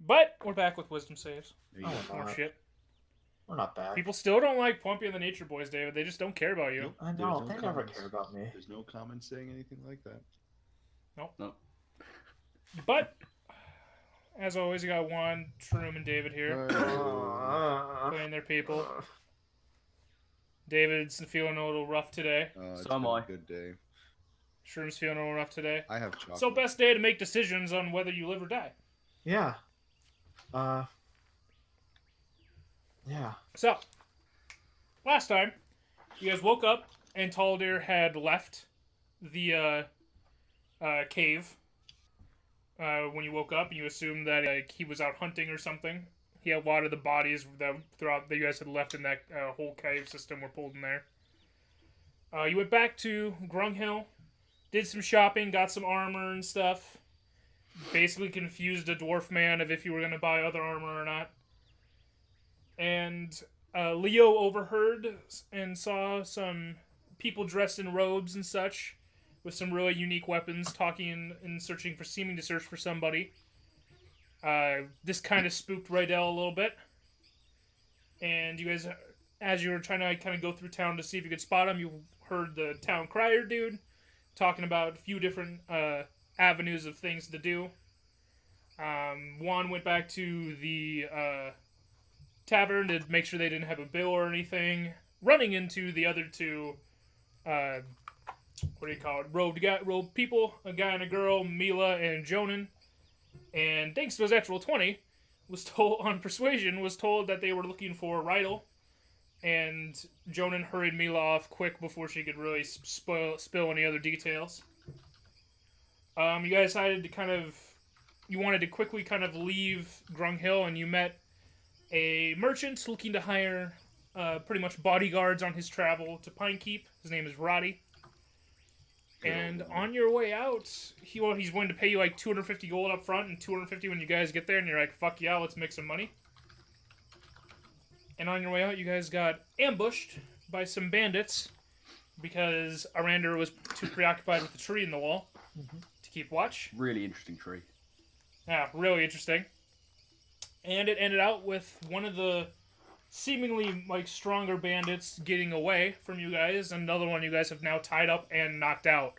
But we're back with wisdom saves. There you Oh, go. More shit. We're not back. People still don't like Plumpy and the Nature Boys, David. They just don't care about you. Nope, I there's know, no they never comments. care about me. There's no comments saying anything like that. No. But, as always, you got Juan, Shroom, and David here. Playing their people. David's feeling a little rough today. It's So am been I. a good day. Shroom's feeling a little rough today. I have chocolate. So best day to make decisions on whether you live or die. Yeah. Yeah. So, last time, you guys woke up and Taldir had left the cave when you woke up, and you assumed that he was out hunting or something. He had a lot of the bodies that you guys had left in that whole cave system were pulled in there. You went back to Grunghill, did some shopping, got some armor and stuff. Basically confused a dwarf man of if you were going to buy other armor or not. And Leo overheard and saw some people dressed in robes and such with some really unique weapons talking and seeming to search for somebody. This kind of spooked Rydel a little bit. And you guys, as you were trying to kind of go through town to see if you could spot him, you heard the town crier dude talking about a few different avenues of things to do. Juan went back to the tavern to make sure they didn't have a bill or anything, running into the other two, what do you call it, robed people, a guy and a girl, Mila and Jonan. And thanks to his natural 20, was told on persuasion, was told that they were looking for Rydel. And Jonan hurried Mila off quick before she could really spill any other details. You guys decided to you wanted to quickly kind of leave Grunghill, and you met a merchant looking to hire pretty much bodyguards on his travel to Pine Keep. His name is Roddy. And on your way out, he's willing to pay you like 250 gold up front and 250 when you guys get there, and you're like, fuck yeah, let's make some money. And on your way out, you guys got ambushed by some bandits because Arandur was too preoccupied with the tree in the wall to keep watch. Really interesting tree. Yeah, really interesting. And it ended out with one of the seemingly like stronger bandits getting away from you guys. Another one you guys have now tied up and knocked out.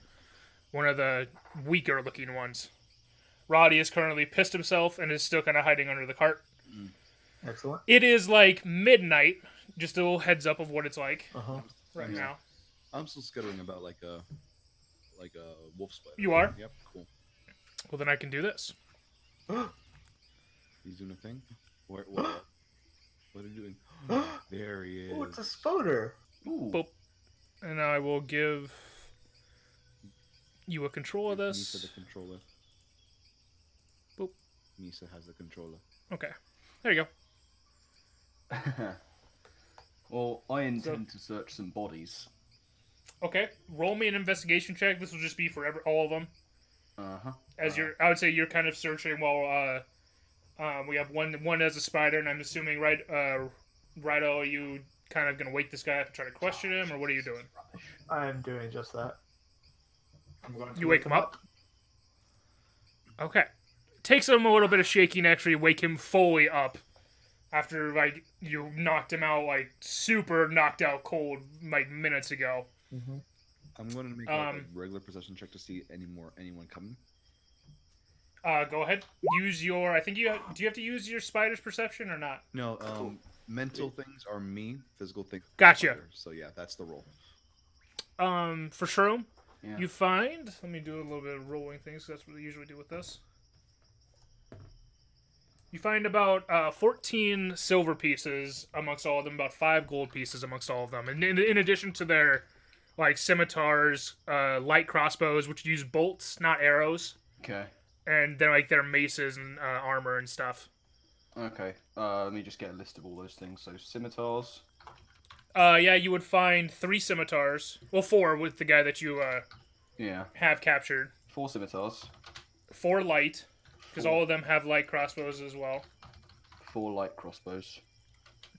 One of the weaker looking ones. Roddy is currently pissed himself and is still kind of hiding under the cart. Excellent. It is like midnight. Just a little heads up of what it's like right Yeah. now. I'm still skittering about like a wolf spider. You are? Yep, cool. Well, then I can do this. He's doing a thing. What are you doing? There he is. Oh, it's a spoder. Ooh. Boop. And I will give you a control of this. Misa the controller. Boop. Misa has the controller. Okay. There you go. Well, I intend to search some bodies. Okay. Roll me an investigation check. This will just be for all of them. Uh-huh. I would say you're kind of searching while we have one as a spider, and I'm assuming Rydel, are you kind of gonna wake this guy up and try to question him, or what are you doing? I'm doing just that. I'm going to You wake him up? Okay. Takes him a little bit of shaking to actually wake him fully up after like you knocked him out like super knocked out cold like minutes ago. I'm going to make a regular perception check to see anyone coming. Go ahead. Use your. I think do you have to use your spider's perception or not? No, mental things are me, physical things. Gotcha. Spider. So yeah, that's the roll. For Shroom, Yeah. you find. Let me do a little bit of rolling things. 'Cause that's what they usually do with this. You find about 14 silver pieces amongst all of them, about 5 gold pieces amongst all of them, and in addition to their like scimitars, light crossbows, which use bolts, not arrows. Okay. And then, like, their maces and armor and stuff. Okay. Let me just get a list of all those things. So, scimitars. Yeah, you would find 3 scimitars. Well, 4 with the guy that you have captured. 4 scimitars. 4 light, because all of them have light crossbows as well. 4 light crossbows.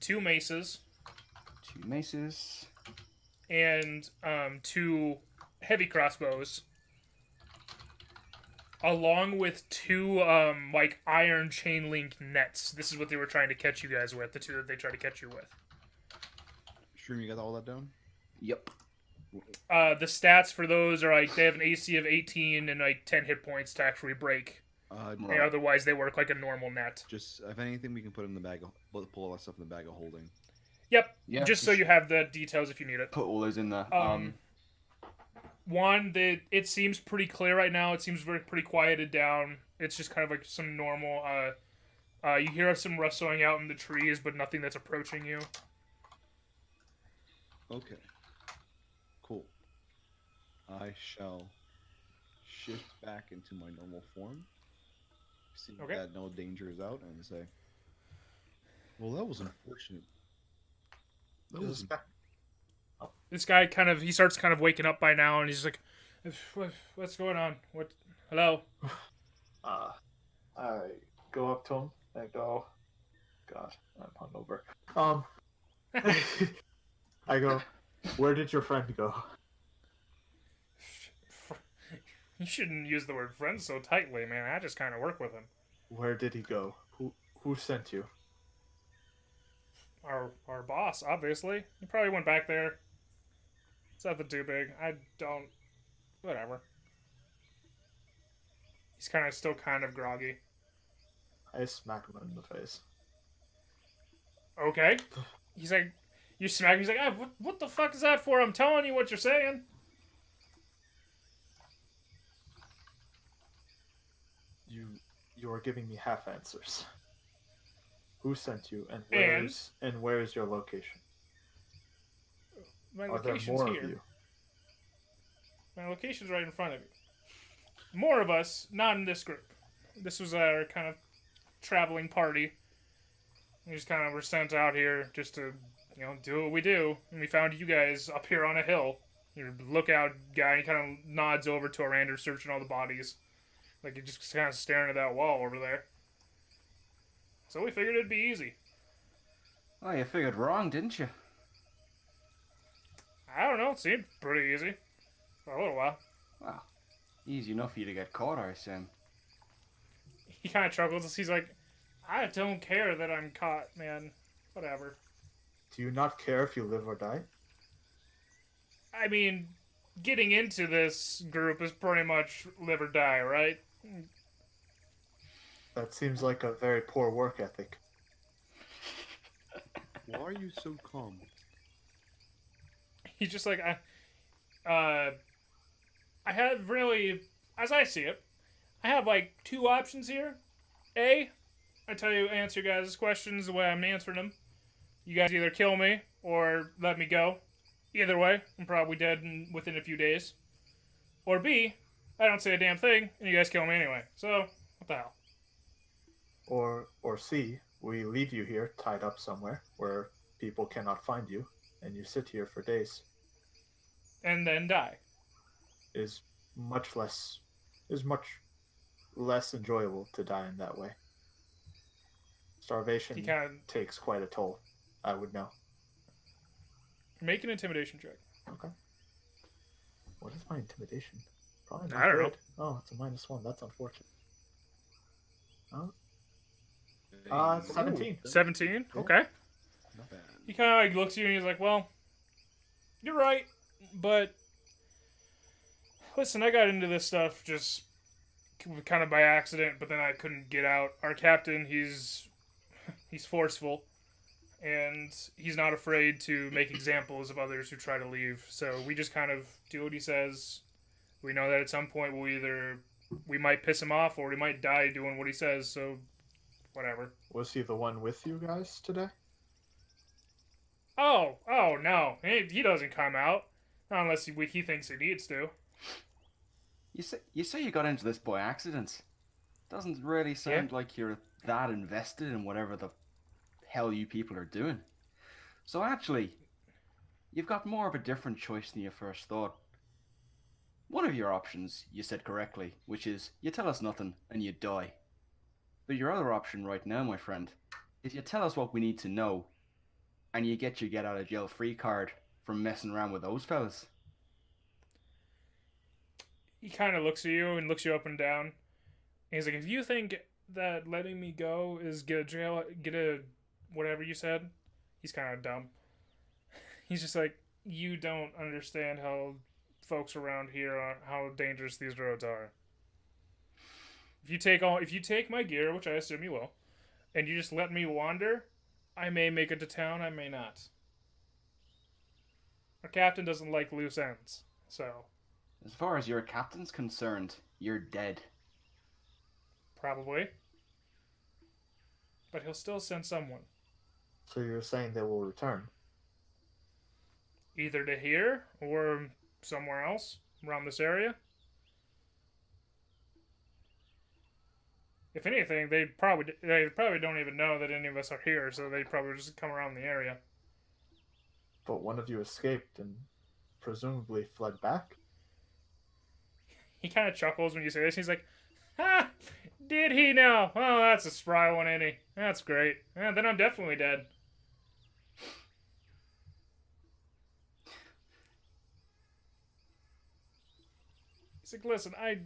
2 maces. 2 maces. And 2 heavy crossbows. along with two like iron chain link nets. This is what they were trying to catch you guys with. The two that they tried to catch you with. Shroom, you got all that down? Yep. The stats for those are like they have an AC of 18 and like 10 hit points to actually break. And otherwise, they work like a normal net. Just if anything, we can put in the bag. Pull all that stuff in the bag of holding. Yep. Yeah, just so you have the details if you need it. Put all those in there. One, it seems pretty clear right now. It seems pretty quieted down. It's just kind of like some normal. You hear some rustling out in the trees, but nothing that's approaching you. Okay. Cool. I shall shift back into my normal form. See that no danger is out, and say, "Well, that was unfortunate." This guy he starts kind of waking up by now, and he's like, "What's going on? What? Hello?" I go up to him and go, "God, I'm hungover." I go, "Where did your friend go?" You shouldn't use the word friend so tightly, man. I just kind of work with him. Where did he go? Who sent you? Our boss, obviously. He probably went back there. It's nothing too big. Whatever. He's still kind of groggy. I smack him in the face. Okay. He's like, you smack him. He's like, what the fuck is that for? I'm telling you what you're saying. You are giving me half answers. Who sent you, and where's your location? My Are there location's more here. of you? My location's right in front of you. More of us, not in this group. This was our kind of traveling party. We just kind of were sent out here just to, do what we do. And we found you guys up here on a hill. Your lookout guy, he kind of nods over to Arandur, searching all the bodies. Like, you're just kind of staring at that wall over there. So we figured it'd be easy. Oh, you figured wrong, didn't you? I don't know, it seemed pretty easy. For a little while. Well, easy enough for you to get caught, I assume. He kind of chuckles. He's like, I don't care that I'm caught, man. Whatever. Do you not care if you live or die? I mean, getting into this group is pretty much live or die, right? That seems like a very poor work ethic. Why are you so calm? He's just like, I have really, as I see it, I have like two options here. A, I tell you, answer your guys' questions the way I'm answering them. You guys either kill me or let me go. Either way, I'm probably dead within a few days. Or B, I don't say a damn thing and you guys kill me anyway. So, what the hell? Or C, we leave you here tied up somewhere where people cannot find you, and you sit here for days. And then die. Is much less enjoyable to die in that way. Starvation takes quite a toll, I would know. Make an intimidation check. Okay. What is my intimidation? Probably not I don't good. know. Oh, it's a -1. That's unfortunate. Oh. 17. 17? Yeah. Okay. Not bad. He kind of looks at you and he's like, well, you're right, but listen, I got into this stuff just kind of by accident, but then I couldn't get out. Our captain, he's forceful, and he's not afraid to make examples of others who try to leave. So we just kind of do what he says. We know that at some point we might piss him off or we might die doing what he says, so whatever. Was he the one with you guys today? Oh no. He doesn't come out. Not unless he thinks he needs to. You say you got into this by accident. Doesn't really sound like you're that invested in whatever the hell you people are doing. So actually, you've got more of a different choice than you first thought. One of your options, you said correctly, which is you tell us nothing and you die. But your other option right now, my friend, is you tell us what we need to know and you get your get out of jail free card from messing around with those fellas. He kind of looks at you and looks you up and down. he's like, if you think that letting me go is get a whatever you said, he's kind of dumb. He's just like, you don't understand how folks around here are, how dangerous these roads are. If you take my gear, which I assume you will, and you just let me wander, I may make it to town, I may not. Our captain doesn't like loose ends, so As far as your captain's concerned, you're dead. probably. But he'll still send someone. So you're saying they will return? Either to here or somewhere else around this area. If anything, they probably don't even know that any of us are here, so they probably just come around the area. But one of you escaped and presumably fled back? He kind of chuckles when you say this. He's like, "Ha! Did he now? Oh, that's a spry one, ain't he? That's great. Yeah, then I'm definitely dead." He's like, "Listen, I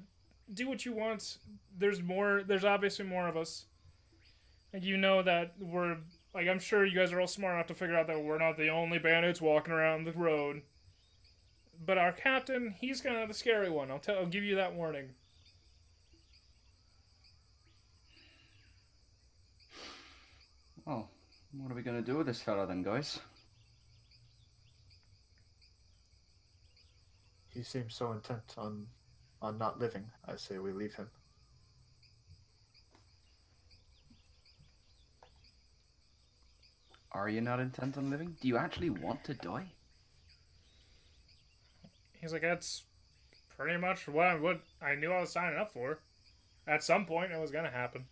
do what you want. There's more. There's obviously more of us. Like, you know that we're like, I'm sure you guys are all smart enough to figure out that we're not the only bandits walking around the road. But our captain, he's kind of the scary one. I'll give you that warning." Oh, what are we going to do with this fella then, guys? He seems so intent on not living. I say we leave him. Are you not intent on living? Do you actually want to die? He's like, "That's pretty much what I knew I was signing up for. At some point, it was gonna happen."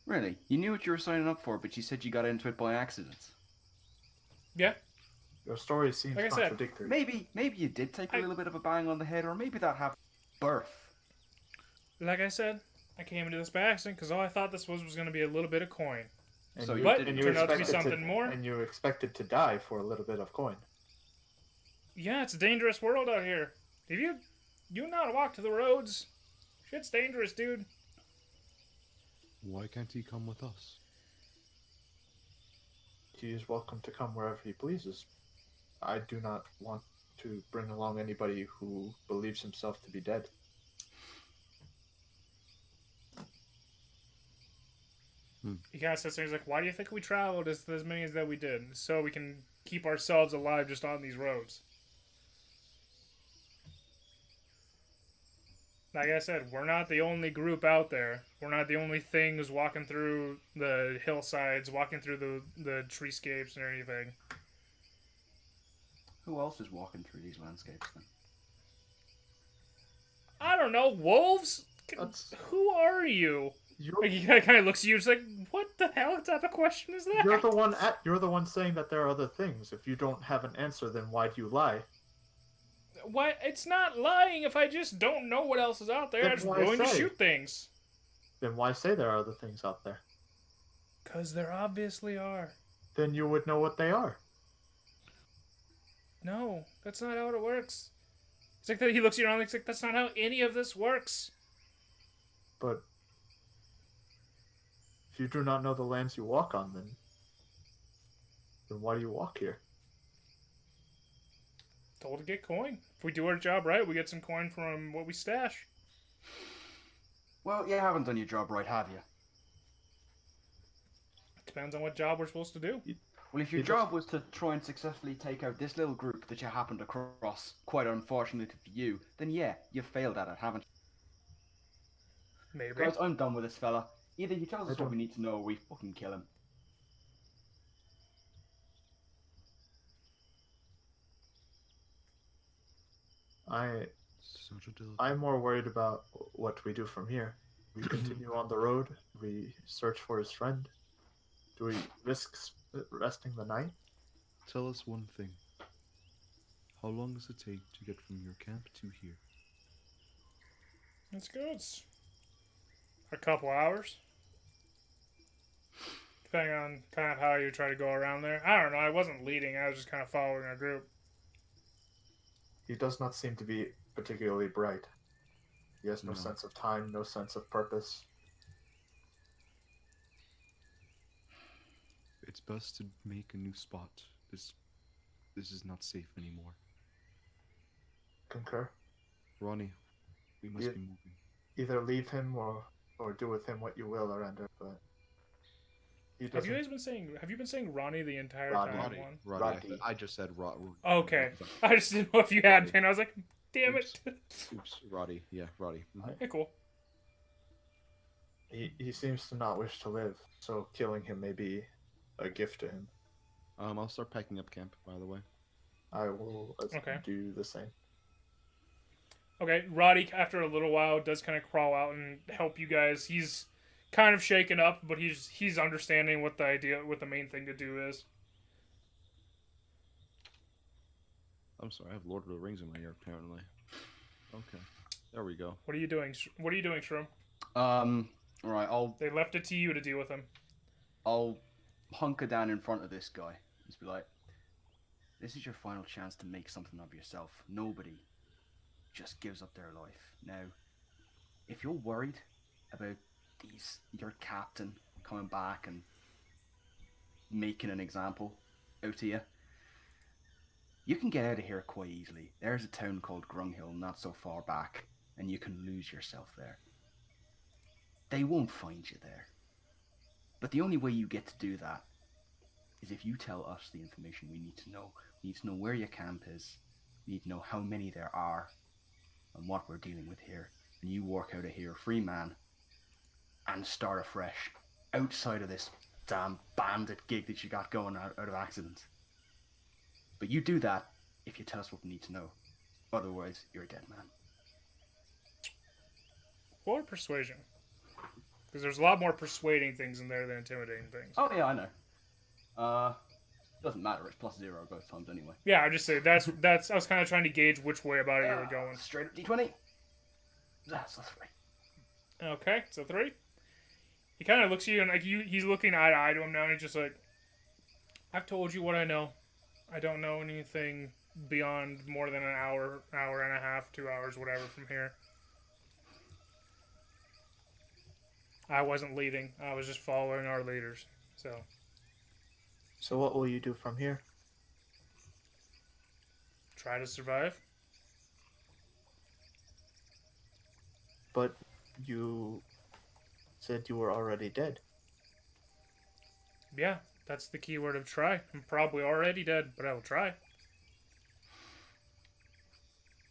Really? You knew what you were signing up for, but you said you got into it by accident. Yeah. Your story seems Like I said, contradictory. Maybe you did take a little bit of a bang on the head, or maybe that happened at birth. Like I said, I came into this by accident because all I thought this was going to be a little bit of coin. And So you, But and it you turned out to be expected something more. And you expected to die for a little bit of coin. Yeah, it's a dangerous world out here. If you not walk to the roads, shit's dangerous, dude. Why can't he come with us? He is welcome to come wherever he pleases. I do not want to bring along anybody who believes himself to be dead. He kind of says things like, "Why do you think we traveled as many as that we did? So we can keep ourselves alive just on these roads." Like I said, we're not the only group out there. We're not the only things walking through the hillsides, walking through the treescapes and everything. Who else is walking through these landscapes then? I don't know, wolves? That's- Who are you? You're, Like, he kind of looks at you, just like, what the hell type of question is that? you're the one saying that there are other things. If you don't have an answer, then why do you lie? Why? It's not lying if I just don't know what else is out there. Then I'm just why willing to say? shoot things. Then why say there are other things out there? Because there obviously are. Then you would know what they are. No, that's not how it works. It's like that. He looks at you around. It's like that's not how any of this works. But if you do not know the lands you walk on, then why do you walk here? Told to get coin. If we do our job right, we get some coin from what we stash. Well, you haven't done your job right, have you? Depends on what job we're supposed to do. Well, if your It job was to try and successfully take out this little group that you happened across, quite unfortunately for you, then yeah, you've failed at it, haven't you? Maybe. Guys, I'm done with this fella. Either he tells I us what don't- we need to know, or we fucking kill him. Such a delicate. I'm more worried about what we do from here. We continue on the road. We search for his friend. Do we risk resting the night? Tell us one thing. How long does it take to get from your camp to here? Let's go. It's a couple hours. Depending on kind of how you try to go around there. I don't know. I wasn't leading. I was just kind of following a group. He does not seem to be particularly bright. He has no No. sense of time, no sense of purpose. It's best to make a new spot. This is not safe anymore. Concur. Ronnie, we must Yeah. be moving. Either leave him or do with him what you will, Arandur, but he Have doesn't. you guys been saying? Have you been saying Ronnie the entire Roddy. time? Roddy. Juan? Roddy. Roddy. I just said Rod. Okay. I just didn't know if you had Roddy. been. I was like, damn Oops. it. Oops. Roddy. Yeah, Roddy. Mhm. Okay, cool. He seems to not wish to live, so killing him may be a gift to him. I'll start packing up camp, by the way. I will Okay. do the same. Okay, Roddy, after a little while, does kind of crawl out and help you guys. He's kind of shaken up, but he's understanding what the main thing to do is. I'm sorry, I have Lord of the Rings in my ear, apparently. Okay. There we go. What are you doing? What are you doing, Shroom? Right, They left it to you to deal with him. I'll hunker down in front of this guy. Just be like, this is your final chance to make something of yourself. Nobody just gives up their life. Now, if you're worried about your captain coming back and making an example out of you, you can get out of here quite easily. There's a town called Grunghill not so far back, and you can lose yourself there. They won't find you there. But the only way you get to do that is if you tell us the information we need to know. We need to know where your camp is. We need to know how many there are and what we're dealing with here. And you walk out of here a free man and start afresh outside of this damn bandit gig that you got going out of accident. But you do that if you tell us what we need to know. Otherwise, you're a dead man. Or persuasion. Because there's a lot more persuading things in there than intimidating things. Oh yeah, I know. Doesn't matter. It's +0 both times anyway. Yeah, I just say that's. I was kind of trying to gauge which way about it you were going. Straight up D20. That's a 3. Okay, so 3. He kind of looks at you and like he's looking eye to eye to him now, and he's just like, "I've told you what I know. I don't know anything beyond more than an hour and a half, 2 hours, whatever from here. I wasn't leading. I was just following our leaders. So what will you do from here? Try to survive. But you said you were already dead. Yeah, that's the key word of try. I'm probably already dead, but I will try.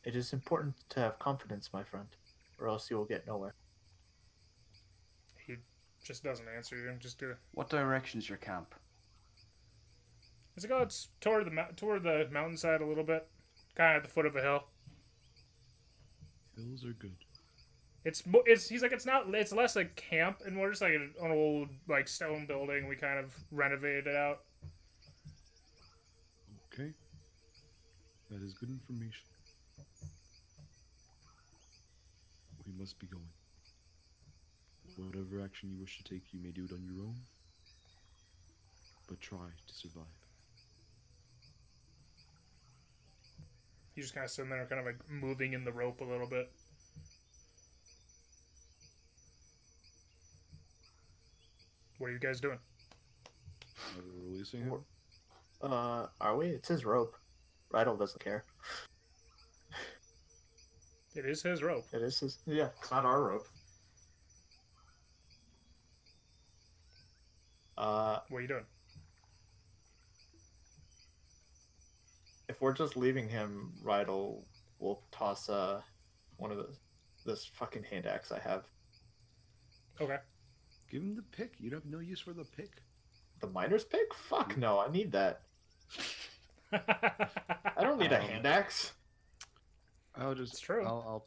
It is important to have confidence, my friend, or else you will get nowhere. He just doesn't answer you. Just do it. What direction's your camp? As it goes toward the mountainside a little bit, kind of at the foot of a hill. Hills are good. He's like it's less like camp and more just like an old like stone building. We kind of renovated it out. Okay. That is good information. We must be going. Whatever action you wish to take, you may do it on your own. But try to survive. He's just kind of sitting there, kind of like moving in the rope a little bit. What are you guys doing? Are we releasing him? Are we? It's his rope. Rydel doesn't care. It is his rope. It is his. Yeah, it's not our rope. What are you doing? If we're just leaving him, Rydel will toss one of this fucking hand axe I have. Okay. Give him the pick. You'd have no use for the pick. The miner's pick? Fuck no, I need that. I don't need a hand axe. It's true. I'll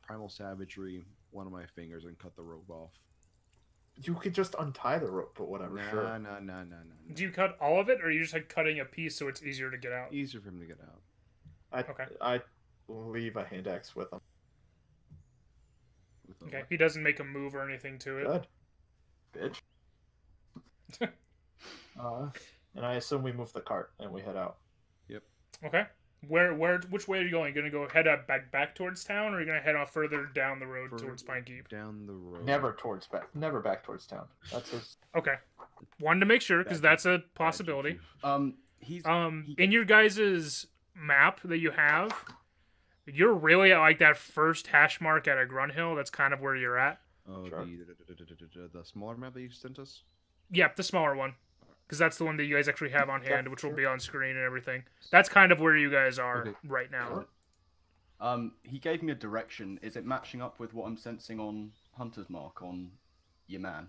primal savagery one of my fingers and cut the rope off. You could just untie the rope, but whatever. Sure. No. Do you cut all of it, or are you just like cutting a piece so it's easier to get out? Easier for him to get out. I leave a hand axe with him. Okay. He doesn't make a move or anything to it. Good. Bitch. And I assume we move the cart and we head out. Okay. Which way are you going? Gonna go head up back towards town, or are you gonna head off further down the road towards Pine Keep? Down the road. Never back towards town. That's his. Okay, wanted to make sure because that's a possibility. He's In your guys' map that you have, you're really at like that first hash mark at a Grunhill. That's kind of where you're at. Oh, Sure. the smaller map that you sent us? Yep, the smaller one. Because that's the one that you guys actually have on hand, which will be on screen and everything. That's kind of where you guys are right now. he gave me a direction. Is it matching up with what I'm sensing on Hunter's Mark on your man?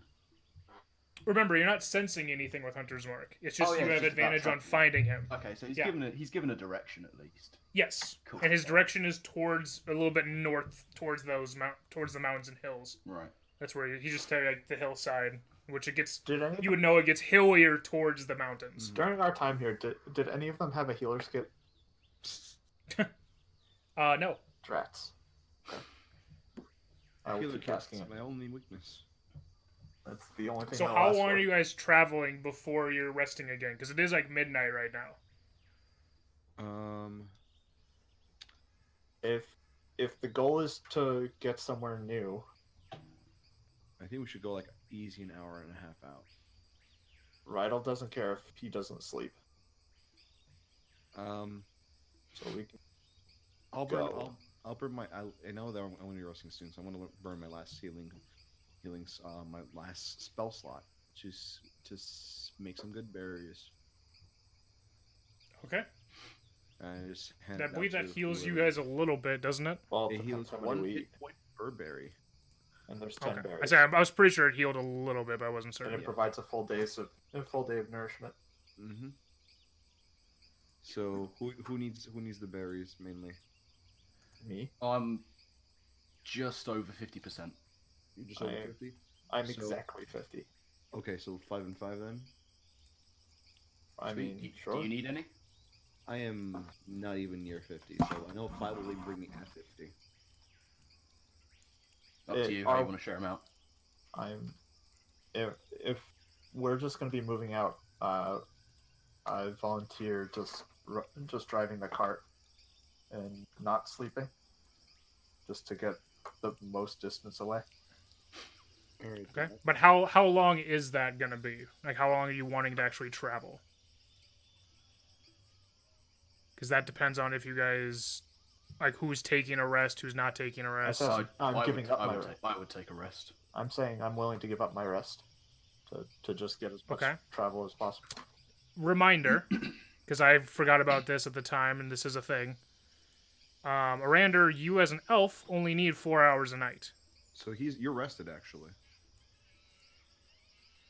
Remember, you're not sensing anything with Hunter's Mark. It's just you it's have just about advantage on tracking. finding him. Okay, so he's given a direction at least. Yes, Cool. and his direction is towards a little bit north, towards towards the mountains and hills. Right. That's where he just tells like the hillside, which it gets. Did any You would know it gets hillier towards the mountains. during our time here? Did any of them have a healer's kit? No. Drats. Okay. I will Healer keep kit's asking it. my only weakness. That's the only thing. So I'll how ask long for. are you guys traveling before you're resting again? Because it is like midnight right now. If the goal is to get somewhere new, I think we should go like easy an hour and a half out. Rydel doesn't care if he doesn't sleep. So we can. I'll burn. Go. I'll burn my. I know that I'm going to be resting soon, so I'm going to burn my last healings. My last spell slot, just to make some good barriers. Okay. And just hand I it believe out that to heals you whoever- guys a little bit, doesn't it? Well, It depends heals how many one we hit eat, point per berry. and there's 10 Okay. berries. I was pretty sure it healed a little bit, but I wasn't And certain. it provides a full day of nourishment. Mm-hmm. So who needs the berries mainly? Me, I'm just over 50%. You just over I- 50. I'm So- exactly 50. Okay, so 5 and 5 then. I Sweet. mean, Do sure. you need any? I am not even near 50, so I know 5 will bring me at 50. Up to you. How you want to share them out? I'm. If we're just going to be moving out, I volunteer just driving the cart and not sleeping, just to get the most distance away. Alright. Okay. But how long is that gonna be? Like, how long are you wanting to actually travel? Because that depends on if you guys, like, who's taking a rest, who's not taking a rest. said- I'm giving up my rest. I would take a rest. I'm saying I'm willing to give up my rest to just get as much Okay. travel as possible. Reminder, because I forgot about this at the time, and this is a thing. Arandur, you as an elf only need 4 hours a night. So you're rested actually.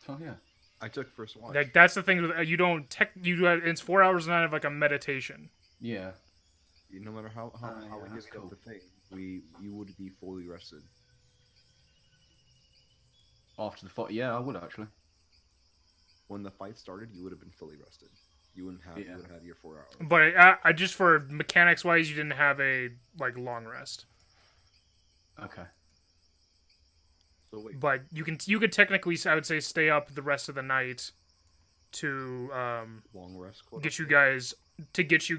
Oh yeah. I took first watch. Like, that's the thing. You don't it's 4 hours a night of like a meditation. Yeah. No matter how yeah, we that's get cool. the thing, you would be fully rested. After the fight, yeah, I would actually. When the fight started, you would have been fully rested. You wouldn't have. Yeah. You would have had your 4 hours. But I just for mechanics wise, you didn't have a like long rest. Okay. So wait. But you could technically, I would say, stay up the rest of the night to Long rest. Quote get you unquote.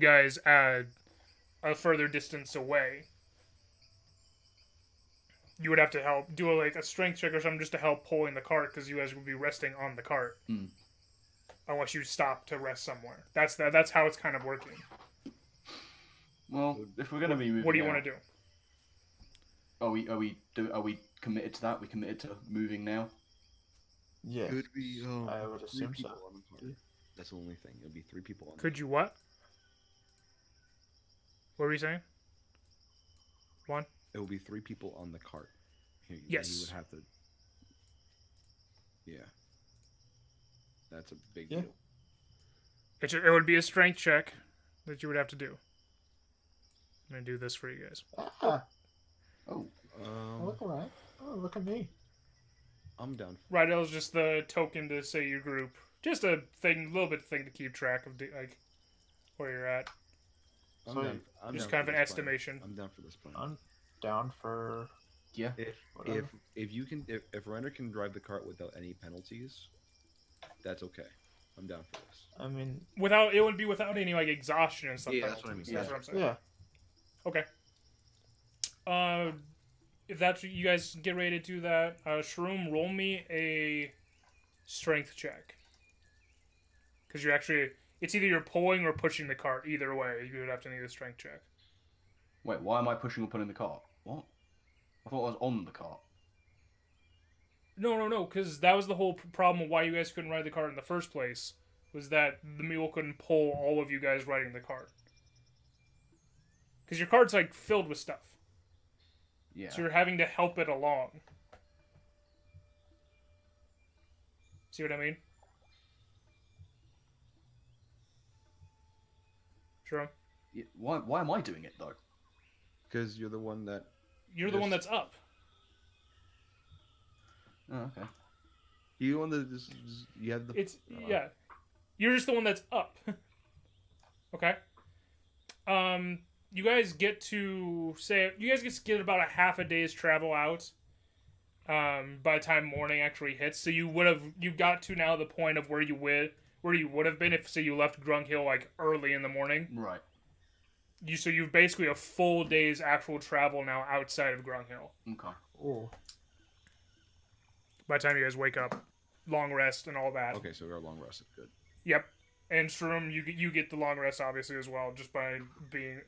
guys a further distance away. You would have to do a strength check or something just to help pulling the cart because you guys would be resting on the cart. Mm. Unless you stop to rest somewhere. That's how it's kind of working. Well, if we're gonna be moving, What do you want to do? Are we committed to that? We committed to moving now? Yeah. Could be. I would 3 assume people so. on the cart. That's the only thing. It would be 3 people on. Could you what? What were you saying? Juan? It will be 3 people on the cart. You Yes. would have to. Yeah. That's a big Yeah. deal. It would be a strength check that you would have to do. I'm going to do this for you guys. Ah, Oh. look alright. Oh, look at me. I'm down. Rydel's just the token to say your group. Just a little bit thing to keep track of, like, where you're at. I'm So down. I'm Just down kind for of an this plan. estimation. I'm down for this plan. I'm down for Yeah. whatever. If you can if Renner can drive the cart without any penalties, that's okay. I'm down for this. I mean, It would be without any like exhaustion and stuff. Yeah, that's what I mean. That's what I'm saying. yeah. Okay. If that's what you guys get ready to do that, Shroom, roll me a strength check. Because you're actually, it's either you're pulling or pushing the cart. Either way, you would have to need a strength check. Wait, why am I pushing or pulling the cart? What? I thought I was on the cart. No, because that was the whole problem of why you guys couldn't ride the cart in the first place, was that the mule couldn't pull all of you guys riding the cart. Because your cart's, like, filled with stuff. Yeah. So you're having to help it along. See what I mean? Sure. Yeah, why am I doing it, though? Because you're the one that... You're the one that's up. Oh, okay. You the one that you have the... Yeah. You're just the one that's up. Okay. You guys get to get about a half a day's travel out. By the time morning actually hits, so you got to now the point of where you would have been if, say, you left Grung Hill like early in the morning. Right. You've basically a full day's actual travel now outside of Grung Hill. Okay. Oh. By the time you guys wake up, long rest and all that. Okay, so we are long rested. Good. Yep. And Shroom, you get the long rest obviously as well, just by being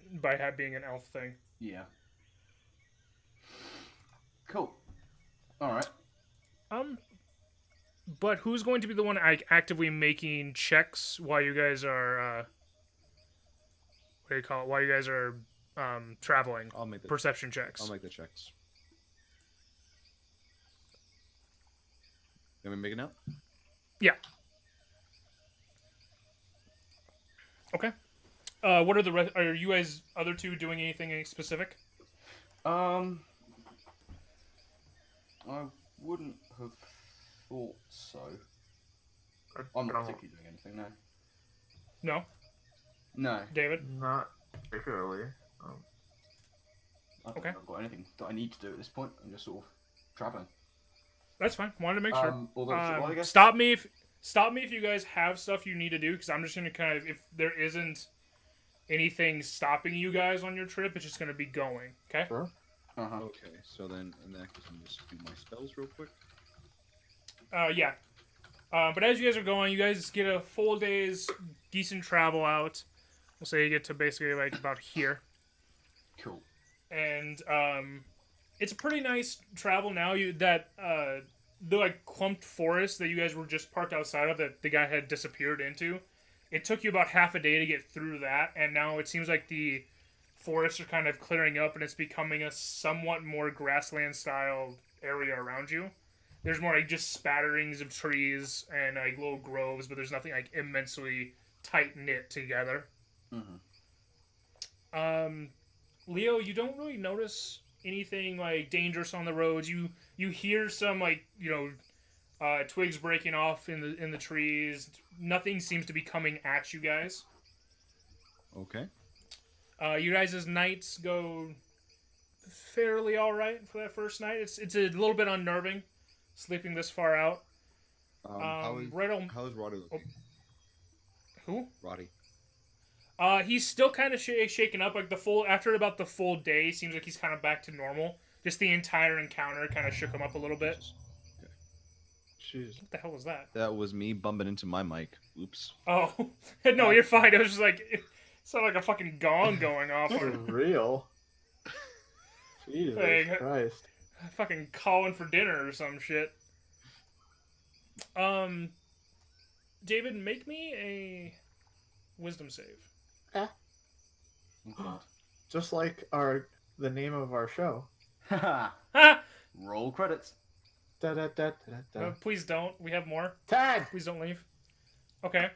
an elf thing. Yeah. Cool. All right. But who's going to be the one actively making checks while you guys are what do you call it? While you guys are traveling? I'll make the perception checks. I'll make the checks. Let me make it now. Yeah. Okay. What are the rest? Are you guys other two doing anything specific? I wouldn't have thought so. I'm not particularly doing anything, no. No. No. David? Not particularly. I don't Okay. think I've got anything that I need to do at this point. I'm just sort of traveling. That's fine. Wanted to make sure. Although, well, I guess... Stop me if you guys have stuff you need to do, because I'm just gonna kind of, if there isn't anything stopping you guys on your trip, it's just gonna be going. Okay. Sure. Uh-huh. Okay, so then in that case, I'm just do my spells real quick. Yeah. But as you guys are going, you guys get a full day's decent travel out. We'll say you get to basically like about here. Cool. And it's a pretty nice travel now. The like clumped forest that you guys were just parked outside of that the guy had disappeared into. It took you about half a day to get through that, and now it seems like the forests are kind of clearing up and it's becoming a somewhat more grassland style area around you. There's more like just spatterings of trees and like little groves, but there's nothing like immensely tight knit together. Mm-hmm. Leo, you don't really notice anything like dangerous on the roads. You hear some like twigs breaking off in the trees. Nothing seems to be coming at you guys. Okay. You guys' nights go fairly all right for that first night. It's a little bit unnerving, sleeping this far out. How is Roddy looking? Oh. Who? Roddy. He's still kind of shaken up. Like after about the full day, seems like he's kind of back to normal. Just the entire encounter kind of shook him up a little bit. Okay. Jeez. What the hell was that? That was me bumping into my mic. Oops. Oh, no, you're fine. It was just like it sounded like a fucking gong going off. For real. Jesus Like, Christ. fucking calling for dinner or some shit. David, make me a wisdom save. Okay. Just like the name of our show. Haha. Ha! Roll credits. Da, da, da, da, da. Please don't. We have more. 10! Please don't leave. Okay.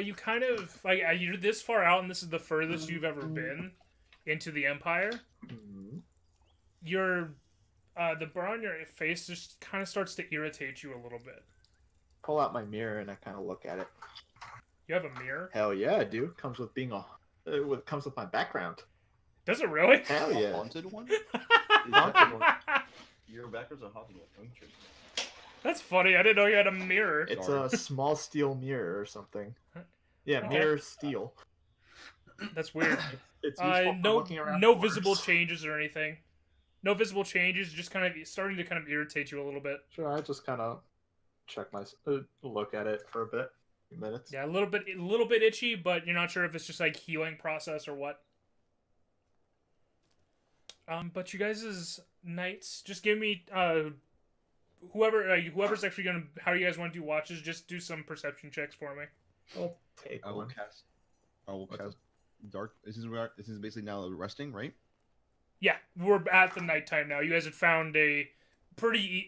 You kind of like you're this far out, and this is the furthest you've ever been into the Empire. Mhm. Your the burn on your face just kind of starts to irritate you a little bit. Pull out my mirror and I kind of look at it. You have a mirror? Hell yeah, dude. Comes with being comes with my background. Does it really? Hell yeah. Haunted one? Haunted one. Your background's a haunted one. That's funny. I didn't know you had a mirror. It's Sorry. a small steel mirror or something. Yeah, Okay. mirror steel. That's weird. It's useful for No, looking around no corners. visible changes or anything. No visible changes. Just kind of starting to kind of irritate you a little bit. Sure, I just kind of look at it for a bit, a few minutes. Yeah, a little bit itchy, but you're not sure if it's just like healing process or what. But you guys' nights, just give me whoever's actually gonna, how you guys want to do watches, just do some perception checks for me. I'll take I will one. cast. I will What's cast dark. This is basically now resting, right? Yeah, we're at the nighttime now. You guys have found a pretty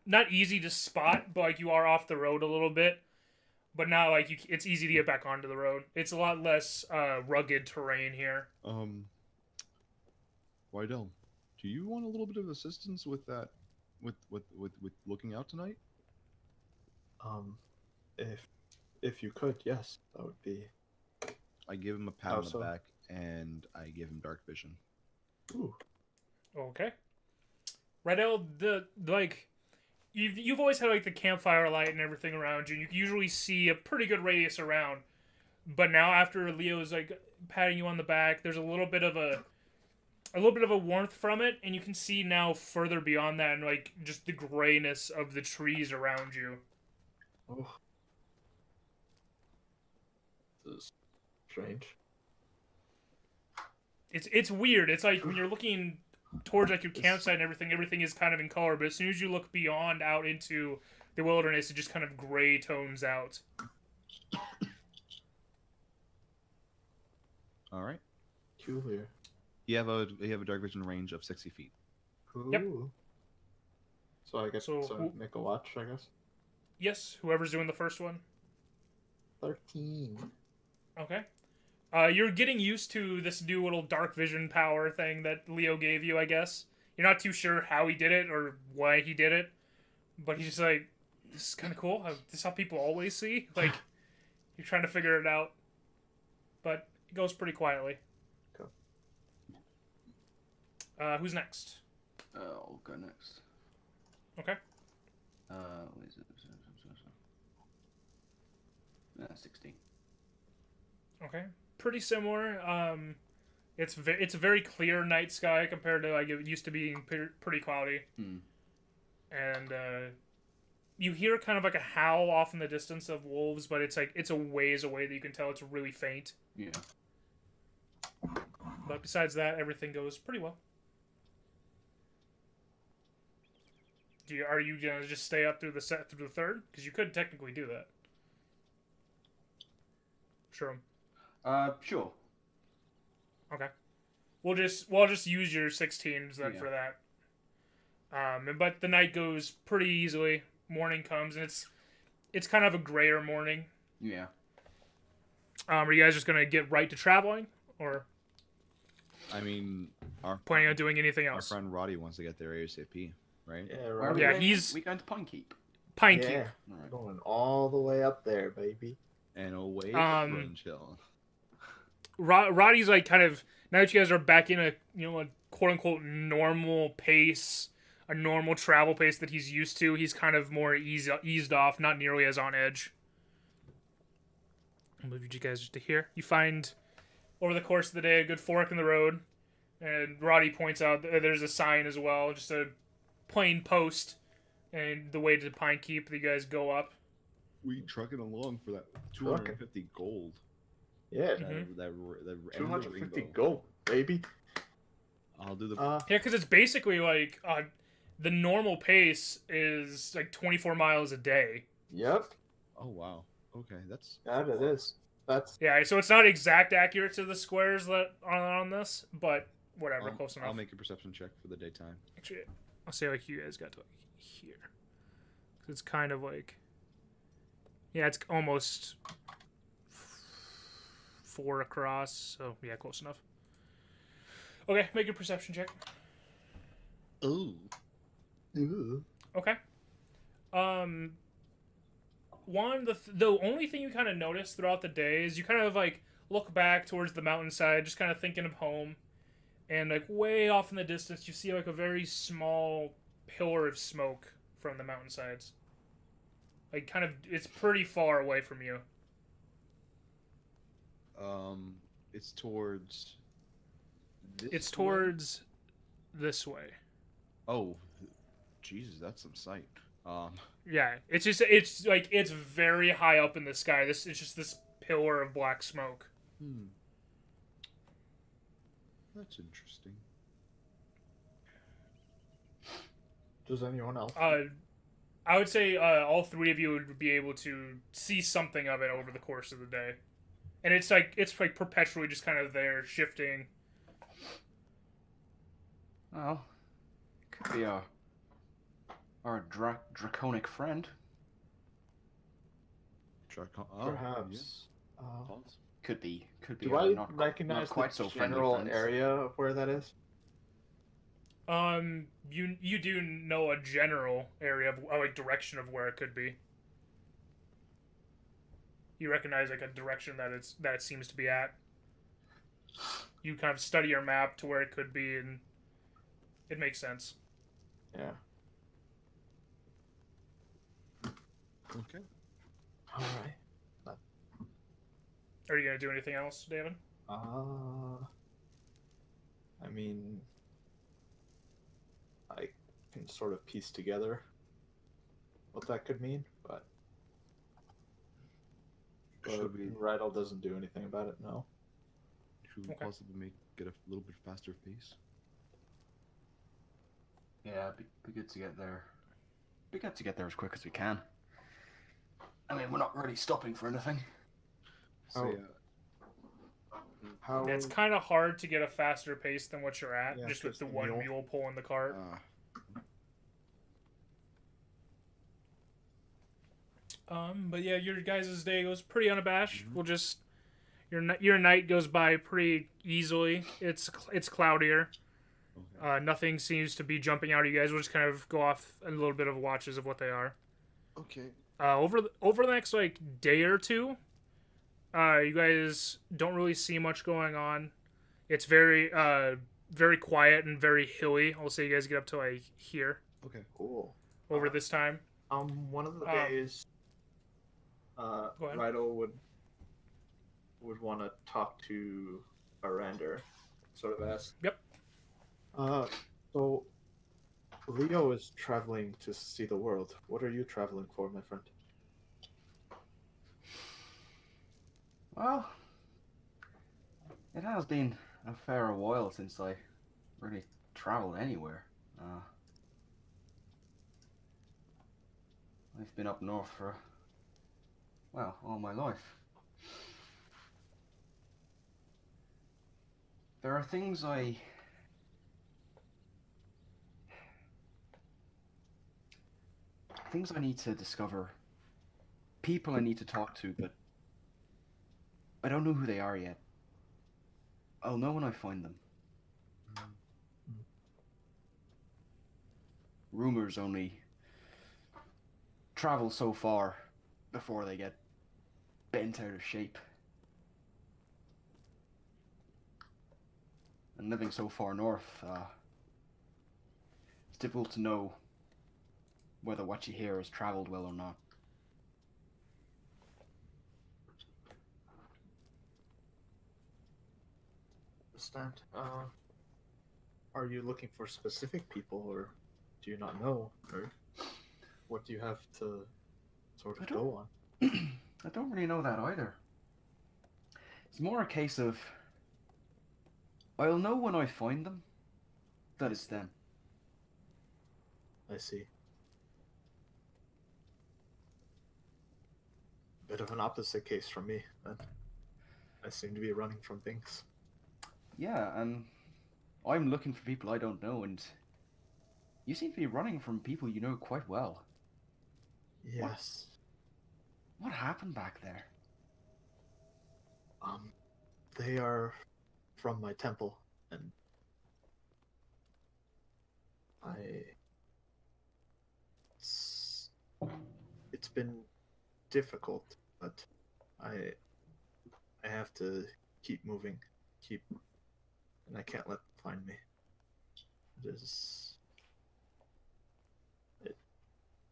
not easy to spot, but like you are off the road a little bit. But now like it's easy to get back onto the road. It's a lot less rugged terrain here. Rydel, do you want a little bit of assistance with that, with looking out tonight? If you could, yes, that would be. I give him a pat How on the so? back, and I give him dark vision. Ooh. Okay. Rydel, you've always had like the campfire light and everything around you. You can usually see a pretty good radius around. But now after Leo's like patting you on the back, there's a little bit of a warmth from it, and you can see now further beyond that and like just the grayness of the trees around you. Oh. This is strange. It's weird. It's like when you're looking towards like your campsite and everything is kind of in color, but as soon as you look beyond out into the wilderness, it just kind of gray tones out. All right. Peculiar. You have a dark vision range of 60 feet. Yep. Ooh. So I guess So make a watch, I guess. Yes, whoever's doing the first one. 13. Okay. You're getting used to this new little dark vision power thing that Leo gave you, I guess. You're not too sure how he did it or why he did it, but he's just like, this is kind of cool. This is how people always see. Like, you're trying to figure it out, but it goes pretty quietly. Okay. Who's next? I'll go next. Okay. What is it? 16. Okay. Pretty similar. It's a very clear night sky compared to like it used to being pretty cloudy. And you hear kind of like a howl off in the distance of wolves, but it's like it's a ways away that you can tell it's really faint. Yeah. But besides that, everything goes pretty well. Are you gonna just stay up through the third? Because you could technically do that. Sure. Sure. Okay. We'll just use your 16s then Yeah. for that. But the night goes pretty easily. Morning comes and it's kind of a grayer morning. Yeah. Are you guys just gonna get right to traveling, or I mean, planning on doing anything our else? friend Roddy wants to get there ASAP, right? Yeah, Where are right. we Yeah, going? he's- We going to Pine Keep. Pine Yeah. Keep. Alright. Going all the way up there, baby. And away Um, from Chill. Roddy's like kind of, now that you guys are back in a a quote unquote normal pace, a normal travel pace that he's used to, he's kind of more eased off, not nearly as on edge. I'll move you guys just to here. You find over the course of the day a good fork in the road, and Roddy points out there's a sign as well, just a plain post, and the way to Pine Keep that you guys go up. We trucking along for that 250 gold. Yeah, Mhm. That 250 rainbow. gold, baby. I'll do the. Yeah, because it's basically like the normal pace is like 24 miles a day. Yep, Oh wow. Okay, that's. that it is. That's Yeah, so it's not exact accurate to the squares that are on this, but whatever, close enough. I'll make a perception check for the daytime. Actually, I'll say like you guys got to like here. 'Cause it's kind of like, yeah, it's almost 4 across. So yeah, close enough. Okay, make a perception check. Ooh. Ooh. Okay. Juan, the only thing you kind of notice throughout the day is you kind of like look back towards the mountainside, just kind of thinking of home, and like way off in the distance, you see like a very small pillar of smoke from the mountainsides. Like, kind of, it's pretty far away from you. It's towards this It's way? towards this way. Oh, Jesus, that's some sight. Yeah, it's like, it's very high up in the sky. It's just this pillar of black smoke. That's interesting. Does anyone else? I would say all three of you would be able to see something of it over the course of the day, and it's like perpetually just kind of there shifting. Well, could be our draconic friend. Perhaps. Could be. Do I not recognize quite the so friendly general friends. area of where that is? You do know a general area of like direction of where it could be. You recognize like a direction that it seems to be at. You kind of study your map to where it could be, and it makes sense. Yeah. Okay. All right. Are you gonna do anything else, David? I mean, I can sort of piece together what that could mean, but Should we Rydel doesn't do anything about it. No. Okay. possibly get a little bit faster pace? Yeah, be good to get there. Be good to get there as quick as we can. I mean, we're not really stopping for anything. So, How? It's kind of hard to get a faster pace than what you're at, Yeah, just with just the the one mule. mule pulling the cart. But yeah, your guys' day goes pretty unabashed. We'll just your night goes by pretty easily. It's cloudier. okay. Nothing seems to be jumping out at you guys. We'll just kind of go off a little bit of watches of what they are. Okay. Over the next like day or two, you guys don't really see much going on. It's very quiet and very hilly. I'll say you guys get up to like here Okay. Cool. over this time. One of the Um, days, go ahead. Rydel would want to talk to Arandur, sort of ask. Yep. So Leo is traveling to see the world. What are you traveling for, my friend? Well, it has been a fair while since I really traveled anywhere. I've been up north for, well, all my life. There are things I need to discover, people I need to talk to, but I don't know who they are yet. I'll know when I find them. Rumors only travel so far before they get bent out of shape. And living so far north, it's difficult to know whether what you hear has traveled well or not. Understand. Are you looking for specific people, or do you not know, or what do you have to sort of go on? I don't really know that either. It's more a case of I'll know when I find them that it's them. I see. Bit of an opposite case from me, then. I seem to be running from things. Yeah, and I'm looking for people I don't know, and you seem to be running from people you know quite well. Yes. What happened back there? They are from my temple, and it's been difficult, but I have to keep moving, and I can't let them find me.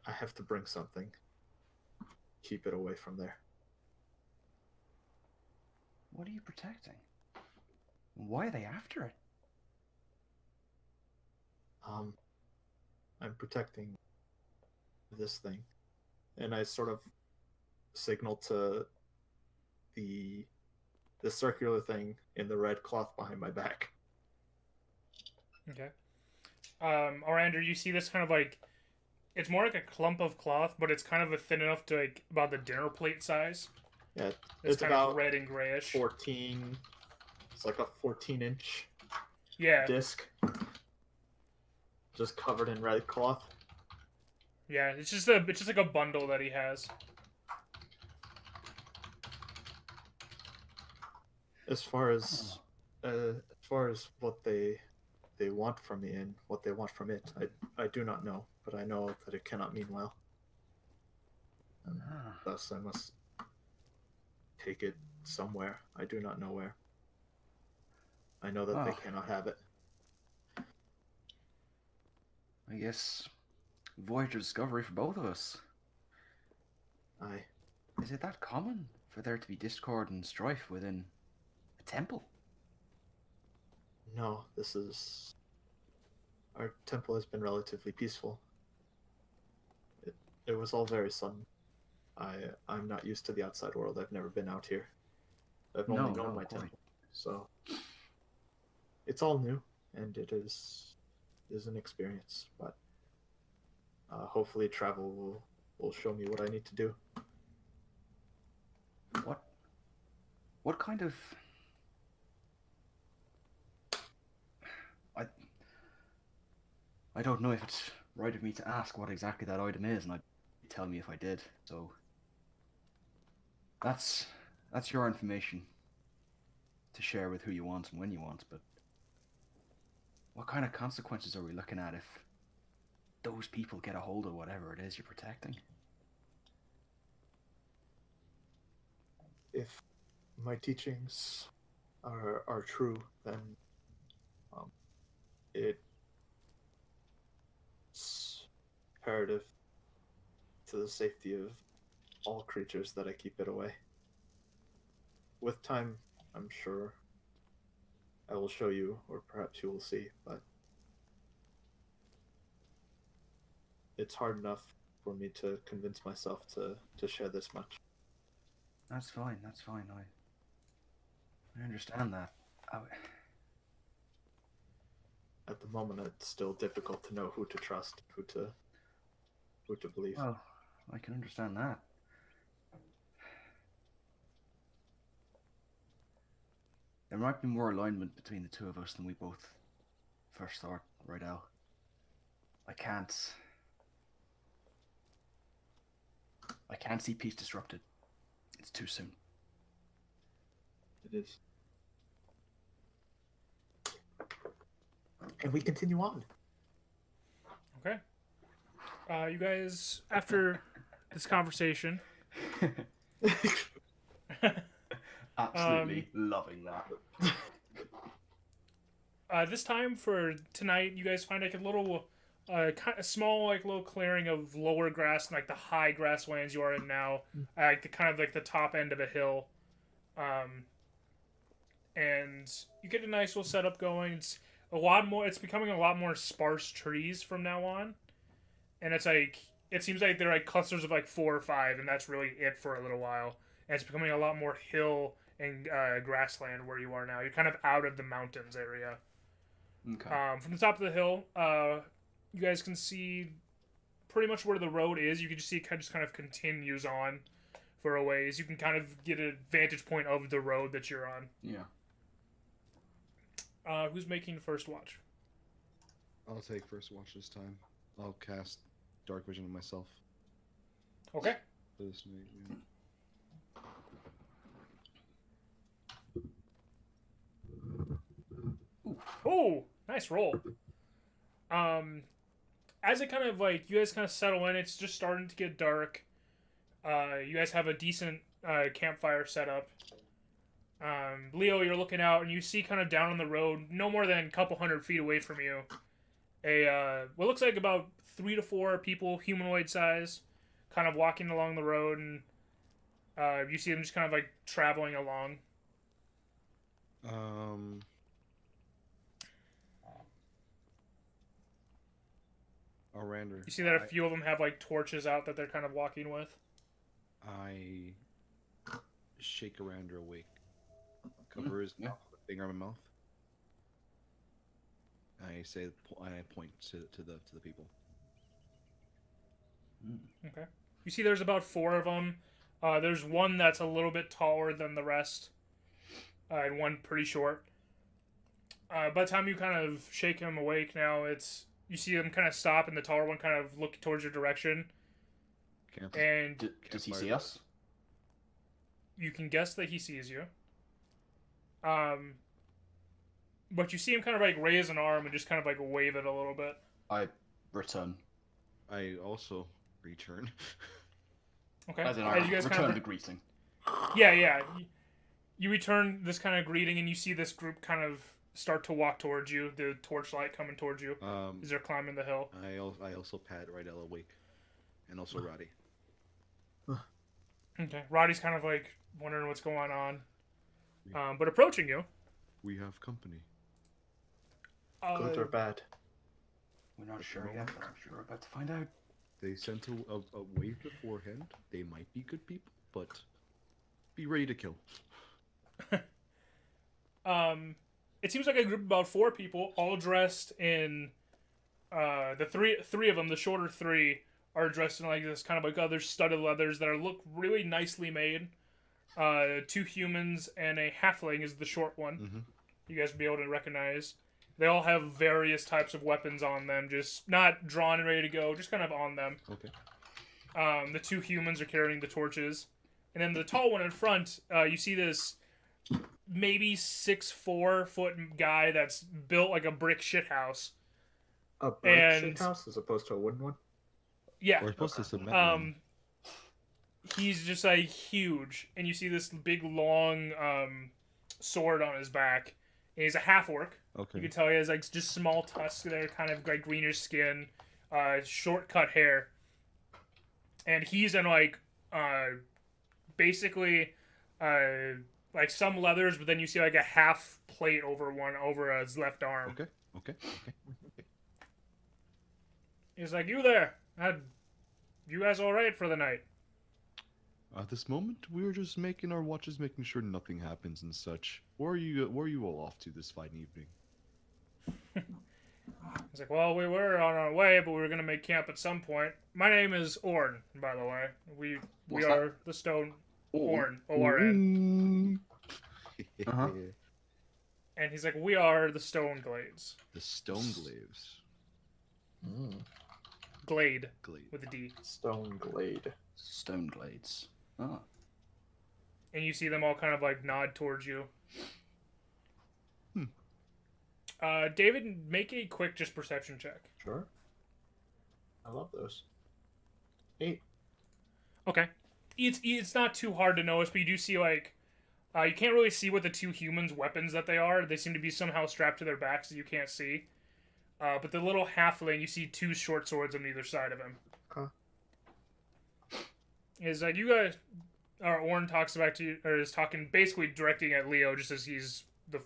I have to bring something, keep it away from there. What are you protecting? Why are they after it? I'm protecting this thing, and I sort of signal to the circular thing in the red cloth behind my back. Okay. Arandur, you see this kind of like, it's more like a clump of cloth, but it's kind of a thin enough to like about the dinner plate size. Yeah, It's kind about of red and grayish. 14. It's like a 14-inch Yeah. disc, just covered in red cloth. Yeah, it's just like a bundle that he has. As far as what they want from me and what they want from it, I do not know, but I know that it cannot mean well. And thus, I must take it somewhere. I do not know where. I know that they cannot have it. I guess Voyager discovery for both of us. Aye. Is it that common for there to be discord and strife within a temple? No, our temple has been relatively peaceful. It was all very sudden. I'm not used to the outside world. I've never been out here. I've only known my temple, so it's all new, and it is an experience. But hopefully, travel will show me what I need to do. What kind of... I don't know if it's right of me to ask what exactly that item is, and I'd tell me if I did. So that's your information to share with who you want and when you want. But what kind of consequences are we looking at if those people get a hold of whatever it is you're protecting? If my teachings are true, then it's imperative to the safety of all creatures that I keep it away. With time, I'm sure I will show you, or perhaps you will see, but it's hard enough for me to convince myself to share this much. That's fine. I understand that. At the moment, it's still difficult to know who to trust, who to believe. Well, I can understand that. There might be more alignment between the two of us than we both first thought, Rydel. I can't see peace disrupted. It's too soon. It is. And we continue on. Okay. You guys, after this conversation, Absolutely loving that. this time for tonight, you guys find like a little, kind of small, like little clearing of lower grass and like the high grasslands you are in now, like the kind of like the top end of a hill, and you get a nice little setup going. It's a lot more. It's becoming a lot more sparse trees from now on, and it's like it seems like they're like clusters of like 4 or 5, and that's really it for a little while. And it's becoming a lot more hill and grassland where you are now. You're kind of out of the mountains area. Okay. From the top of the hill, you guys can see pretty much where the road is. You can just see it just kind of continues on for a ways. You can kind of get a vantage point of the road that you're on. Yeah. Who's making first watch? I'll take first watch this time. I'll cast Dark Vision on myself. Okay. Oh, nice roll. As it kind of like you guys kind of settle in, it's just starting to get dark. You guys have a decent campfire set up. Leo, you're looking out and you see kind of down on the road, no more than a couple 100 feet away from you, what looks like about 3 to 4 people, humanoid size, kind of walking along the road, and You see them just kind of like traveling along. Arandur. You see that a few of them have like torches out that they're kind of walking with. I shake Arandur awake. Cover his mouth with a finger in my mouth. I say, and I point to the people. Okay. You see, there's about 4 of them. There's one that's a little bit taller than the rest, and one pretty short. By the time you kind of shake him awake, now you see him kind of stop, and the taller one kind of look towards your direction. And does he see us? You can guess that he sees you. But you see him kind of like raise an arm and just kind of like wave it a little bit. I return. I also return. Okay. As in, As you guys return kind of... the greeting. Yeah. You return this kind of greeting, and you see this group kind of start to walk towards you. The torchlight coming towards you as they're climbing the hill. I also pat Rydel awake, and also Roddy. Okay. Roddy's kind of like wondering what's going on, but approaching you. We have company. Good or bad? We're not sure yet, but I'm sure we're about to find out. They sent a wave beforehand. They might be good people, but be ready to kill. It seems like a group of about 4 people, all dressed in the three of them. The shorter 3 are dressed in like this kind of like other studded leathers that look really nicely made. 2 humans and a halfling is the short one. Mm-hmm. You guys will be able to recognize. They all have various types of weapons on them, just not drawn and ready to go, just kind of on them. Okay. The 2 humans are carrying the torches. And then the tall one in front, you see this maybe 6'4" foot guy that's built like a brick shithouse. A brick shit house as opposed to a wooden one? Yeah. We're supposed to submit. He's just like huge. And you see this big long sword on his back. And he's a half-orc. Okay. You can tell he has like just small tusks that are kind of like greenish skin, short cut hair. And he's in like basically like some leathers, but then you see like a half plate over his left arm. Okay. He's like, "You there? You guys all right for the night?" At this moment, we're just making our watches, making sure nothing happens and such. Where are you all off to this fine evening? He's like, "Well, we were on our way, but we were gonna make camp at some point. My name is Orn, by the way. We are the Stone Orn, O-R-N." Uh-huh. And he's like, "We are the Stoneglades." The Stoneglades. Glade Glade. with a D. Stoneglade. Stoneglades. Oh. And you see them all kind of like nod towards you. David, make a quick just perception check. Sure. I love those. 8. Okay. It's not too hard to notice, but you do see like you can't really see what the 2 humans' weapons that they are. They seem to be somehow strapped to their backs that you can't see. But the little halfling, you see 2 short swords on either side of him. Okay. Is like you guys, or Orn talks about to you, or is talking basically directing at Leo, just as he's the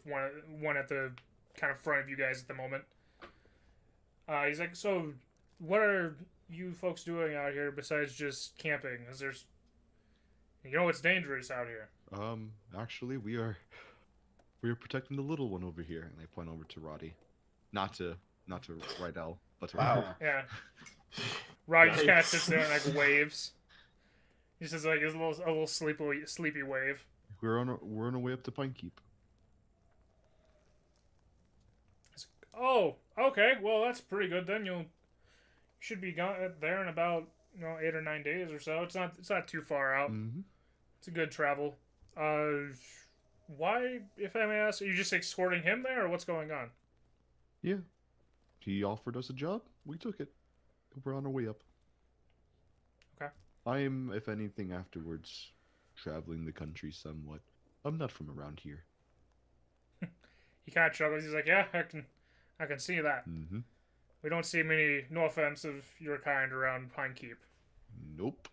one at the kind of front of you guys at the moment. He's like, "So, what are you folks doing out here besides just camping? Is there's, it's dangerous out here." Actually, we are protecting the little one over here, and I point over to Roddy, not to Rydel, but to Roddy. Yeah. Roddy just kind of sits there and like waves. He says like a little sleepy wave. We're on our way up to Pine Keep. Oh, okay. Well, that's pretty good then. You should be there in about 8 or 9 days or so. It's not too far out. Mm-hmm. It's a good travel. Why, if I may ask, are you just escorting him there, or what's going on? Yeah. He offered us a job. We took it. We're on our way up. Okay. I am, if anything, afterwards, traveling the country somewhat. I'm not from around here. He kind of chuckles. He's like, "Yeah, I can see that. Mm-hmm. We don't see many, no offense of your kind, around Pine Keep." Nope.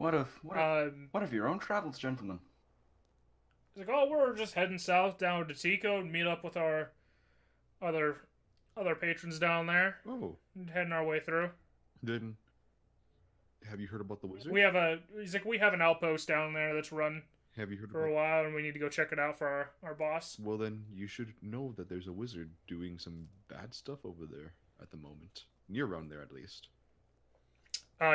What of your own travels, gentlemen? He's like, oh, we're just heading south down to Tico and meet up with our other patrons down there. Oh, Heading our way through. then have you heard about the wizard? He's like, we have an outpost down there that's run Have you heard for a about? while, and we need to go check it out for our boss. Well, then you should know that there's a wizard doing some bad stuff over there at the moment. Near around there, at least.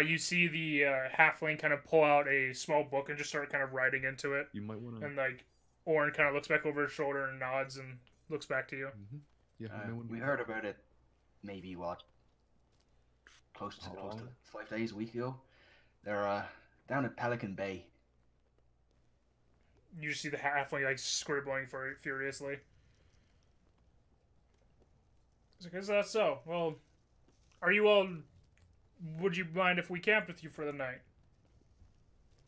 You see the halfling kind of pull out a small book and just start kind of writing into it. You might want to. And like, Orin kind of looks back over his shoulder and nods and looks back to you. Yeah, you may wanna- We heard about it maybe close to 5 days, a week ago. They're down at Pelican Bay. You just see the halfling like scribbling furiously. He's like, is that so? Well, are you all... Would you mind if we camped with you for the night?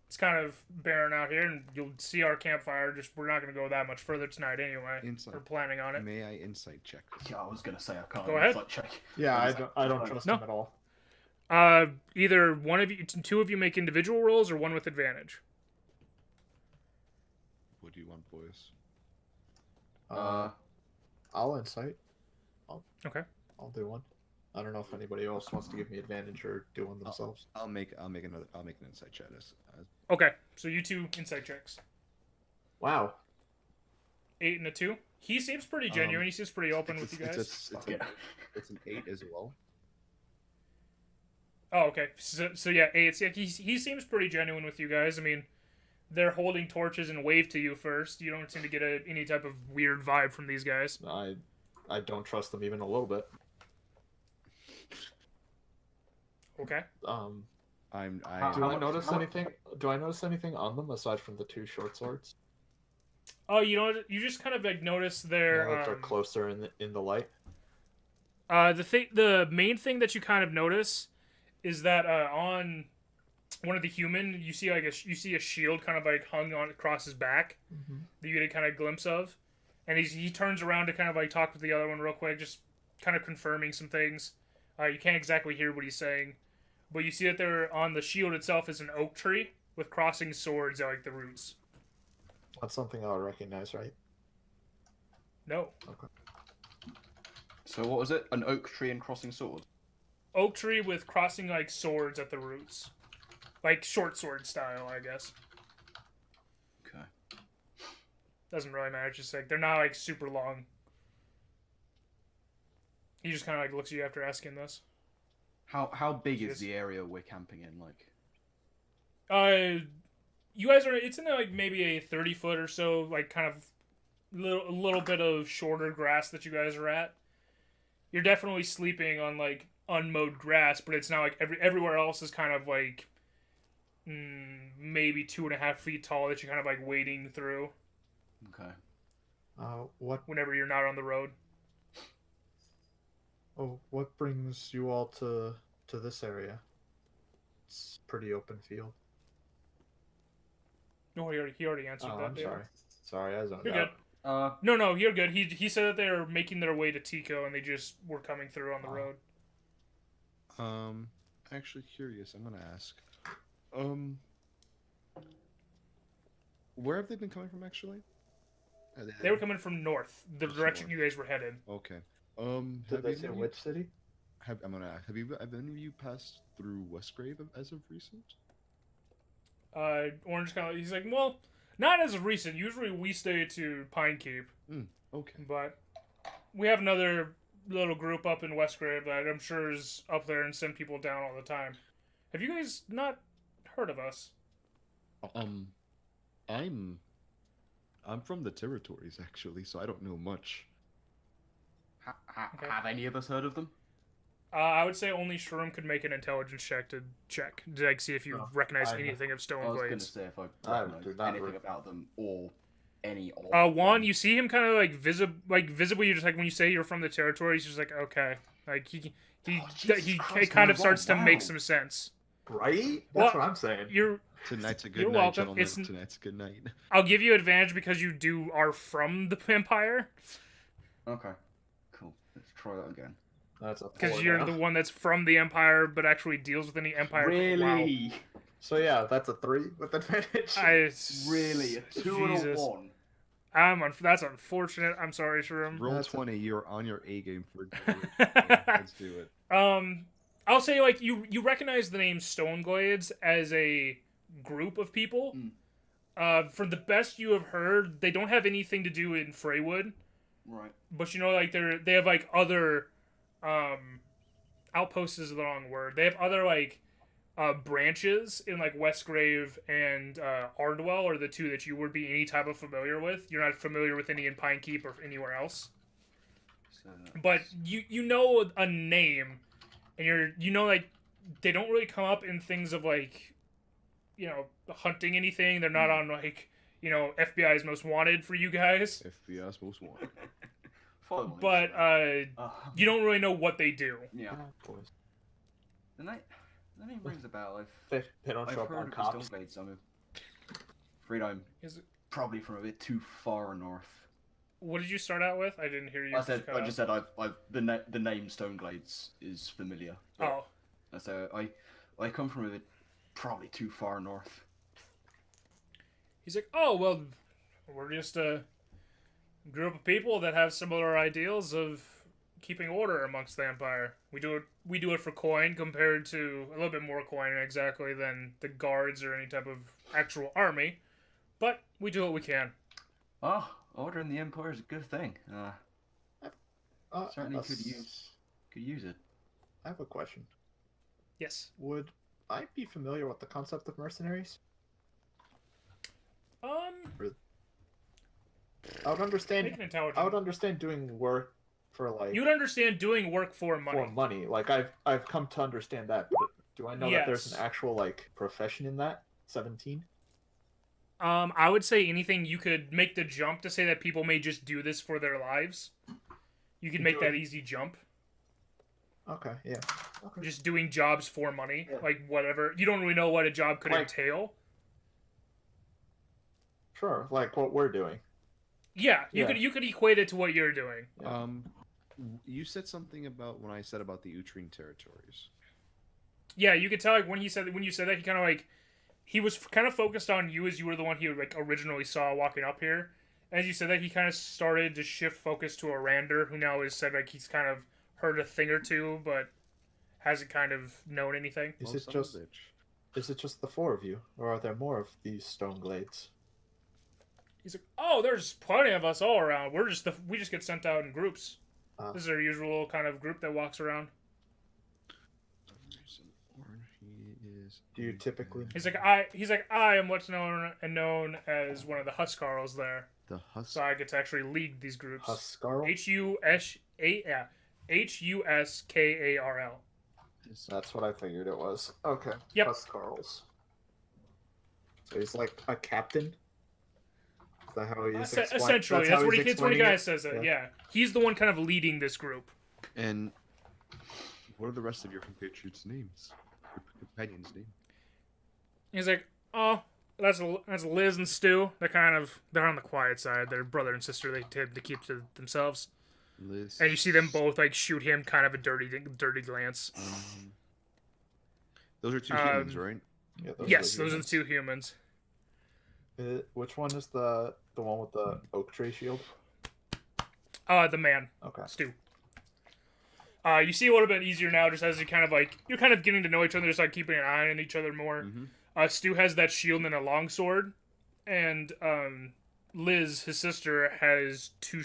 It's kind of barren out here, and you'll see our campfire. Just we're not going to go that much further tonight anyway. Insight. We're planning on it. May I insight check? Yeah, I was gonna say I can't. Go ahead. Check. Yeah, I don't trust No. him at all. Either one of you, two of you make individual rolls, or one with advantage. What do you want, boys? I'll insight. Okay. I'll do one. I don't know if anybody else wants to give me advantage or do one themselves. I'll make an insight check. Okay, so you two insight checks. Wow. 8 and a 2. He seems pretty genuine. He seems pretty open with you guys. It's an 8 as well. Oh, okay. So yeah, 8. Yeah, he seems pretty genuine with you guys. I mean, they're holding torches and wave to you first. You don't seem to get any type of weird vibe from these guys. I don't trust them even a little bit. Okay. Do I notice anything? Do I notice anything on them aside from the 2 short swords? Oh, you know what? You just kind of like notice their. Now that they're closer in the light. The main thing that you kind of notice is that on one of the human, you see a shield kind of like hung on across his back that you get a kind of glimpse of, and he turns around to kind of like talk with the other one real quick, just kind of confirming some things. You can't exactly hear what he's saying, but you see that there on the shield itself is an oak tree with crossing swords at like the roots. That's something I'll recognize, right? No. Okay. So what was it? An oak tree and crossing swords? Oak tree with crossing like swords at the roots. Like short sword style, I guess. Okay. Doesn't really matter. It's just like they're not like super long. He just kind of like looks at you after asking this. How big is the area we're camping in? Like, you guys are. It's in like maybe a 30-foot or so, like kind of a little bit of shorter grass that you guys are at. You're definitely sleeping on like unmowed grass, but it's not like everywhere else is kind of like maybe 2.5 feet tall that you're kind of like wading through. okay. What? Whenever you're not on the road. Oh, what brings you all to this area? It's pretty open field. No, he already answered that. I'm sorry. Sorry, I zoned You're out. good. No, you're good. He said that they were making their way to Tico and they just were coming through on the road. Actually curious. I'm gonna ask. Where have they been coming from, actually? They were coming from north, the direction you guys were headed. Okay. Did they say which city? I'm gonna ask. Have any of you passed through Westgrave as of recent? Orange kind of. He's like, well, not as of recent. Usually we stay to Pine Keep. Okay. But we have another little group up in Westgrave that I'm sure is up there and send people down all the time. Have you guys not heard of us? I'm from the territories, actually, so I don't know much. Okay. Have any of us heard of them? I would say only Shroom could make an intelligence check to like see if you recognize anything of I was going to Stoneglades. say if I I recognize do not anything re- about them or any of Juan, you see him kind of like visibly. You're just like when you say you're from the territory, he's just like okay, like he Jesus Christ, kind of man, starts to wow. make some sense. Right? Well, That's what I'm saying. Tonight's a good You're night, welcome. gentlemen. Tonight's a good night. I'll give you advantage because you are from the Empire. Okay, cool. Let's try that again. That's a Because 4 you're now. the one that's from the Empire, but actually deals with any Empire. Really? So yeah, that's a 3 with advantage. Really, a 2 and a Jesus. 1. That's unfortunate. I'm sorry, Shroom. Roll That's 20. You're on your A game for Druid. Let's do it. I'll say like you recognize the name Stoneglades as a group of people. From the best you have heard, they don't have anything to do in Freywood. Right. But you know, like they have like other outposts is the wrong word. They have other like branches in like Westgrave and Ardwell are the two that you would be any type of familiar with. You're not familiar with any in Pinekeep or anywhere else. So, But you know a name, and you know like they don't really come up in things of like, you know, hunting anything. They're not on like, you know, FBI's most wanted for you guys. FBI's most wanted. But you don't really know what they do. Yeah. Boys. The name rings a bell. They don't I've show up heard on of the cops. Stoneglades, so I'm afraid I'm Is it, probably from a bit too far north. what did you start out with? I didn't hear you. I just said the name Stoneglades is familiar. Oh. So I come from a bit probably too far north. He's like, oh, well, we're just a group of people that have similar ideals of keeping order amongst the Empire. We do it for coin compared to a little bit more coin exactly than the guards or any type of actual army. But we do what we can. Oh, order in the Empire is a good thing. Certainly could use it. I have a question. Yes. Would I be familiar with the concept of mercenaries? I would understand. Make an intelligence. I would understand doing work for like. You would understand doing work for money. For money, like I've come to understand that. But do I know that there's Yes. an actual like profession in that? 17. I would say anything you could make the jump to say that people may just do this for their lives. You could make that easy jump. Okay. Yeah. Okay. Just doing jobs for money, Yeah. like whatever. You don't really know what a job could Like- entail. Sure. Like what we're doing. Yeah, Yeah. you could equate it to what you're doing. Yeah. You said something about when I said about the Utrine territories. Yeah, you could tell like when you said that he kind of like he was kind of focused on you as you were the one he like originally saw walking up here. As you said that, he kind of started to shift focus to Arandur, who now has said like he's kind of heard a thing or two, but hasn't kind of known anything. Is Well, it son of a just bitch. is it just the 4 of you, or are there more of these Stoneglades? He's like, oh, there's plenty of us all around. We just get sent out in groups. Ah. This is our usual kind of group that walks around. Do you typically? He's like, I am what's known as one of the Huskarls there. The So I get to actually lead these groups. Huskarl? Huskarl. That's what I figured it was. Okay. Yep. Huskarls. So he's like a captain? Is that how he's Essentially, that's what he guys says it. Yeah, he's the one kind of leading this group. And what are the rest of your compatriots' names? Your companions' names? He's like, oh, that's Liz and Stu. They're on the quiet side. They're brother and sister. They tend to keep to themselves. Liz. And you see them both like shoot him kind of a dirty glance. Those are two humans, right? Yeah, Yes, those are the two humans. Which one is the one with the oak tree shield? The man, Okay. Stu. You see a little bit easier now, just as you're kind of getting to know each other, just like keeping an eye on each other more. Mm-hmm. Stu has that shield and a longsword, and Liz, his sister, has two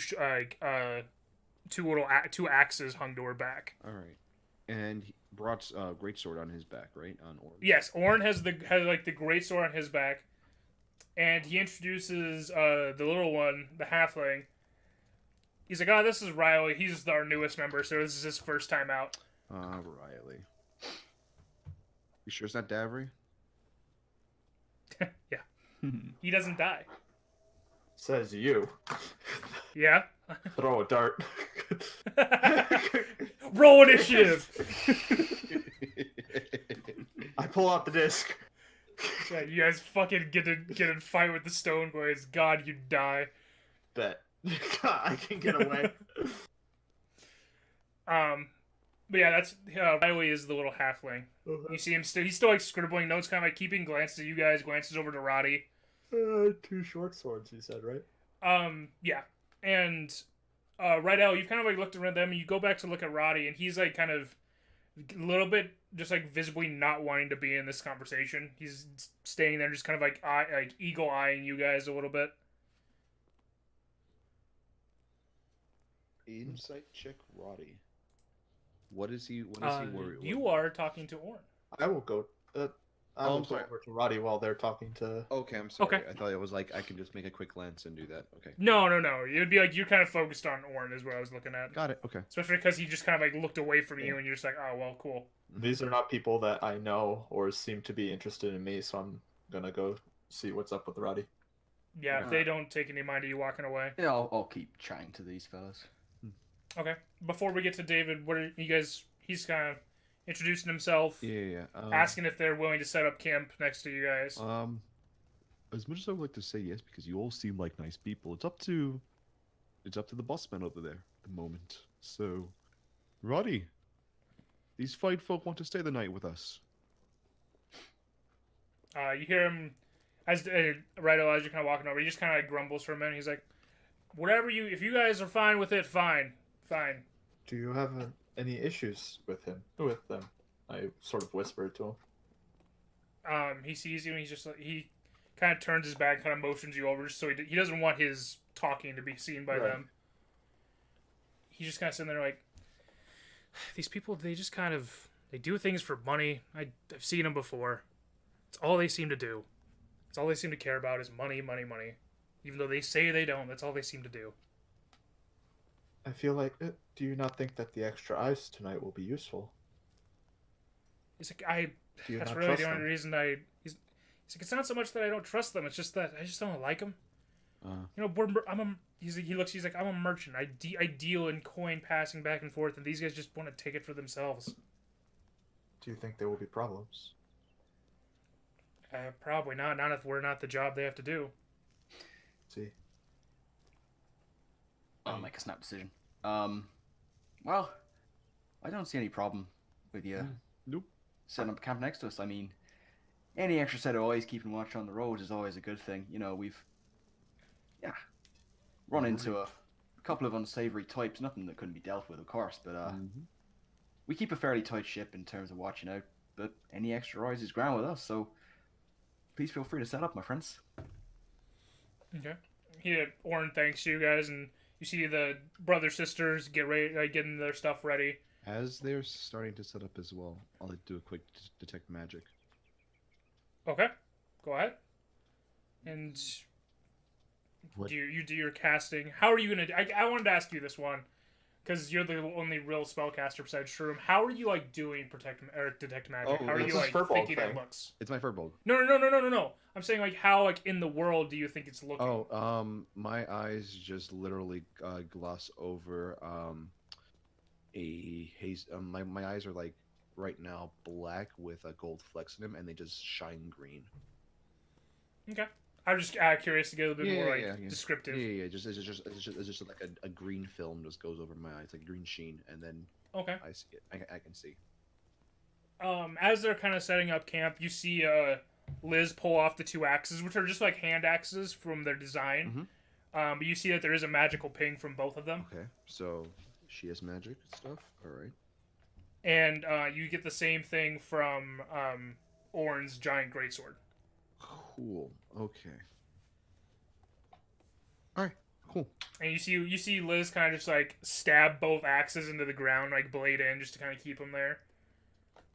axes hung to her back. All right. And he brought a greatsword on his back, right? On Orn. Yes, Orn has the greatsword on his back, and he introduces the little one, the halfling. He's like, oh, this is Riley. He's our newest member, so this is his first time out. Riley. You sure it's not Davry? Yeah. He doesn't die. Says you. Yeah? Throw a dart. Roll initiative! I pull out the disc. Yeah, you guys fucking get in fight with the Stoneglades. God, you die. Bet. I can get away. But yeah, that's Riley is the little halfling. You see him still. He's still like scribbling notes, kind of like keeping glances at you guys, glances over to Roddy. 2 short swords, you said, right? Yeah, and Rydel, you kind of like looked around them, and you go back to look at Roddy, and he's like kind of a little bit just like visibly not wanting to be in this conversation. He's staying there, just kind of like eagle eyeing you guys a little bit. Insight check, Roddy. What is he? What is he worried? You are talking to Orn. I will go. I will go over to Roddy while they're talking to. Okay, I'm sorry. Okay. I thought it was like I can just make a quick glance and do that. Okay. No. It would be like you're kind of focused on Orn, is what I was looking at. Got it. Okay. Especially because he just kind of like looked away from you, and you're just like, oh well, cool. These are not people that I know or seem to be interested in me, so I'm gonna go see what's up with Roddy. Yeah, if they don't take any mind of you walking away. Yeah, I'll keep chatting to these fellas. Okay. Before we get to David, what are you guys? He's kind of introducing himself, Yeah. asking if they're willing to set up camp next to you guys. As much as I would like to say yes, because you all seem like nice people, it's up to the boss man over there at the moment. So, Roddy, these fine folk want to stay the night with us. You hear him as Rydel, as you're kind of walking over. He just kind of like grumbles for a minute. He's like, "Whatever you, if you guys are fine with it, fine." Do you have any issues with them? I sort of whispered to him. He sees you and he's just like, he kind of turns his back, kind of motions you over, just so he doesn't want his talking to be seen by them. He's just kind of sitting there like, these people, they just kind of, they do things for money. I've seen them before. It's all they seem to do. It's all they seem to care about is money. Even though they say they don't, that's all they seem to do. I feel like, do you not think that the extra ice tonight will be useful? He's like, that's not really trust the only them? reason he's like, it's not so much that I don't trust them, it's just that I just don't like them. You know, he's like, I'm a merchant. I deal in coin passing back and forth, and these guys just want to take it for themselves. Do you think there will be problems? Probably not. Not if we're not the job they have to do. See. I'll make a snap decision. Well, I don't see any problem with you Nope. setting up camp next to us. I mean, any extra set of eyes keeping watch on the roads is always a good thing. You know, we've run into a couple of unsavory types. Nothing that couldn't be dealt with, of course, but we keep a fairly tight ship in terms of watching out. But any extra eyes is ground with us, so please feel free to set up, my friends. Okay. Orn thanks you guys, and you see the brother sisters get ready, getting their stuff ready. As they're starting to set up as well, I'll do a quick detect magic. Okay, go ahead. And What? do you do your casting? How are you gonna? I wanted to ask you this one because you're the only real spellcaster besides Shroom. How are you doing detect magic? Oh, How are it's you a Firbolg thinking it thing. looks? It's my Firbolg. No. I'm saying how in the world do you think it's looking? Oh, my eyes just literally gloss over a haze. My eyes are like right now black with a gold flecks in them, and they just shine green. Okay. I'm just curious to get a little bit more descriptive. Yeah. It's just like a green film just goes over my eyes, like a green sheen, and then Okay. I see it. I can see. As they're kind of setting up camp, you see Liz pull off the 2 axes, which are just like hand axes from their design. But you see that there is a magical ping from both of them. Okay, so she has magic and stuff. All right. And you get the same thing from Orn's giant greatsword. Cool. Okay. All right. Cool. And you see Liz kind of just like stab both axes into the ground, like blade in, just to kind of keep them there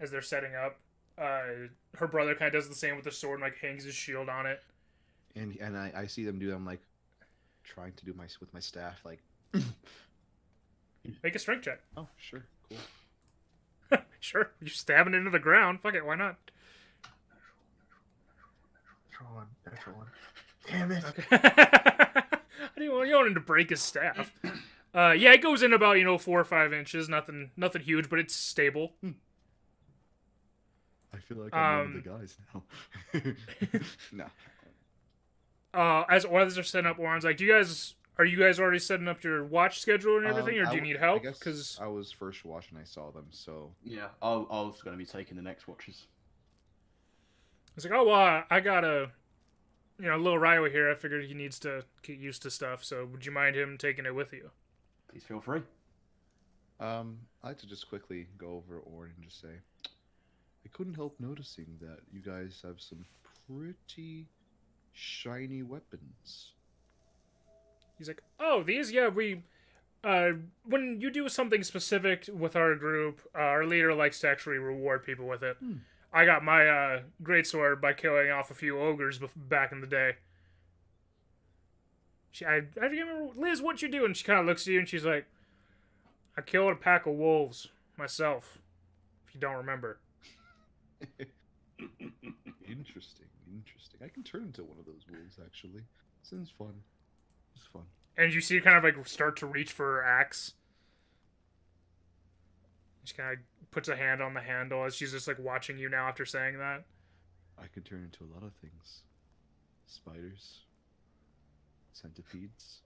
as they're setting up. Her brother kind of does the same with the sword and like hangs his shield on it. And I see them do that. I'm like trying to do with my staff, like. Make a strength check. Oh, sure. Cool. Sure, you're stabbing into the ground. Fuck it, why not? Natural one. Damn it. Okay. You want him to break his staff. Yeah, it goes in about 4 or 5 inches. Nothing huge, but it's stable. I feel like I'm one of the guys now. No. As others are setting up, Warren's like, are Are you guys already setting up your watch schedule and everything, or do you need help? I guess Because I was first watch and I saw them, so Yeah, I was going to be taking the next watches. it's like, oh well, I got a little Ryo here. I figured he needs to get used to stuff. So would you mind him taking it with you? Please feel free. I'd like to just quickly go over Ord and just say, I couldn't help noticing that you guys have some pretty shiny weapons. He's like, oh, these, yeah, we. When you do something specific with our group, our leader likes to actually reward people with it. I got my greatsword by killing off a few ogres back in the day. I remember, Liz, what you do? And she kind of looks at you and she's like, I killed a pack of wolves myself, if you don't remember. Interesting. I can turn into one of those wolves, actually. Sounds fun. It's fun. And you see her kind of like start to reach for her axe. She kind of puts a hand on the handle as she's just like watching you now after saying that. I can turn into a lot of things. Spiders. Centipedes.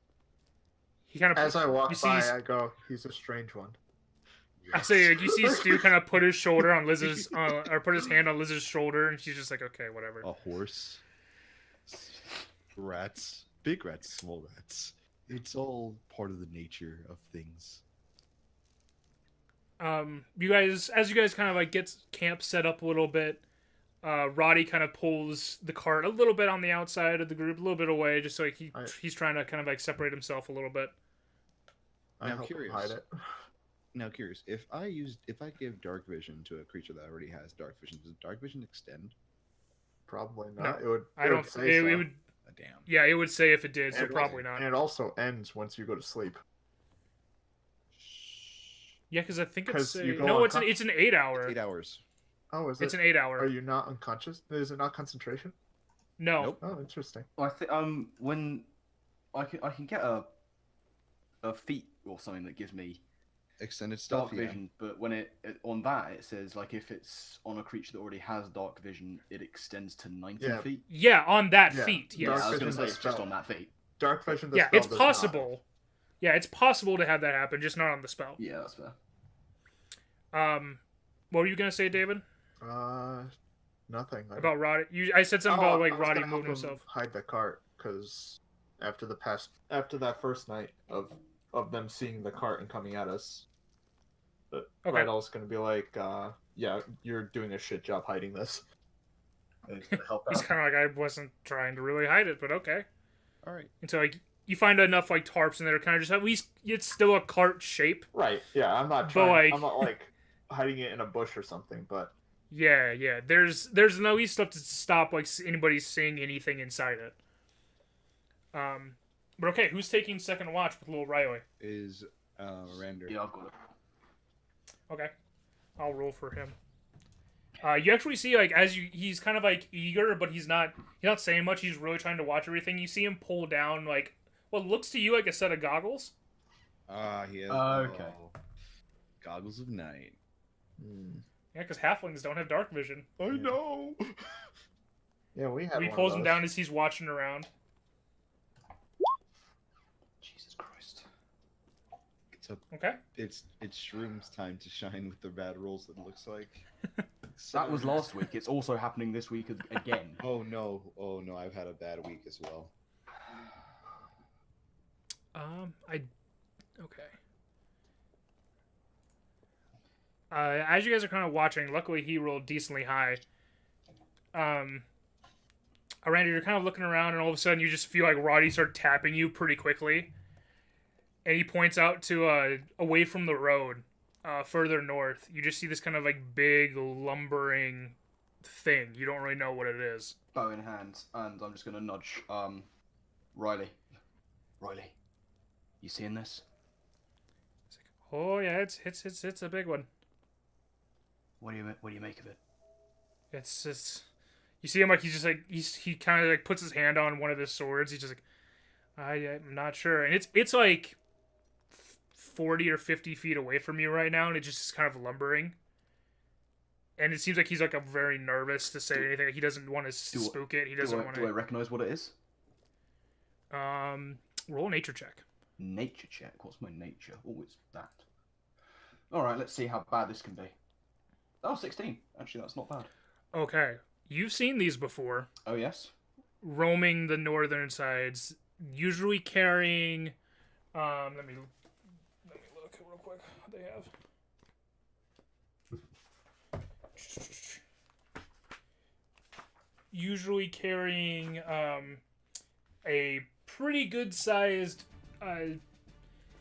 He kind of As I walk by, see, I go, he's a strange one. I say, like, you see Stu kind of put his shoulder on Liz's, or put his hand on Liz's shoulder, and she's just like, okay, whatever. A horse. Rats. Big rats, small rats. It's all part of the nature of things. You guys, as you guys kind of like get camp set up a little bit, Roddy kind of pulls the cart a little bit on the outside of the group, a little bit away, just so like he's trying to kind of like separate himself a little bit. I'm curious. Hide it. Now, curious, if I give dark vision to a creature that already has dark vision, does dark vision extend? Probably not. No, it would. I don't. Say it would. Damn. Yeah, it would say if it did, so probably not. And it also ends once you go to sleep. Yeah, because I think it's it's an 8 hour. 8 hours. Oh, is it? It's an 8 hour. Are you not unconscious? Is it not concentration? No. Nope. Oh, interesting. I think when I can get a feat or something that gives me extended stuff, dark vision, but when it on that it says like if it's on a creature that already has dark vision, it extends to 90 feet. Yeah, on that feat. Yes. I was going to say it's just on that feat. Dark vision. Yeah, it's possible. Yeah, it's possible to have that happen, just not on the spell. Yeah, that's fair. What were you gonna say, David? Nothing. About Roddy. I said something about like Roddy moving himself. Hide the cart because after that first night of them seeing the cart and coming at us, Rydel's gonna be like, yeah, you're doing a shit job hiding this. And he's gonna help out. He's kind of like, I wasn't trying to really hide it, but okay. All right. And so like you find enough like tarps in there to kind of just at least it's still a cart shape. Right. Yeah, I'm not trying. I'm not like hiding it in a bush or something, but. Yeah. There's no easy stuff to stop like anybody seeing anything inside it. But okay, who's taking second watch with little Riley? Is Arandur. Yeah, I've got it. Okay, I'll roll for him. You actually see like he's kind of like eager, but he's not saying much. He's really trying to watch everything. You see him pull down like what looks to you like a set of goggles. He has okay. Goggles of night. Yeah, because halflings don't have dark vision. I know. Yeah, we have. He pulls them down as he's watching around. Jesus Christ. Okay. It's Shroom's time to shine with the bad rolls. It looks like. That was last week. It's also happening this week again. Oh no! I've had a bad week as well. Okay. As you guys are kind of watching, luckily he rolled decently high. Arandur, you're kind of looking around, and all of a sudden you just feel like Roddy start tapping you pretty quickly. And he points out to away from the road, further north. You just see this kind of like big lumbering thing. You don't really know what it is. Bow in hand, and I'm just gonna nudge Riley. Riley, you seeing this? It's like, oh yeah, it's a big one. What do you make of it? It's just you see him like he's just like he kind of like puts his hand on one of his swords. He's just like I'm not sure, and it's like 40 or 50 feet away from you right now, and it just is kind of lumbering. And it seems like he's like very nervous to say anything. He doesn't want to spook it. He doesn't want to. Do I recognize what it is? Roll a nature check. Nature check. What's my nature? Oh, it's that. All right, let's see how bad this can be. Oh, 16. Actually, that's not bad. Okay. You've seen these before. Oh, yes? Roaming the northern sides, usually carrying... let me look real quick what they have. Usually carrying a pretty good sized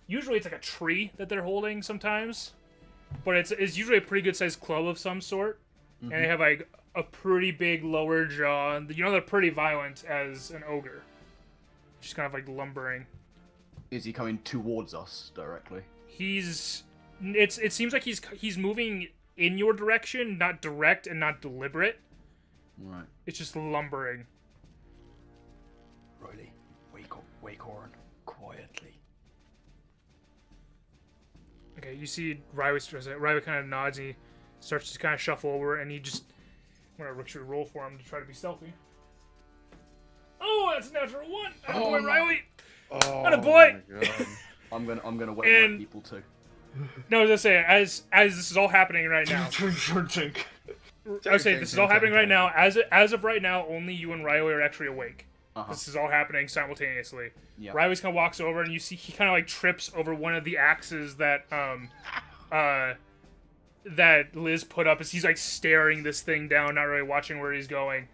usually it's like a tree that they're holding sometimes, but it's usually a pretty good sized club of some sort. And they have like a pretty big lower jaw. You know, they're pretty violent as an ogre, just kind of like lumbering. Is he coming towards us directly? It seems like he's moving in your direction, not direct and not deliberate. Right. It's just lumbering. Riley, wake Horn, quietly. Okay, you see Riley kind of nods and he starts to kind of shuffle over and he just... I'm going to actually roll for him to try to be stealthy. Oh, that's a natural 1! Attaboy, Riley! Oh, Attaboy! I'm gonna wait my people too. No, I was going to say, as this is all happening right now... I was saying, this is all happening right now. As of right now, only you and Riley are actually awake. This is all happening simultaneously. Yeah. Riley's kind of walks over, and you see he kind of like trips over one of the axes that that Liz put up as he's like staring this thing down, not really watching where he's going.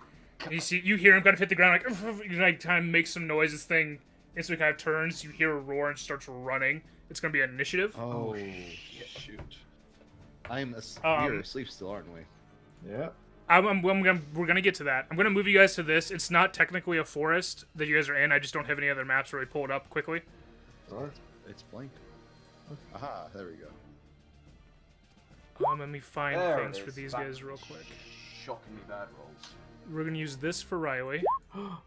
And you hear him kind of hit the ground, like kind of makes some noise. This thing instantly kind of turns. You hear a roar and starts running. It's gonna be an initiative. Oh shoot! We're asleep still, aren't we? Yeah. We're gonna get to that. I'm gonna move you guys to this. It's not technically a forest that you guys are in. I just don't have any other maps where we pull it up quickly. Alright. It's blank. Aha! There we go. Let me find There things it for is. these That guys real quick. Shockingly bad rolls. We're gonna use this for Riley.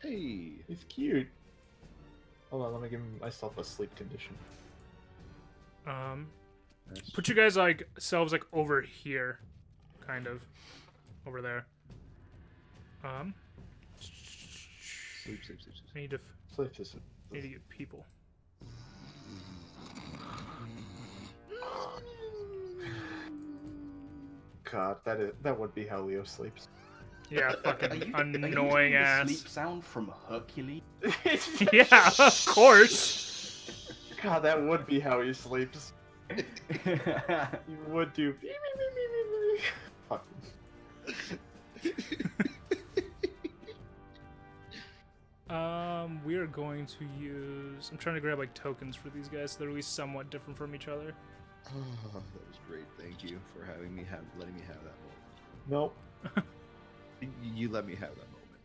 Hey. He's cute. Hold on, let me give myself a sleep condition. Put you guys like selves like over here, kind of, over there. Sleep. I need to get people. God, that would be how Leo sleeps. Yeah, fucking Are you annoying doing the ass. sleep sound from Hercules? Yeah, of course. God, that would be how he sleeps. You would do. Fuck. We are going to use... I'm trying to grab like tokens for these guys so they're at least somewhat different from each other. Oh, that was great. Thank you for letting me have that moment. Nope. You let me have that moment.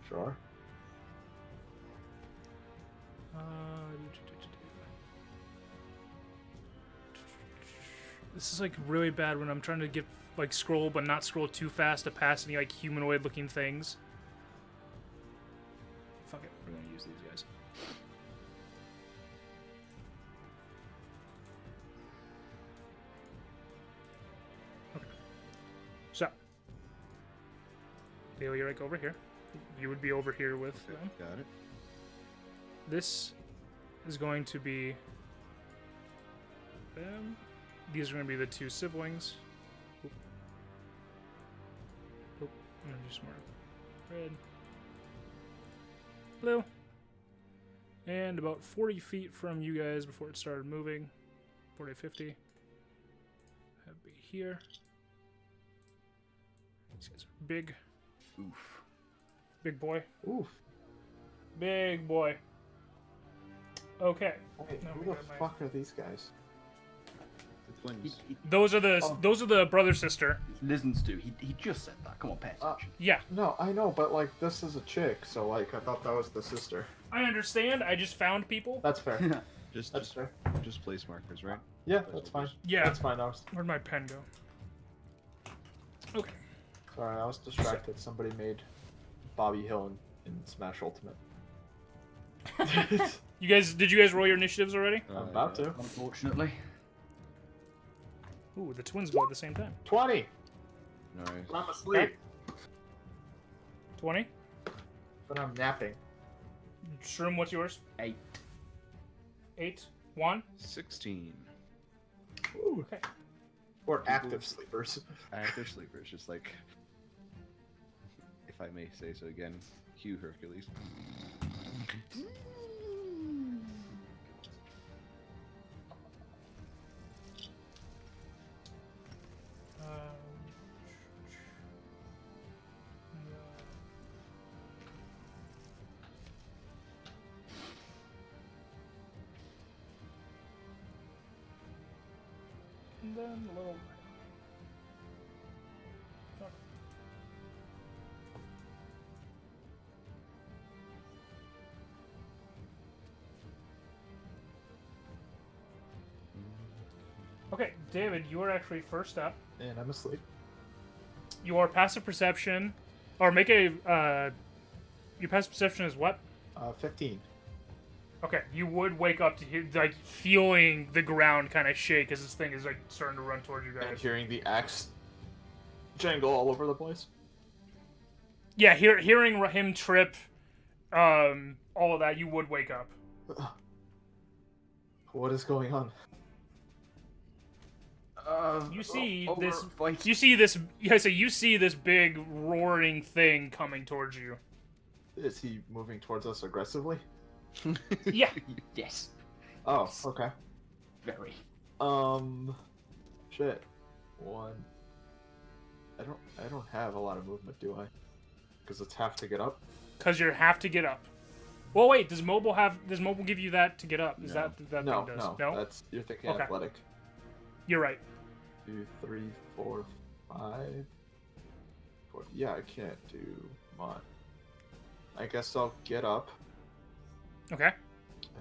Sure. This is like really bad when I'm trying to get like scroll but not scroll too fast to pass any like humanoid looking things. Fuck it, we're gonna use these guys. Okay. So Leo, you're like over here. You would be over here with them. Got it. This is going to be them. These are going to be the two siblings. Oop. Oop. I'm going to do some more red. Blue. And about 40 feet from you guys before it started moving. 40, 50. Have be here. These guys are big. Oof. Big boy. Oof. Big boy. Okay. Wait, Now we who the got my- fuck are these guys? The twins. Those are the brother sister. Listen, Stu, he just said that. Come on, pay attention. Yeah. No, I know, but like this is a chick, so like I thought that was the sister. I understand. I just found people. That's fair. Just That's fair. just place markers, right? Yeah, that's fine. Yeah. That's fine. Where'd my pen go? Okay. Sorry, I was distracted. Somebody made Bobby Hill in Smash Ultimate. Did you guys roll your initiatives already? I'm about to. Unfortunately. Ooh, the twins go at the same time. 20. Nice. I'm asleep. 20. But I'm napping. Shroom, what's yours? 8. 8. Juan? 16. Ooh. Okay. Or active sleepers. Active sleepers, just like, if I may say so again, Hugh Hercules. And then a little. Okay, David, you are actually first up. And I'm asleep. Your passive perception, or make a. Your passive perception is what? 15. Okay, you would wake up to hear, like, feeling the ground kind of shake as this thing is, like, starting to run towards you And guys. hearing the axe jangle all over the place. Yeah, hearing him trip, all of that, you would wake up. What is going on? You see over this. fight. You see this. Yeah, so you see this big roaring thing coming towards you. Is he moving towards us aggressively? Yeah. Yes. Oh, okay. Very. Shit. 1. I don't have a lot of movement, do I? Because it's half to get up. Because you have to get up. Well, wait. Does mobile give you that to get up? Is No. that No, thing does? no. That's you're thinking Okay. athletic. You're right. 2, 3, 4, 5. 4. Yeah, I can't do mod. I guess I'll get up Okay.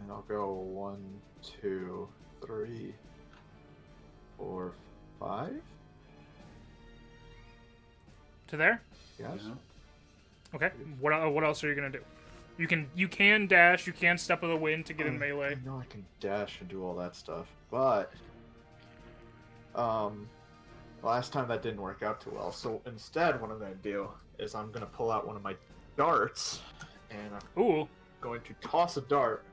and I'll go 1, 2, 3, 4, 5. To there. Yes. Yeah. Okay. What else are you gonna do? You can dash. You can step of the wind to get in I melee. know I can dash and do all that stuff, but last time that didn't work out too well. So instead, what I'm gonna do is I'm gonna pull out one of my darts and I'm Ooh. going to toss a dart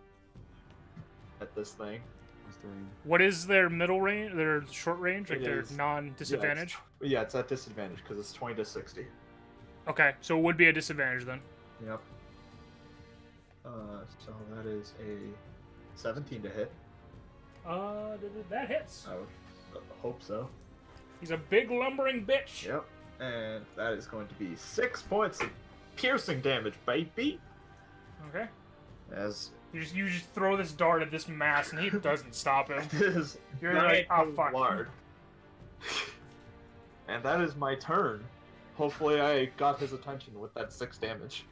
at this thing. What is their middle range? Their short range? Like It their is- non-disadvantage? Yeah, it's at disadvantage because it's 20 to 60. Okay, so it would be a disadvantage then. Yep. So that is a 17 to hit. That hits. I would hope so. He's a big lumbering bitch. Yep. And that is going to be 6 points of piercing damage, baby. Okay. As You just throw this dart at this mass and he doesn't stop him. it is You're like, oh fuck. lard. And that is my turn. Hopefully I got his attention with that 6 damage.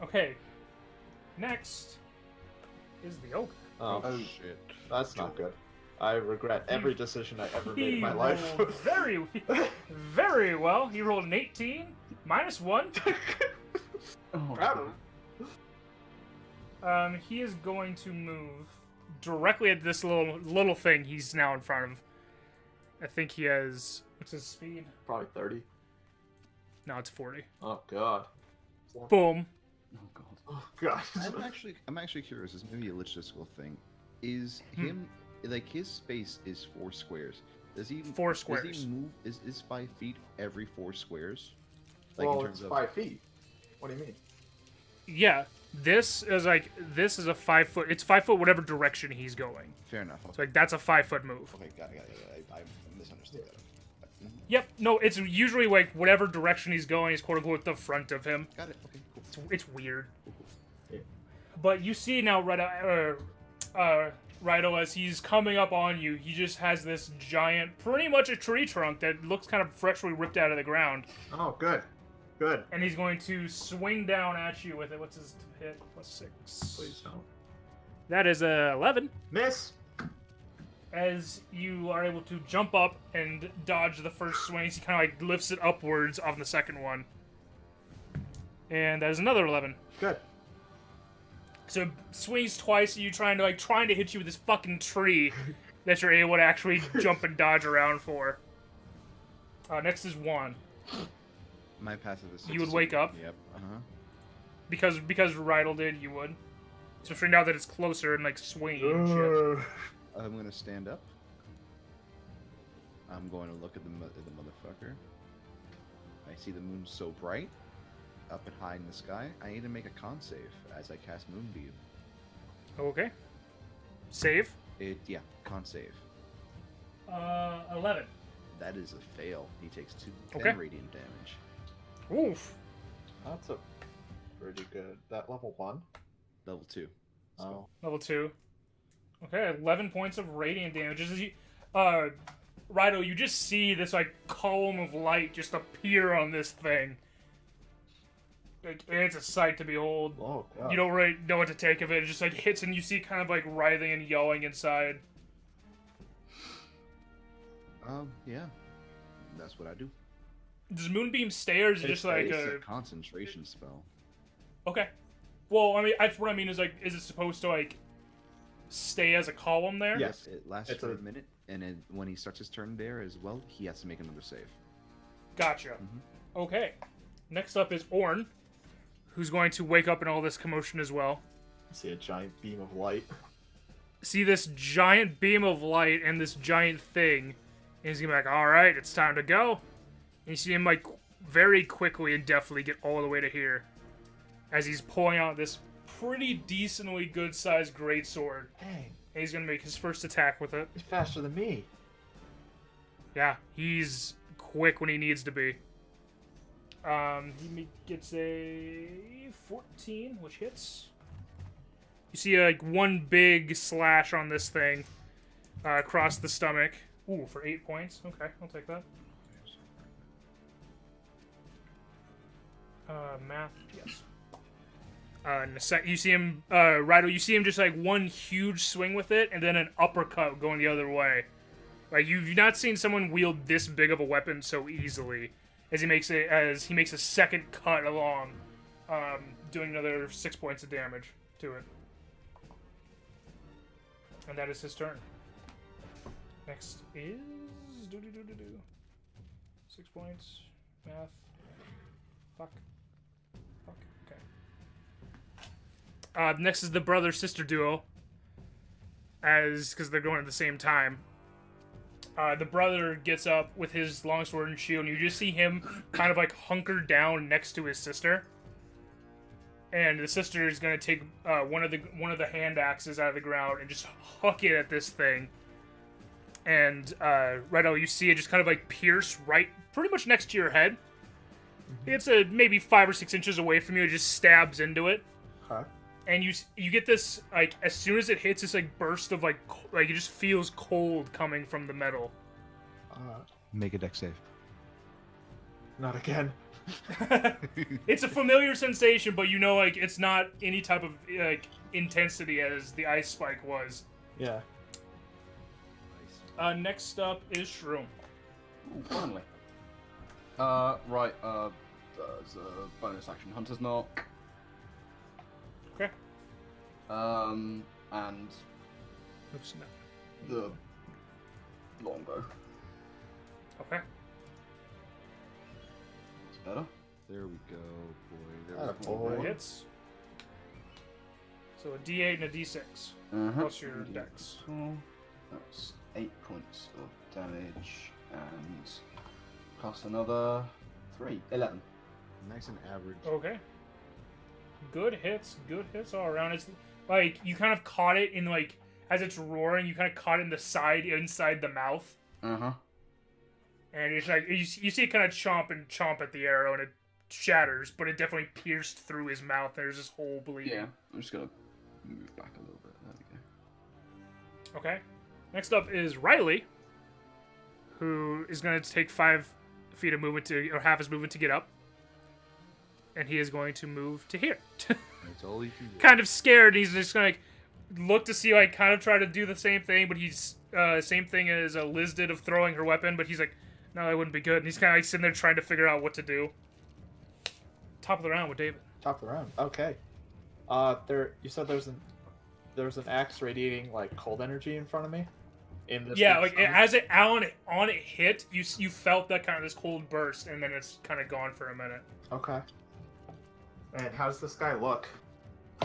Okay. Next is the ogre. Oh, shit. that's not good. I regret every decision I ever made in my He life. rolled very well. He rolled an 18, -1. Oh, Proud of him. He is going to move directly at this little thing he's now in front of. I think he has, what's his speed? Probably 30. No, it's 40. Oh god. Boom. Oh god. Oh god. I'm actually curious. This may be a logistical thing. Is Hmm. him like his space is 4 squares? Does he 4 Does squares. he move? Is 5 feet every 4 squares? Like Well, in it's terms of 5 feet. What do you mean? Yeah, this is a 5 foot. It's 5 foot whatever direction he's going. fair enough. So like that's a 5 foot move. Okay, got it. I misunderstood that. Yep. No, it's usually like whatever direction he's going is quote unquote the front of him. Got it. Okay, cool. It's weird. Yeah. But you see now, Rydel, as he's coming up on you, he just has this giant, pretty much a tree trunk that looks kind of freshly ripped out of the ground, Oh, good. Good. and he's going to swing down at you with it. What's his hit? +6. Please don't. That is a 11. Miss! As you are able to jump up and dodge the first swing, he kind of like lifts it upwards on the second one. And that is another 11. Good. So swings twice, and you trying to hit you with this fucking tree that you're able to actually jump and dodge around for. Next is Juan. My passive is 16. You would wake up? Yep. Because Rydel did, you would. especially now that it's closer and like swinging and shit. I'm gonna stand up. I'm going to look at the motherfucker. I see the moon so bright, up and high in the sky. I need to make a con save as I cast Moonbeam. Okay. Save. Con save. 11. That is a fail. He takes 10 Okay. radiant damage. Oof. That's a pretty good. That level 1? Level 2. Oh. Level 2. Okay, 11 points of radiant damage. As you, Rydel, you just see this like column of light just appear on this thing. Like, it's a sight to behold. Oh, God. You don't really know what to take of it. It just like hits and you see kind of like writhing and yelling inside. Yeah. That's what I do. Does Moonbeam stay or is it just like It's a concentration spell. Okay. Well, I mean, that's what I mean is like, is it supposed to like stay as a column there? Yes. It lasts for a minute, and then when he starts his turn there as well, he has to make another save. Gotcha. Mm-hmm. Okay. Next up is Orn, who's going to wake up in all this commotion as well. See a giant beam of light. See this giant beam of light and this giant thing, and he's gonna be like, alright, it's time to go. And you see him like very quickly and deftly get all the way to here as he's pulling out this pretty decently good sized greatsword. Dang, And he's gonna make his first attack with it. he's faster than me. Yeah, he's quick when he needs to be. He gets a 14, which hits. You see like one big slash on this thing across the stomach. Ooh, for 8 points. Okay, I'll take that. Math, yes. In a sec, you see him, Rydel, you see him just like one huge swing with it, and then an uppercut going the other way. Like you've not seen someone wield this big of a weapon so easily as he makes a second cut along, doing another 6 points of damage to it. And that is his turn. Next is 6 points. Math. Fuck. Okay. Next is the brother-sister duo. Because they're going at the same time. The brother gets up with his longsword and shield, and you just see him kind of like hunkered down next to his sister. And the sister is going to take one of the hand axes out of the ground and just huck it at this thing. And Rydel, you see it just kind of like pierce right, pretty much next to your head. It's maybe 5 or 6 inches away from you. It just stabs into it. Huh? And you get this like as soon as it hits, this like burst of like it just feels cold coming from the metal. Make a dex save. Not again. It's a familiar sensation, but you know like it's not any type of like intensity as the ice spike was. Yeah. Next up is Shroom. Ooh, finally. Right, there's a bonus action Hunter's Mark. Okay. And Oops, no. the longbow. Okay. That's better. There we go, boy. Atta There we boy. go. Hits. So a D8 and a D6 plus your dex. So that's 8 points of damage and plus another 3. 11. Nice and average. Okay. Good hits all around. It's like you kind of caught it in like as it's roaring, you kind of caught it in the side inside the mouth. Uh-huh. And it's like you see it kind of chomp at the arrow and it shatters, but it definitely pierced through his mouth. There's this hole bleeding. Yeah, I'm just gonna move back a little bit. There we go. Okay. Next up is Riley, who is going to take 5 feet of movement or half his movement to get up. And he is going to move to here. That's all you can do. Kind of scared. He's just going to look to see, like, kind of try to do the same thing, but he's, same thing as Liz did of throwing her weapon, but he's like, no, that wouldn't be good. And he's kind of like sitting there trying to figure out what to do. Top of the round with David. Top of the round. Okay. You said there's an axe radiating like cold energy in front of me. In this Yeah, big like sun? as it on it hit, you felt that kind of this cold burst, and then it's kind of gone for a minute. Okay. And how's this guy look?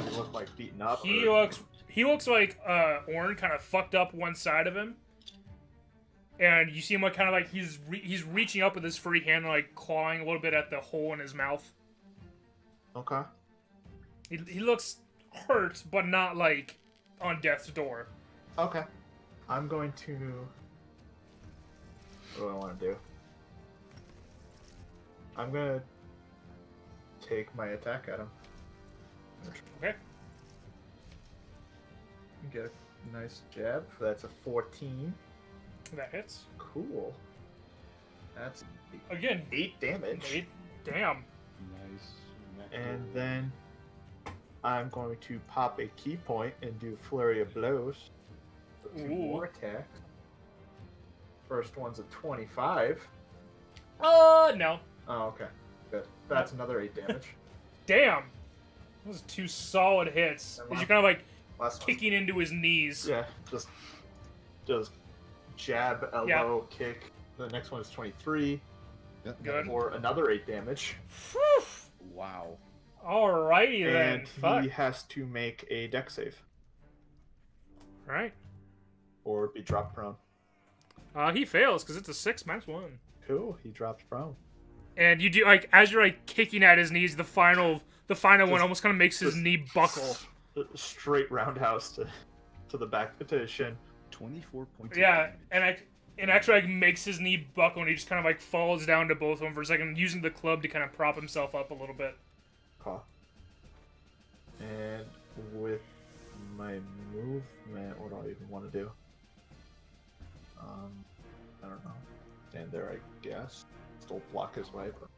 Does he look like beaten up? He or- looks like Orn kind of fucked up one side of him, and you see him like kind of like he's reaching up with his free hand, and, like clawing a little bit at the hole in his mouth. Okay. He looks hurt, but not like on death's door. Okay. I'm going to. What do I want to do? I'm gonna take my attack at him. Okay. Get a nice jab. That's a 14. That hits. Cool. That's Again, 8 damage. Damn. Nice. And then I'm going to pop a key point and do flurry of blows. So 2 Ooh. more attacks. First one's a 25. No. Oh, okay. Good. That's another 8 damage. Damn. Those are 2 solid hits. And As you're kind of like Last one. kicking into his knees. Yeah, just jab, elbow, kick. The next one is 23 Yep. Good. for another 8 damage. Whew. Wow. Alrighty then. And Fuck. he has to make a dex save Right. or be dropped prone. He fails because it's a 6 -1. Cool, he drops prone. And you do like as you're like kicking at his knees, the final one almost kind of makes his just- knee buckle. Straight roundhouse to the back to his shin. 24 points. Yeah, and actually like makes his knee buckle, and he just kind of like falls down to both of them for a second, using the club to kind of prop himself up a little bit. Cool. And with my movement, what do I even want to do? I don't know. Stand there, I guess. Still block his way. But...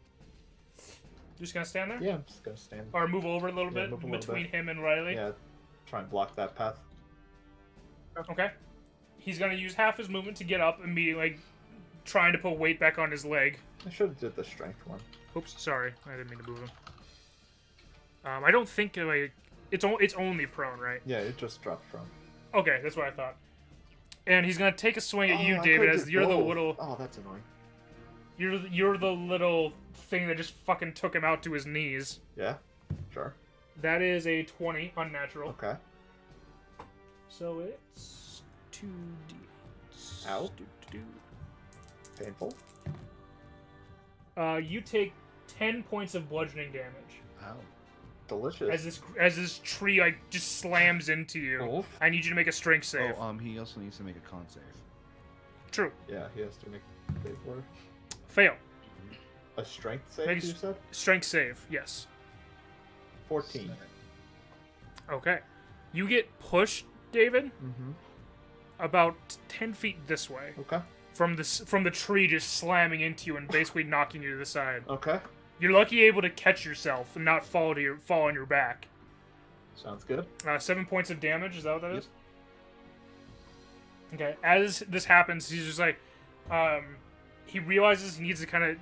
Just gonna stand there, Yeah, I'm just gonna stand. or move over a little Yeah, bit move a little between bit. him and Riley. Yeah, try and block that path. Okay. He's gonna use half his movement to get up immediately, like, trying to put weight back on his leg. I should have did the strength one. Oops, sorry, I didn't mean to move him. I don't think like it's only prone, right? Yeah, it just dropped from. Okay, that's what I thought. And he's gonna take a swing at you, I David, could've as did you're the both. little Oh, that's annoying. you're the little thing that just fucking took him out to his knees. Yeah, sure. That is a 20 unnatural. Okay. So it's 2d. Ow. Painful. You take 10 points of bludgeoning damage Ow. Delicious. as this tree like just slams into you. Oh. I need you to make a strength save. Oh, he also needs to make a con save. True. Yeah, he has to make a save for Fail. a strength save. Make You s- said Strength save. Yes. 14. Okay. You get pushed, David, Mm-hmm. about 10 feet this way Okay. from the tree just slamming into you and basically knocking you to the side. Okay. You're lucky able to catch yourself and not fall on your back. Sounds good. 7 points of damage. Is that what that is? Okay. As this happens, he's just like, he realizes he needs to kind of,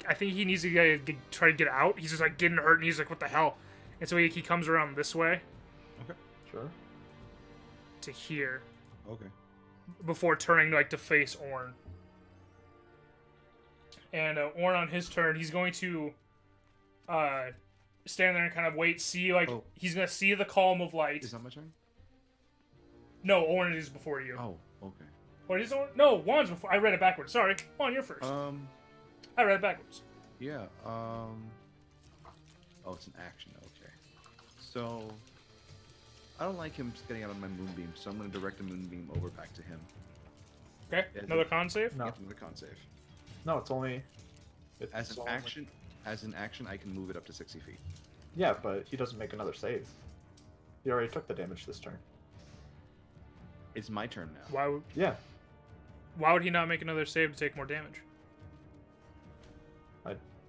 I think he needs to try to get out. He's just like getting hurt, and he's like, "What the hell?" And so he comes around this way Sure. to here Okay. before turning like to face Orn. And Orn on his turn, he's going to stand there and kind of wait, see like Oh. he's gonna see the column of light. Is that my turn? No, Orn is before you. Oh, okay. What is Orn? No, Juan's before. I read it backwards. Sorry, Juan, you're first. I read it backwards. Yeah, oh, it's an action, okay. So, I don't like him getting out of my moonbeam, so I'm going to direct a moonbeam over back to him. Okay, Yeah, another con save. No. Get another con save. No, it's only. It's As an only- action, I can move it up to 60 feet. Yeah, but he doesn't make another save. He already took the damage this turn. It's my turn now. Yeah. Why would he not make another save to take more damage?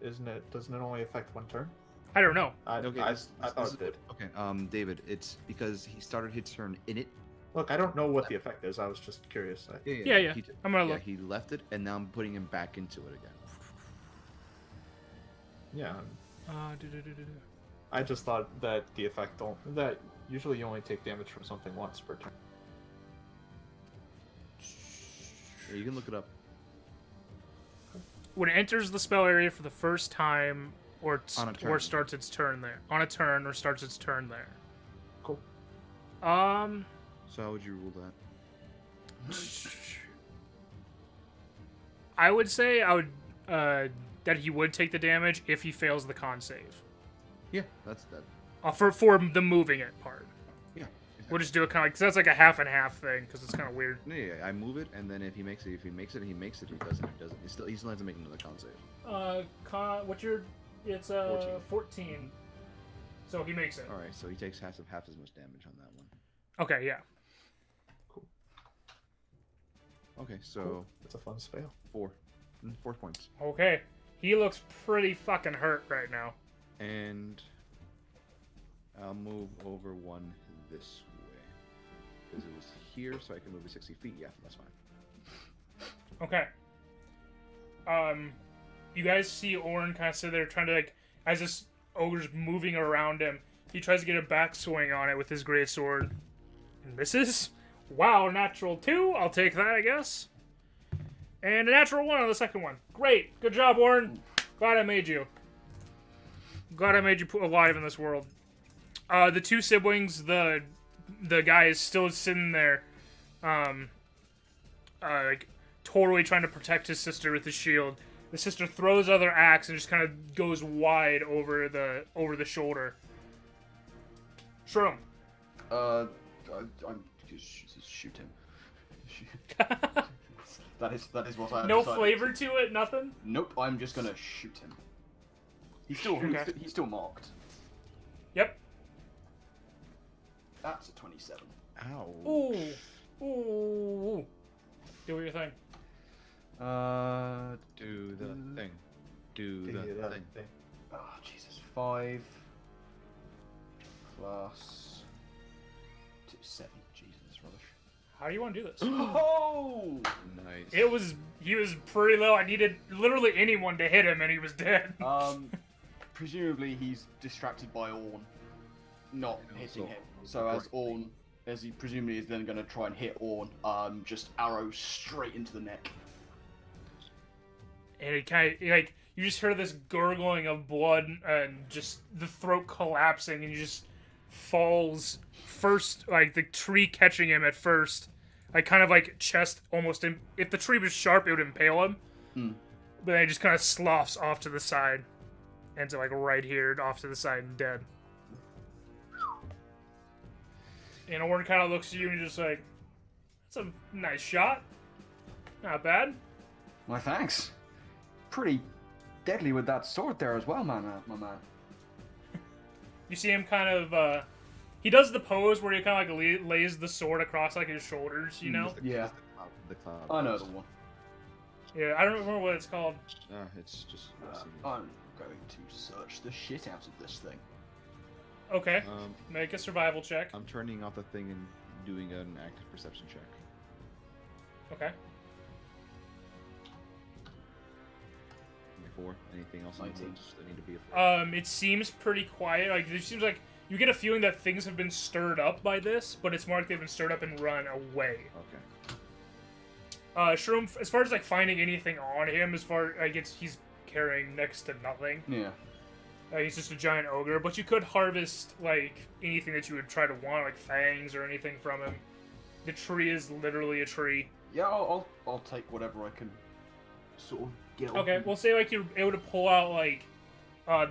Isn't it? Doesn't it only affect one turn? I don't know. I Okay, I this thought is- it did. Okay, David, it's because he started his turn in it. Look, I don't know what the effect is. I was just curious. Yeah. He, I'm gonna yeah, look. he left it, and now I'm putting him back into it again. Yeah. Do. I just thought that the effect don't. That usually you only take damage from something once per turn. Yeah, you can look it up. When it enters the spell area for the first time, or On a turn. or starts its turn there, on a turn or starts its turn there. So how would you rule that? I would say that he would take the damage if he fails the con save. Yeah, that's that. For the moving it part. Yeah. We'll just do it kind of like, cause that's like a half and half thing, because it's kind of weird. Yeah, I move it, and then if he makes it, he makes it. If he doesn't, he doesn't. He still has to make another con save. What's your? It's 14. So he makes it. All right, so he takes half as much damage on that one. Okay, yeah. Cool. Okay, so Cool. It's a fun spell. 4 points, Okay, he looks pretty fucking hurt right now. and I'll move over one this way because it was here, so I can move it 60 feet. Yeah, that's fine. Okay. You guys see Orin kind of sit there trying to, like, as this ogre's moving around him, he tries to get a backswing on it with his great sword. And misses. Wow, natural 2. I'll take that, I guess. And a natural 1 on the second one. Great. Good job, Orin. Glad I made you. Glad I made you alive in this world. The two siblings, the guy is still sitting there, like, totally trying to protect his sister with his shield. The sister throws other axe and just kind of goes wide over the shoulder. Shroom. I'm just shoot him. That is what I. No decided. flavor to it, nothing. Nope, I'm just gonna shoot him. Okay. He's still marked. Yep. That's a 27. Ow. Ooh. Do your thing. Do the thing. Do the thing. Oh, Jesus. 5 plus 7. Jesus, rubbish. How do you want to do this? Oh! Nice. He was pretty low. I needed literally anyone to hit him and he was dead. Presumably he's distracted by Orn not hitting him. So as he presumably is then going to try and hit Orn, just arrow straight into the neck. And it kind of, like, you just hear this gurgling of blood and just the throat collapsing, and he just falls first, like, the tree catching him at first, like, kind of like chest almost, if the tree was sharp, it would impale him, but then he just kind of sloughs off to the side, and to, like, right here, off to the side, and dead. And Orin kind of looks at you and just like, that's a nice shot. Not bad. Why, thanks. Pretty deadly with that sword there as well, man, my man. You see him kind of, he does the pose where he kind of like lays the sword across like his shoulders, you know? Yeah. The cloud. I know the one. Yeah, I don't remember what it's called. It's just. I'm going to search the shit out of this thing. Okay, make a survival check. I'm turning off the thing and doing an active perception check. Okay. 4. Anything else? 19. I need to be a 4. It seems pretty quiet. Like, it seems like you get a feeling that things have been stirred up by this, but it's more like they've been stirred up and run away. Okay. Shroom, as far as like finding anything on him, as far like he's carrying next to nothing. Yeah. He's just a giant ogre, but you could harvest like anything that you would try to want, like fangs or anything from him. The tree is literally a tree. Yeah, I'll take whatever I can sort of get. Okay, we'll say like you're able to pull out like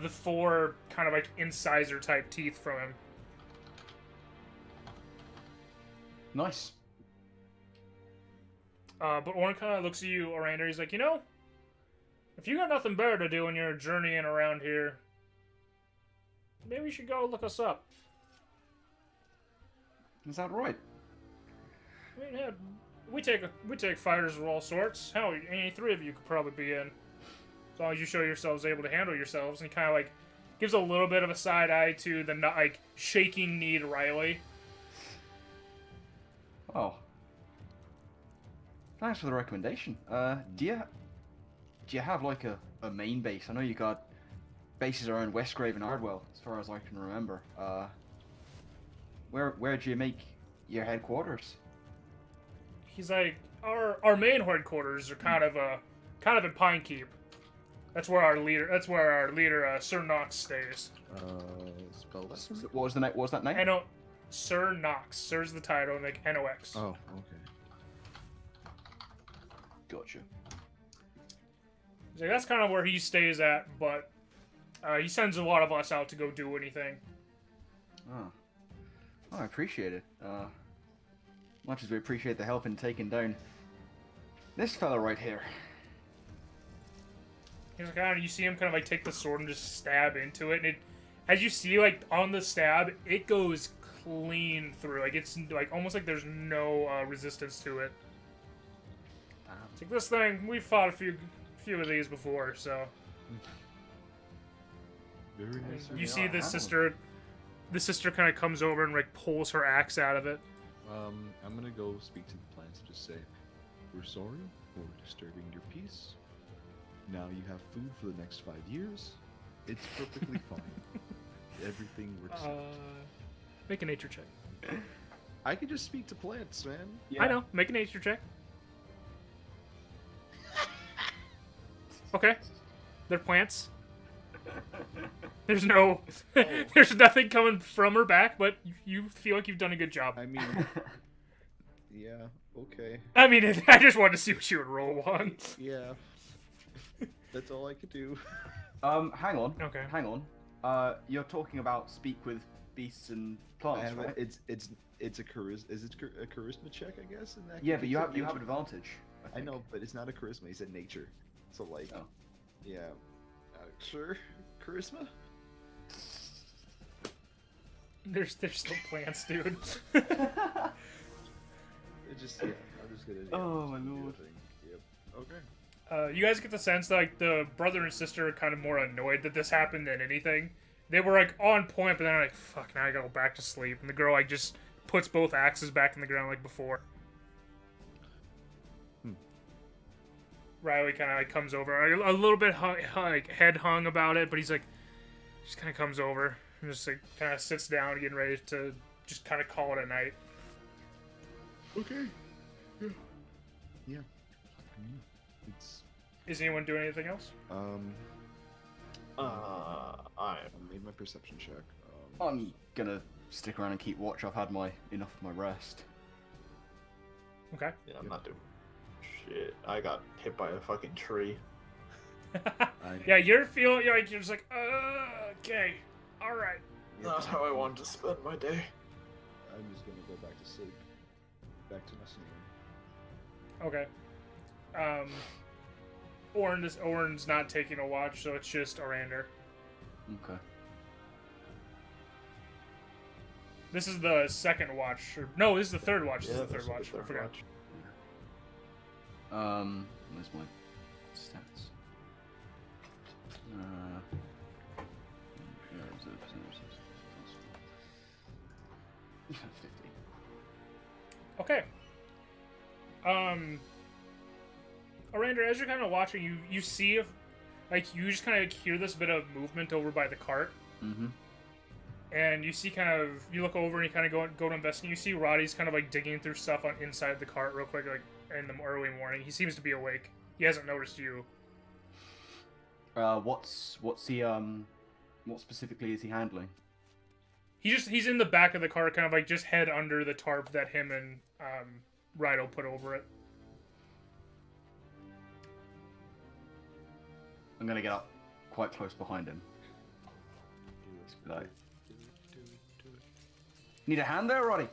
the 4 kind of like incisor type teeth from him. Nice. But Orin kind of looks at you, Arandur. He's like, you know, if you got nothing better to do when you're journeying around here, maybe you should go look us up. Is that right? I mean, yeah, we take fighters of all sorts. Hell, any 3 of you could probably be in, as long as you show yourselves able to handle yourselves. And he kind of like gives a little bit of a side eye to the like shaking-kneed Riley. Oh. Thanks for the recommendation. Do you have like a main base? I know you got bases around Westgrave and Ardwell, as far as I can remember. Where do you make your headquarters? He's like, our main headquarters are kind of in Pine Keep. That's where our leader Sir Knox stays. Spell this. What was that name? I know, Sir Knox. Sir's the title, and like NOX. Oh, okay. Gotcha. So that's kind of where he stays at, but he sends a lot of us out to go do anything. Oh. I appreciate it. Much as we appreciate the help in taking down this fella right here. He's like, you see him kind of like take the sword and just stab into it, and it, as you see, like on the stab, it goes clean through. Like it's like almost like there's no resistance to it. It's like this thing, we fought a few of these before, so. Very nice. You see the sister kind of comes over and like pulls her axe out of it. I'm gonna go speak to the plants and just say, we're sorry for disturbing your peace. Now you have food for the next 5 years. It's perfectly fine. Everything works. Make a nature check. I can just speak to plants, man. Yeah. I know. Make a nature check. Okay. They're plants. There's no... There's nothing coming from her back, but you feel like you've done a good job. I mean... yeah, okay. I mean, I just wanted to see what you would roll on. Yeah. That's all I could do. Hang on. Okay. Hang on. You're talking about speak with beasts and plants, right? It's a charisma. Is it a charisma check? I guess. In that Yeah, case? but you have advantage. I know, but it's not a charisma. He said nature. So like, yeah, sure, charisma. There's still plants, dude. It just I'm just gonna. Oh my lord. Yep. Okay. You guys get the sense that like the brother and sister are kind of more annoyed that this happened than anything. They were like on point, but then they're like, "Fuck, now I gotta go back to sleep." And the girl like just puts both axes back in the ground like before. Riley kind of like comes over, a little bit like head hung about it, but he's like, just kind of comes over and just like kind of sits down, getting ready to just kind of call it a night. Okay. Yeah. It's. Is anyone doing anything else? I made my perception check. I'm gonna stick around and keep watch. I've had enough of my rest. Okay. Yeah, I'm not doing shit. I got hit by a fucking tree. Yeah, you're just like, okay, all right. Not how I wanted to spend my day. I'm just gonna go back to sleep. Back to my sleep. Okay. Orin's not taking a watch, so it's just Arandur. Okay. This is the second watch. No, this is the third watch. This Yeah, is the third watch. I forgot. Where's my stats? 50. Okay. Arandur, as you're kind of watching, you see if, like, you just kind of hear this bit of movement over by the cart. Mm-hmm. And you see you look over and you kind of go to investigate. You see Roddy's kind of like digging through stuff on inside the cart real quick, like in the early morning. He seems to be awake. He hasn't noticed you. What's he what specifically is he handling? He's in the back of the car, kind of like just head under the tarp that him and Rydel put over it. I'm gonna get up quite close behind him. Like, need a hand there, Roddy?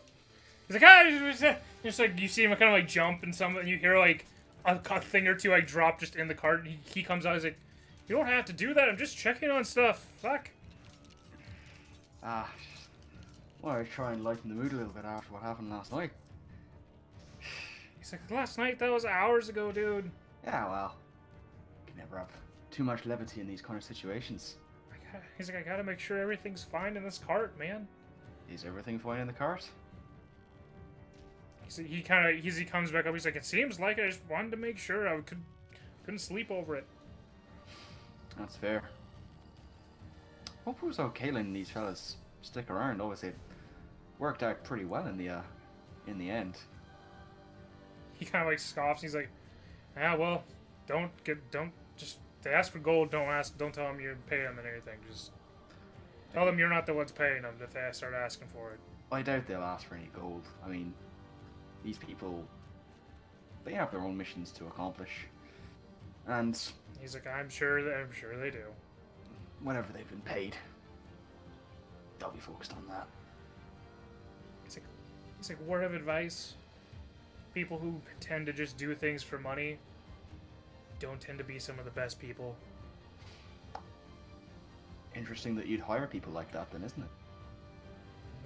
He's like, just like you see him kind of like jump and something, and you hear like a thing or two like drop just in the cart. And he comes out. He's like, "You don't have to do that. I'm just checking on stuff. Fuck." Well, I try and lighten the mood a little bit after what happened last night. He's like, "Last night? That was hours ago, dude." Yeah, well, you can never have too much levity in these kind of situations. He's like, I gotta make sure everything's fine in this cart, man. Is everything fine in the cart? He comes back up. He's like, it seems like I just wanted to make sure I couldn't sleep over it. That's fair. Hope it was okay letting these fellas stick around. Obviously, it worked out pretty well in the end. He kind of like scoffs. He's like, "Yeah, well, they ask for gold. Don't tell them you pay them and anything. Just tell them you're not the ones paying them if they start asking for it." I doubt they'll ask for any gold. I mean, these people, they have their own missions to accomplish, and He's like, I'm sure they do. whenever they've been paid, they'll be focused on that. He's like, word of advice: people who tend to just do things for money don't tend to be some of the best people. Interesting that you'd hire people like that, then, isn't it?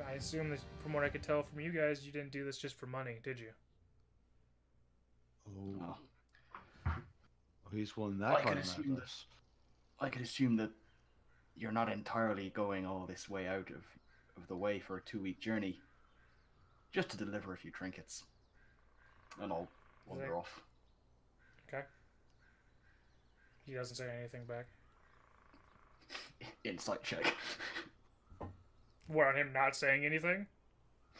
I assume that, from what I could tell from you guys, you didn't do this just for money, did you? Oh. Oh. He's one I that could kind of assume matters. I could assume that you're not entirely going all this way out of the way for a 2-week journey just to deliver a few trinkets. And I'll wander off. Okay. He doesn't say anything back. Insight check. What, on him not saying anything?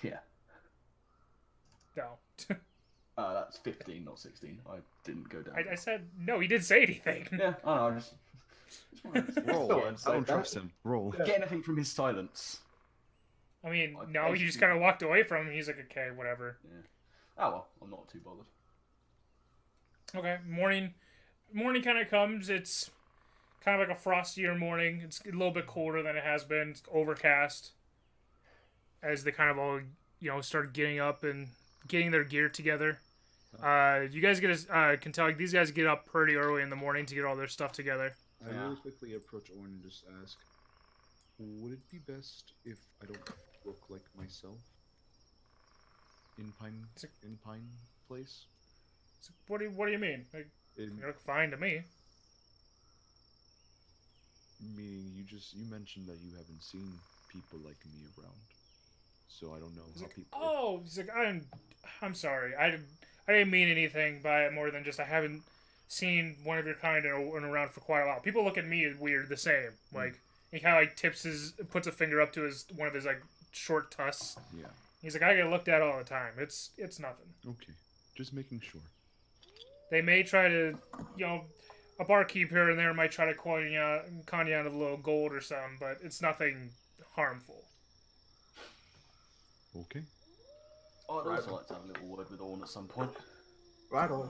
Yeah. No. That's 15, not 16. I didn't go down. I said, no, he didn't say anything. Yeah, I don't know, just wanted to Roll. Still I inside don't that. trust him. Roll. Yeah. get anything from his silence. I mean, I no, he just basically- kind of walked away from him. He's like, okay, whatever. Yeah. Oh well, I'm not too bothered. Okay, morning kind of comes. It's kind of like a frostier morning. It's a little bit colder than it has been. It's overcast. As they kind of all, start getting up and getting their gear together. You guys can tell these guys get up pretty early in the morning to get all their stuff together. I Yeah. really quickly approach Owen and just ask, would it be best if I don't look like myself? In Pine Place? So what do you mean? Like, In, you look fine to me. meaning you mentioned that you haven't seen people like me around. So I don't know He's how like, people... oh, he's like, I'm sorry. I didn't mean anything by it more than just I haven't seen one of your kind in around for quite a while. People look at me weird the same. Like, he kind of like puts a finger up to one of his like short tusks. Yeah. He's like, I get looked at all the time. It's nothing. Okay. Just making sure. They may try to, a barkeep here and there might try to con you out of a little gold or something, but it's nothing harmful. Okay. I'd also like to have a little word with Orn at some point. Rydel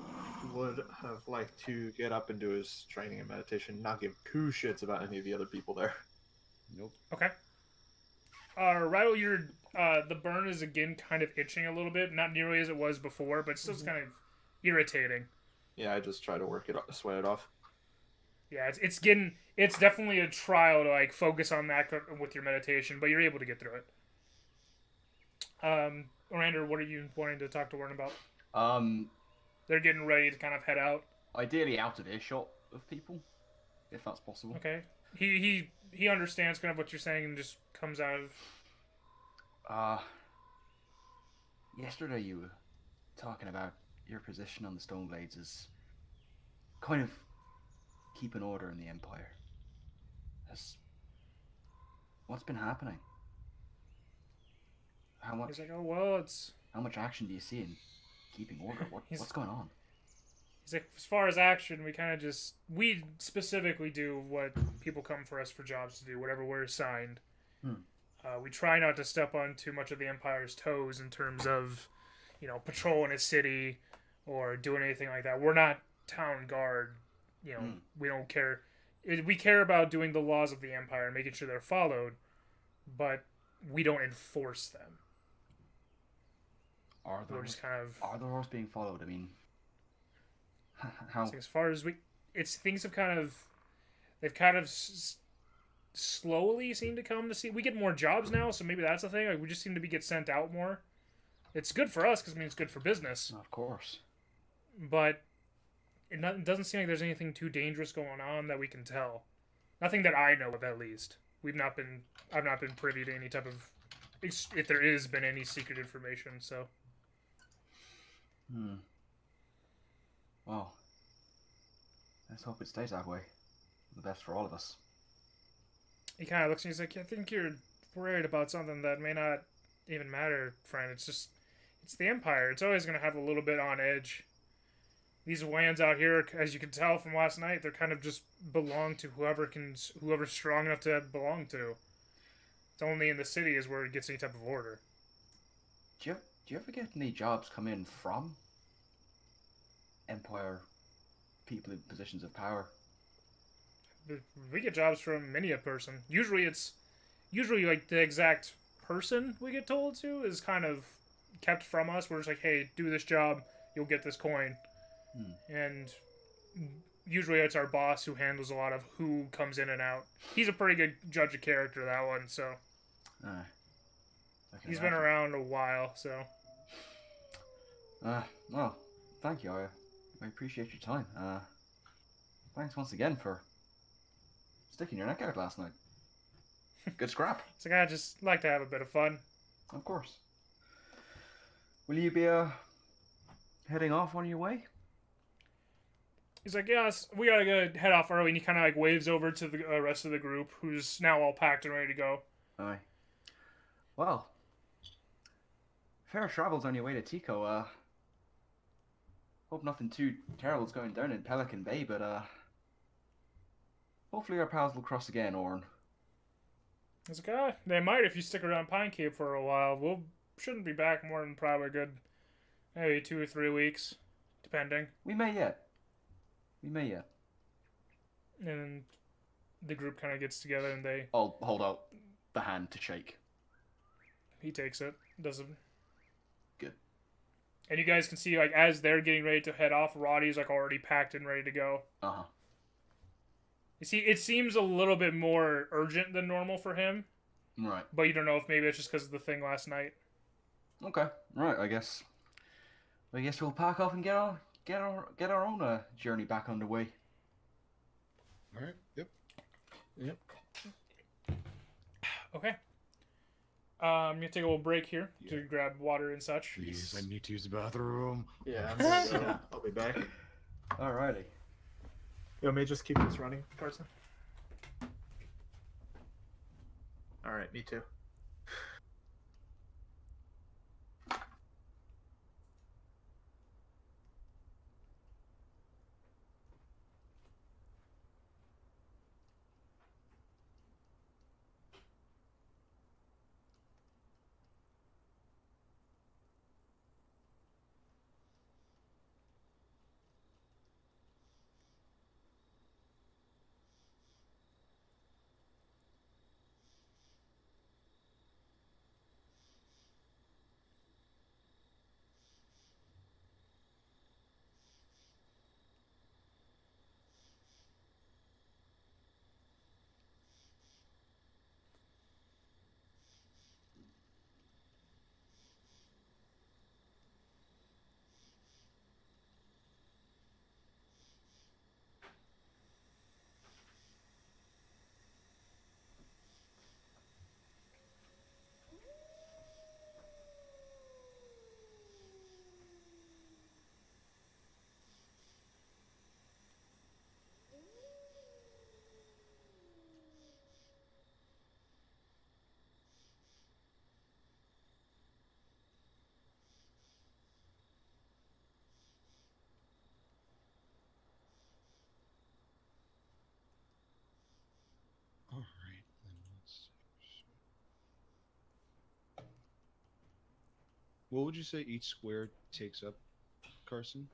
would have liked to get up and do his training and meditation, not give two shits about any of the other people there. Nope. Okay. Rydel, the burn is again kind of itching a little bit, not nearly as it was before, but still kind of irritating. Yeah, I just try to sweat it off. Yeah, it's definitely a trial to like focus on that with your meditation, but you're able to get through it. Arandur, what are you wanting to talk to Warren about? They're getting ready to kind of head out. Ideally out of earshot of people, if that's possible. Okay. He understands kind of what you're saying and just comes out of... Yesterday you were talking about your position on the Stoneglades as kind of keeping order in the Empire. What's been happening? How much? He's like, oh, well, How much action do you see in keeping order? What's going on? He's like, as far as action, we specifically do what people come for us for jobs to do, whatever we're assigned. We try not to step on too much of the Empire's toes in terms of, patrolling a city or doing anything like that. We're not town guard. We don't care. We care about doing the laws of the Empire and making sure they're followed, but we don't enforce them. Are We're just kind of... Are the laws being followed? I mean, how? As far as things have kind of... They've kind of slowly seemed to come to see... We get more jobs now, so maybe that's the thing. Like, we just seem to get sent out more. It's good for us, because it's good for business. Of course. But it doesn't seem like there's anything too dangerous going on that we can tell. Nothing that I know of, at least. I've not been privy to any type of... If there is been any secret information, so... Well, let's hope it stays that way. The best for all of us. He kind of looks and he's like, I think you're worried about something that may not even matter, friend. It's the Empire. It's always going to have a little bit on edge. These lands out here, as you can tell from last night, they're kind of just belong to whoever's strong enough to belong to. It's only in the city is where it gets any type of order. do you ever get any jobs come in from Empire people in positions of power? We get jobs from many a person. Usually like the exact person we get told to is kind of kept from us. We're just like, hey, do this job, you'll get this coin. And usually it's our boss who handles a lot of who comes in and out. He's a pretty good judge of character, that one, so. He's been around a while, so. Well, thank you. I appreciate your time. Thanks once again for sticking your neck out last night. Good scrap. It's like, I just like to have a bit of fun. Of course. Will you be heading off on your way? He's like, yes, we gotta go head off early, and he kind of like waves over to the rest of the group, who's now all packed and ready to go. Aye. Well, fair travels on your way to Tico. Hope nothing too terrible's going down in Pelican Bay, but hopefully our paths will cross again, Orn. He's like, they might if you stick around Pine Cave for a while. Shouldn't be back more than probably a good, maybe 2 or 3 weeks, depending. We may yet. And the group kind of gets together and I'll hold out the hand to shake. He takes it, doesn't. Good. And you guys can see, like, as they're getting ready to head off, Roddy's like already packed and ready to go. You see, it seems a little bit more urgent than normal for him. Right. But you don't know if maybe it's just because of the thing last night. Okay. Right. I guess we'll pack up and get our own journey back underway. All right. Yep. Okay. I'm gonna take a little break here to grab water and such. Please, I need to use the bathroom. Yeah, I'm gonna go. I'll be back. Alrighty. You want me to just keep this running, Carson? Alright, me too. All right, then let's see. What would you say each square takes up, Carson?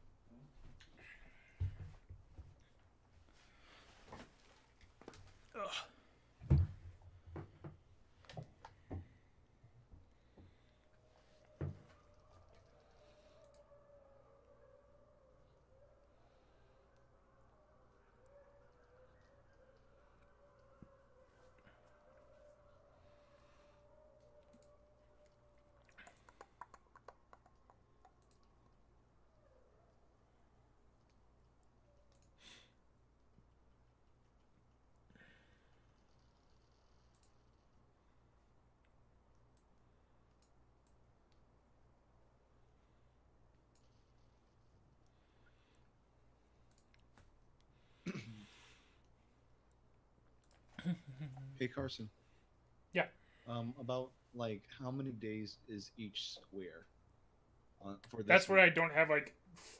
Hey Carson. Yeah. About like how many days is each square? For this That's where I don't have like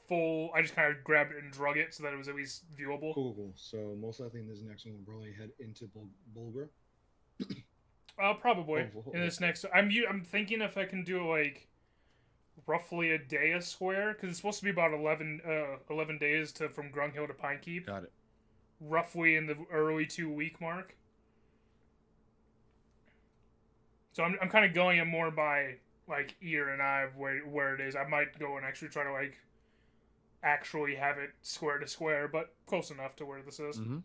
full. I just kind of grabbed it and drug it so that it was at least viewable. Cool. So most likely in this next one, we'll probably head into Bulgar. Probably in this next. I'm thinking if I can do like roughly a day a square, because it's supposed to be about 11 days from Grunghill to Pinekeep. Got it. Roughly in the early 2-week mark. So I'm kind of going it more by like ear and eye of where it is. I might go and actually try to like actually have it square to square, but close enough to where this is. Mm-hmm.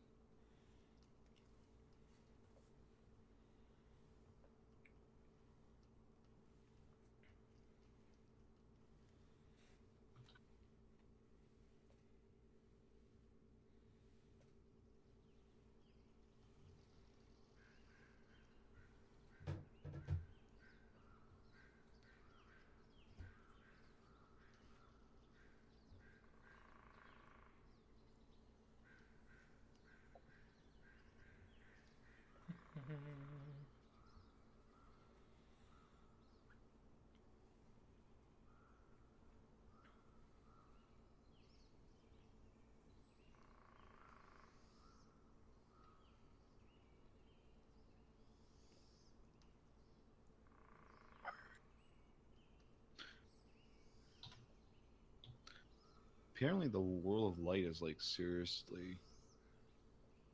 Apparently, the World of Light is like seriously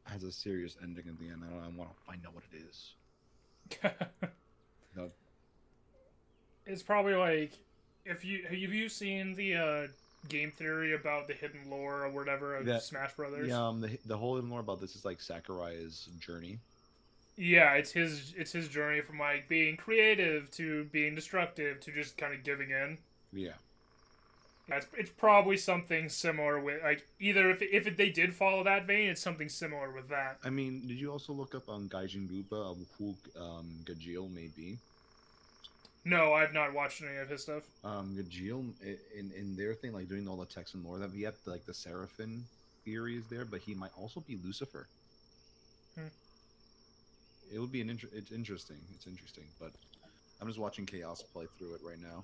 has a serious ending at the end. I want to find out what it is. No. It's probably like have you seen the game theory about the hidden lore or whatever of Smash Brothers? Yeah, the whole hidden lore about this is like Sakurai's journey. Yeah, it's his journey from like being creative to being destructive to just kind of giving in. Yeah. It's probably something similar with like either if they did follow that vein, it's something similar with that. I mean, did you also look up on Gaijin Bupa who Gajeel may be? No, I've not watched any of his stuff. Gajeel in their thing, like doing all the text and lore that we have, like the Seraphim theory is there, but he might also be Lucifer. It would be it's interesting. It's interesting, but I'm just watching Chaos play through it right now.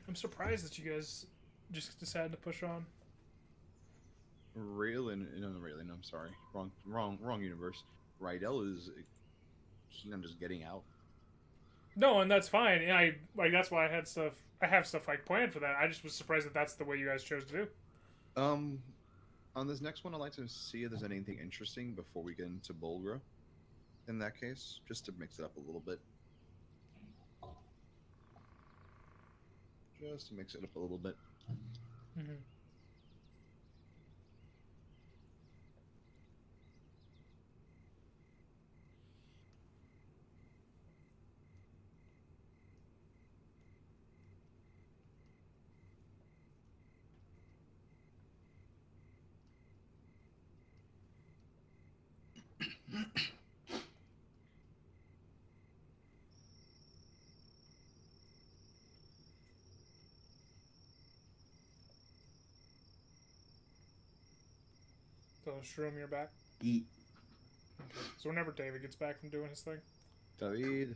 I'm surprised that you guys just decided to push on. Raylan, I'm sorry, wrong universe. Rydel is keen on just getting out. No, and that's fine. And I like that's why I have stuff like planned for that. I just was surprised that that's the way you guys chose to do. On this next one, I'd like to see if there's anything interesting before we get into Bulgra. In that case, just to mix it up a little bit. Just to mix it up a little bit. Mm-hmm. So, Shroom, you're back? Eat. Okay. So whenever David gets back from doing his thing. David.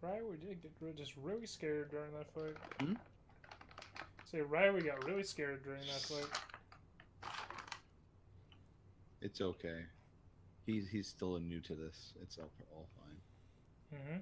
Rydel did get just really scared during that fight. Hmm? Say Rydel got really scared during that fight. It's okay. He's still new to this. It's all fine. Mm-hmm.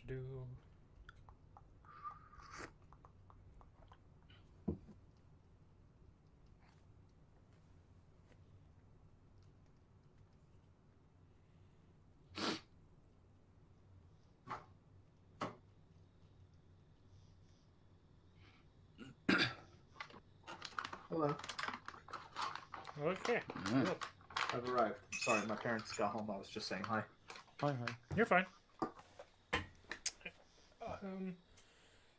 Do. Hello. Okay. Yeah. I've arrived. Sorry, my parents got home. I was just saying hi. Hi. You're fine.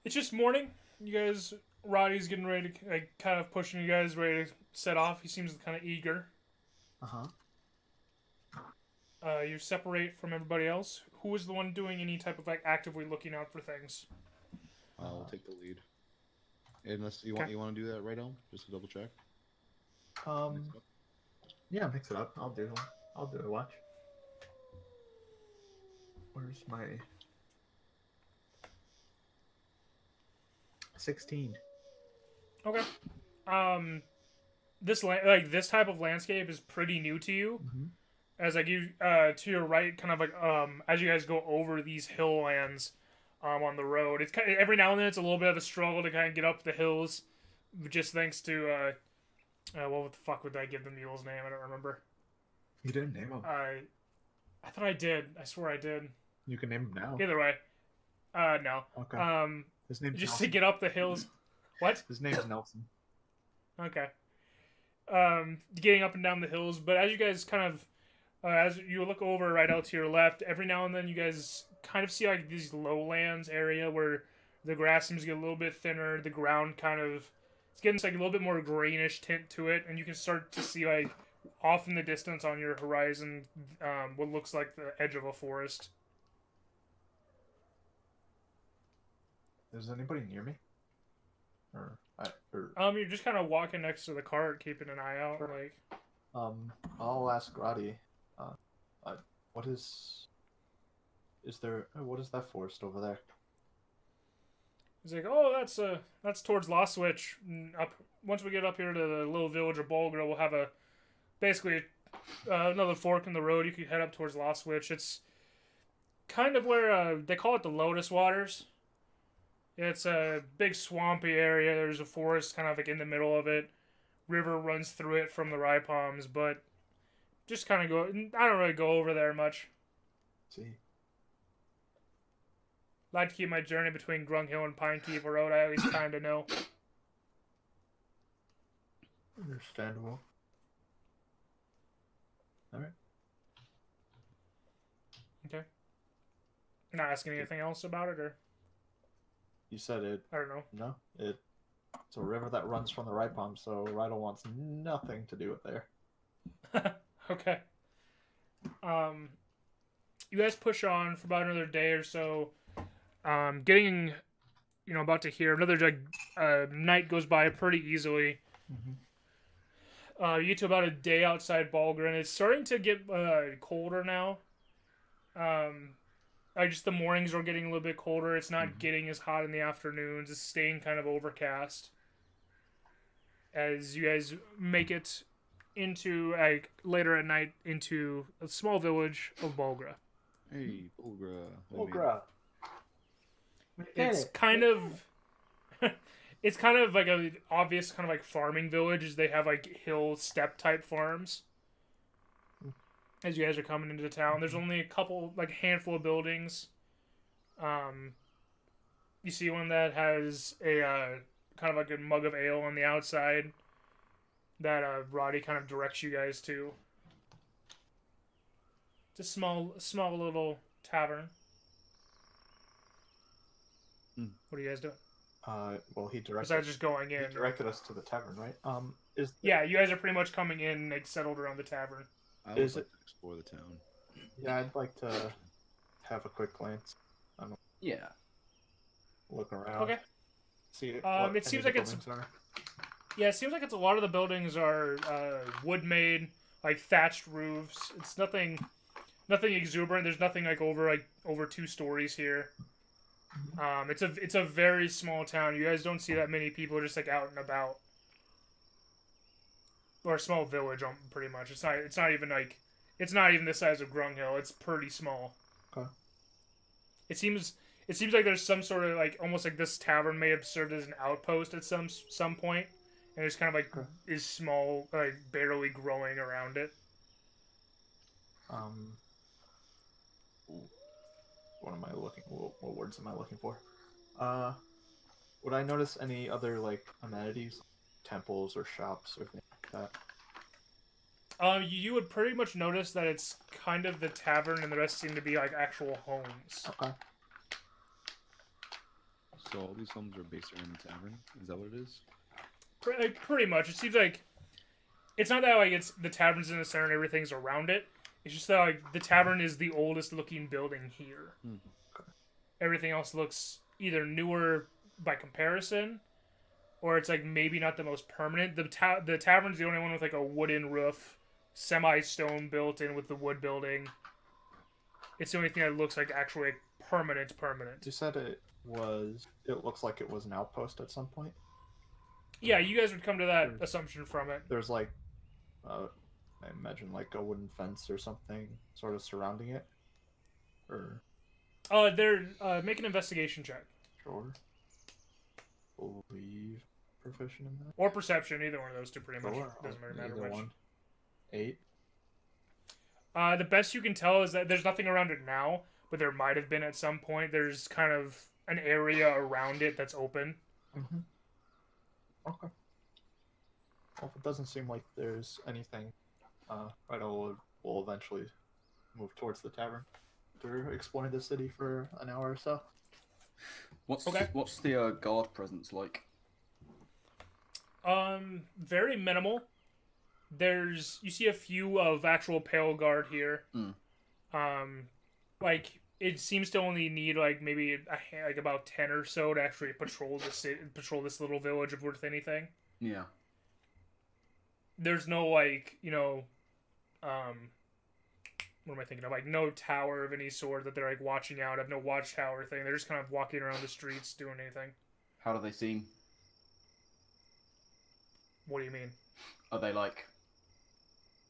It's just morning. You guys, Roddy's getting ready to, like, kind of pushing you guys ready to set off. He seems kind of eager. Uh-huh. You separate from everybody else. Who is the one doing any type of, like, actively looking out for things? I'll take the lead. Unless you Okay. want to do that right now, just to double check. Yeah, mix it up. I'll do a watch. Where's my 16? Okay. This this type of landscape is pretty new to you. Mm-hmm. As like you to your right, kind of like as you guys go over these hill lands on the road, it's kind of, every now and then it's a little bit of a struggle to kind of get up the hills, just thanks to what the fuck would I give the mule's name? I don't remember. You didn't name him. I thought I did. I swear I did. You can name him now. Either way, no. Okay. His name's Just Nelson. to get up the hills. What? His name's Nelson. Okay. Getting up and down the hills, but as you guys kind of, as you look over right out to your left, every now and then you guys kind of see like these lowlands area where the grass seems to get a little bit thinner, the ground kind of, it's getting like a little bit more greenish tint to it, and you can start to see like off in the distance on your horizon what looks like the edge of a forest. Is anybody near me? You're just kind of walking next to the cart, keeping an eye out. Like, I'll ask Roddy. What is there? What is that forest over there? he's like, oh, that's towards Lost Switch. Up once we get up here to the little village of Bolgra, we'll have basically another fork in the road. You could head up towards Lost Switch. It's kind of where they call it the Lotus Waters. It's a big swampy area. There's a forest kind of like in the middle of it. River runs through it from the rye palms, but just kind of go. I don't really go over there much. See. Like to keep my journey between Grung Hill and Pine Keep Road. I at least kind of know. Understandable. All right. Okay. Not asking anything else about it, or You said it. I don't know. No, it's a river that runs from the right palm, so Rydel wants nothing to do with there. Okay. You guys push on for about another day or so. Getting, about to hear another night goes by pretty easily. Mm-hmm. You get to about a day outside Balgren. It's starting to get colder now. just the mornings are getting a little bit colder. It's not getting as hot in the afternoons. It's staying kind of overcast. As you guys make it into later at night into a small village of Bulgra. Hey, Bulgra. Bulgra. It's kind of it's kind of like a obvious kind of like farming village, as they have like hill step type farms. As you guys are coming into the town, there's only a couple, like handful of buildings. You see one that has a kind of like a mug of ale on the outside that Roddy kind of directs you guys to. It's a small little tavern. What are you guys doing? Well, he directed. Besides just going in. He directed us to the tavern, right? Yeah, you guys are pretty much coming in, like settled around the tavern. I would like to explore the town. Yeah, I'd like to have a quick glance. Yeah. Look around. Okay. See. It seems like it's. Yeah, it seems like it's a lot of the buildings are wood made, like thatched roofs. It's nothing exuberant. There's nothing like over 2 stories here. It's a very small town. You guys don't see that many people just like out and about. Or a small village, pretty much. It's not even the size of Grunghill. It's pretty small. Okay. It seems like there's some sort of like almost like this tavern may have served as an outpost at some point, and it's kind of like is small, like barely growing around it. What am I looking? What words am I looking for? Would I notice any other like amenities, temples or shops or things like that? You would pretty much notice that it's kind of the tavern, and the rest seem to be like actual homes. Okay. So all these homes are based around the tavern? Is that what it is? Pretty much. It seems like it's not that like it's the tavern's in the center and everything's around it. It's just that like the tavern is the oldest looking building here. Okay. Everything else looks either newer by comparison, or it's like maybe not the most permanent. The tavern's the only one with like a wooden roof, semi-stone built in with the wood building. It's the only thing that looks like actually permanent. You said it looks like it was an outpost at some point? Yeah, you guys would come to that assumption from it. There's like, I imagine like a wooden fence or something sort of surrounding it? Or... They're make an investigation check. Sure. Believe proficient in that? Or perception, either one of those two pretty much. Sure. Doesn't really matter Either which. one. 8. The best you can tell is that there's nothing around it now, but there might have been at some point. There's kind of an area around it that's open. Mm-hmm. Okay. Well, if it doesn't seem like there's anything, Rydel will eventually move towards the tavern after exploring the city for an hour or so. What's the guard presence like? Very minimal. You see a few of actual pale guard here. Like it seems to only need like maybe like about 10 or so to actually patrol this little village if worth anything. Yeah. There's no like, what am I thinking of? Like no tower of any sort that they're like watching out of, no watchtower thing. They're just kind of walking around the streets doing anything. How do they seem? What do you mean? Are they like...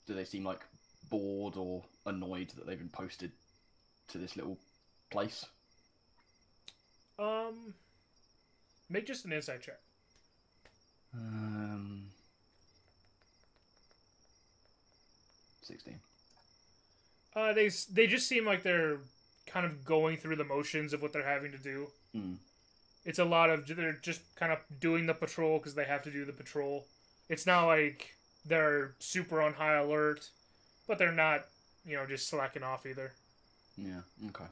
Do they seem like bored or annoyed that they've been posted to this little place? Make just an insight check. 16. They just seem like they're kind of going through the motions of what they're having to do. It's a lot of they're just kind of doing the patrol because they have to do the patrol. It's not like they're super on high alert, but they're not, just slacking off either. Yeah. Okay.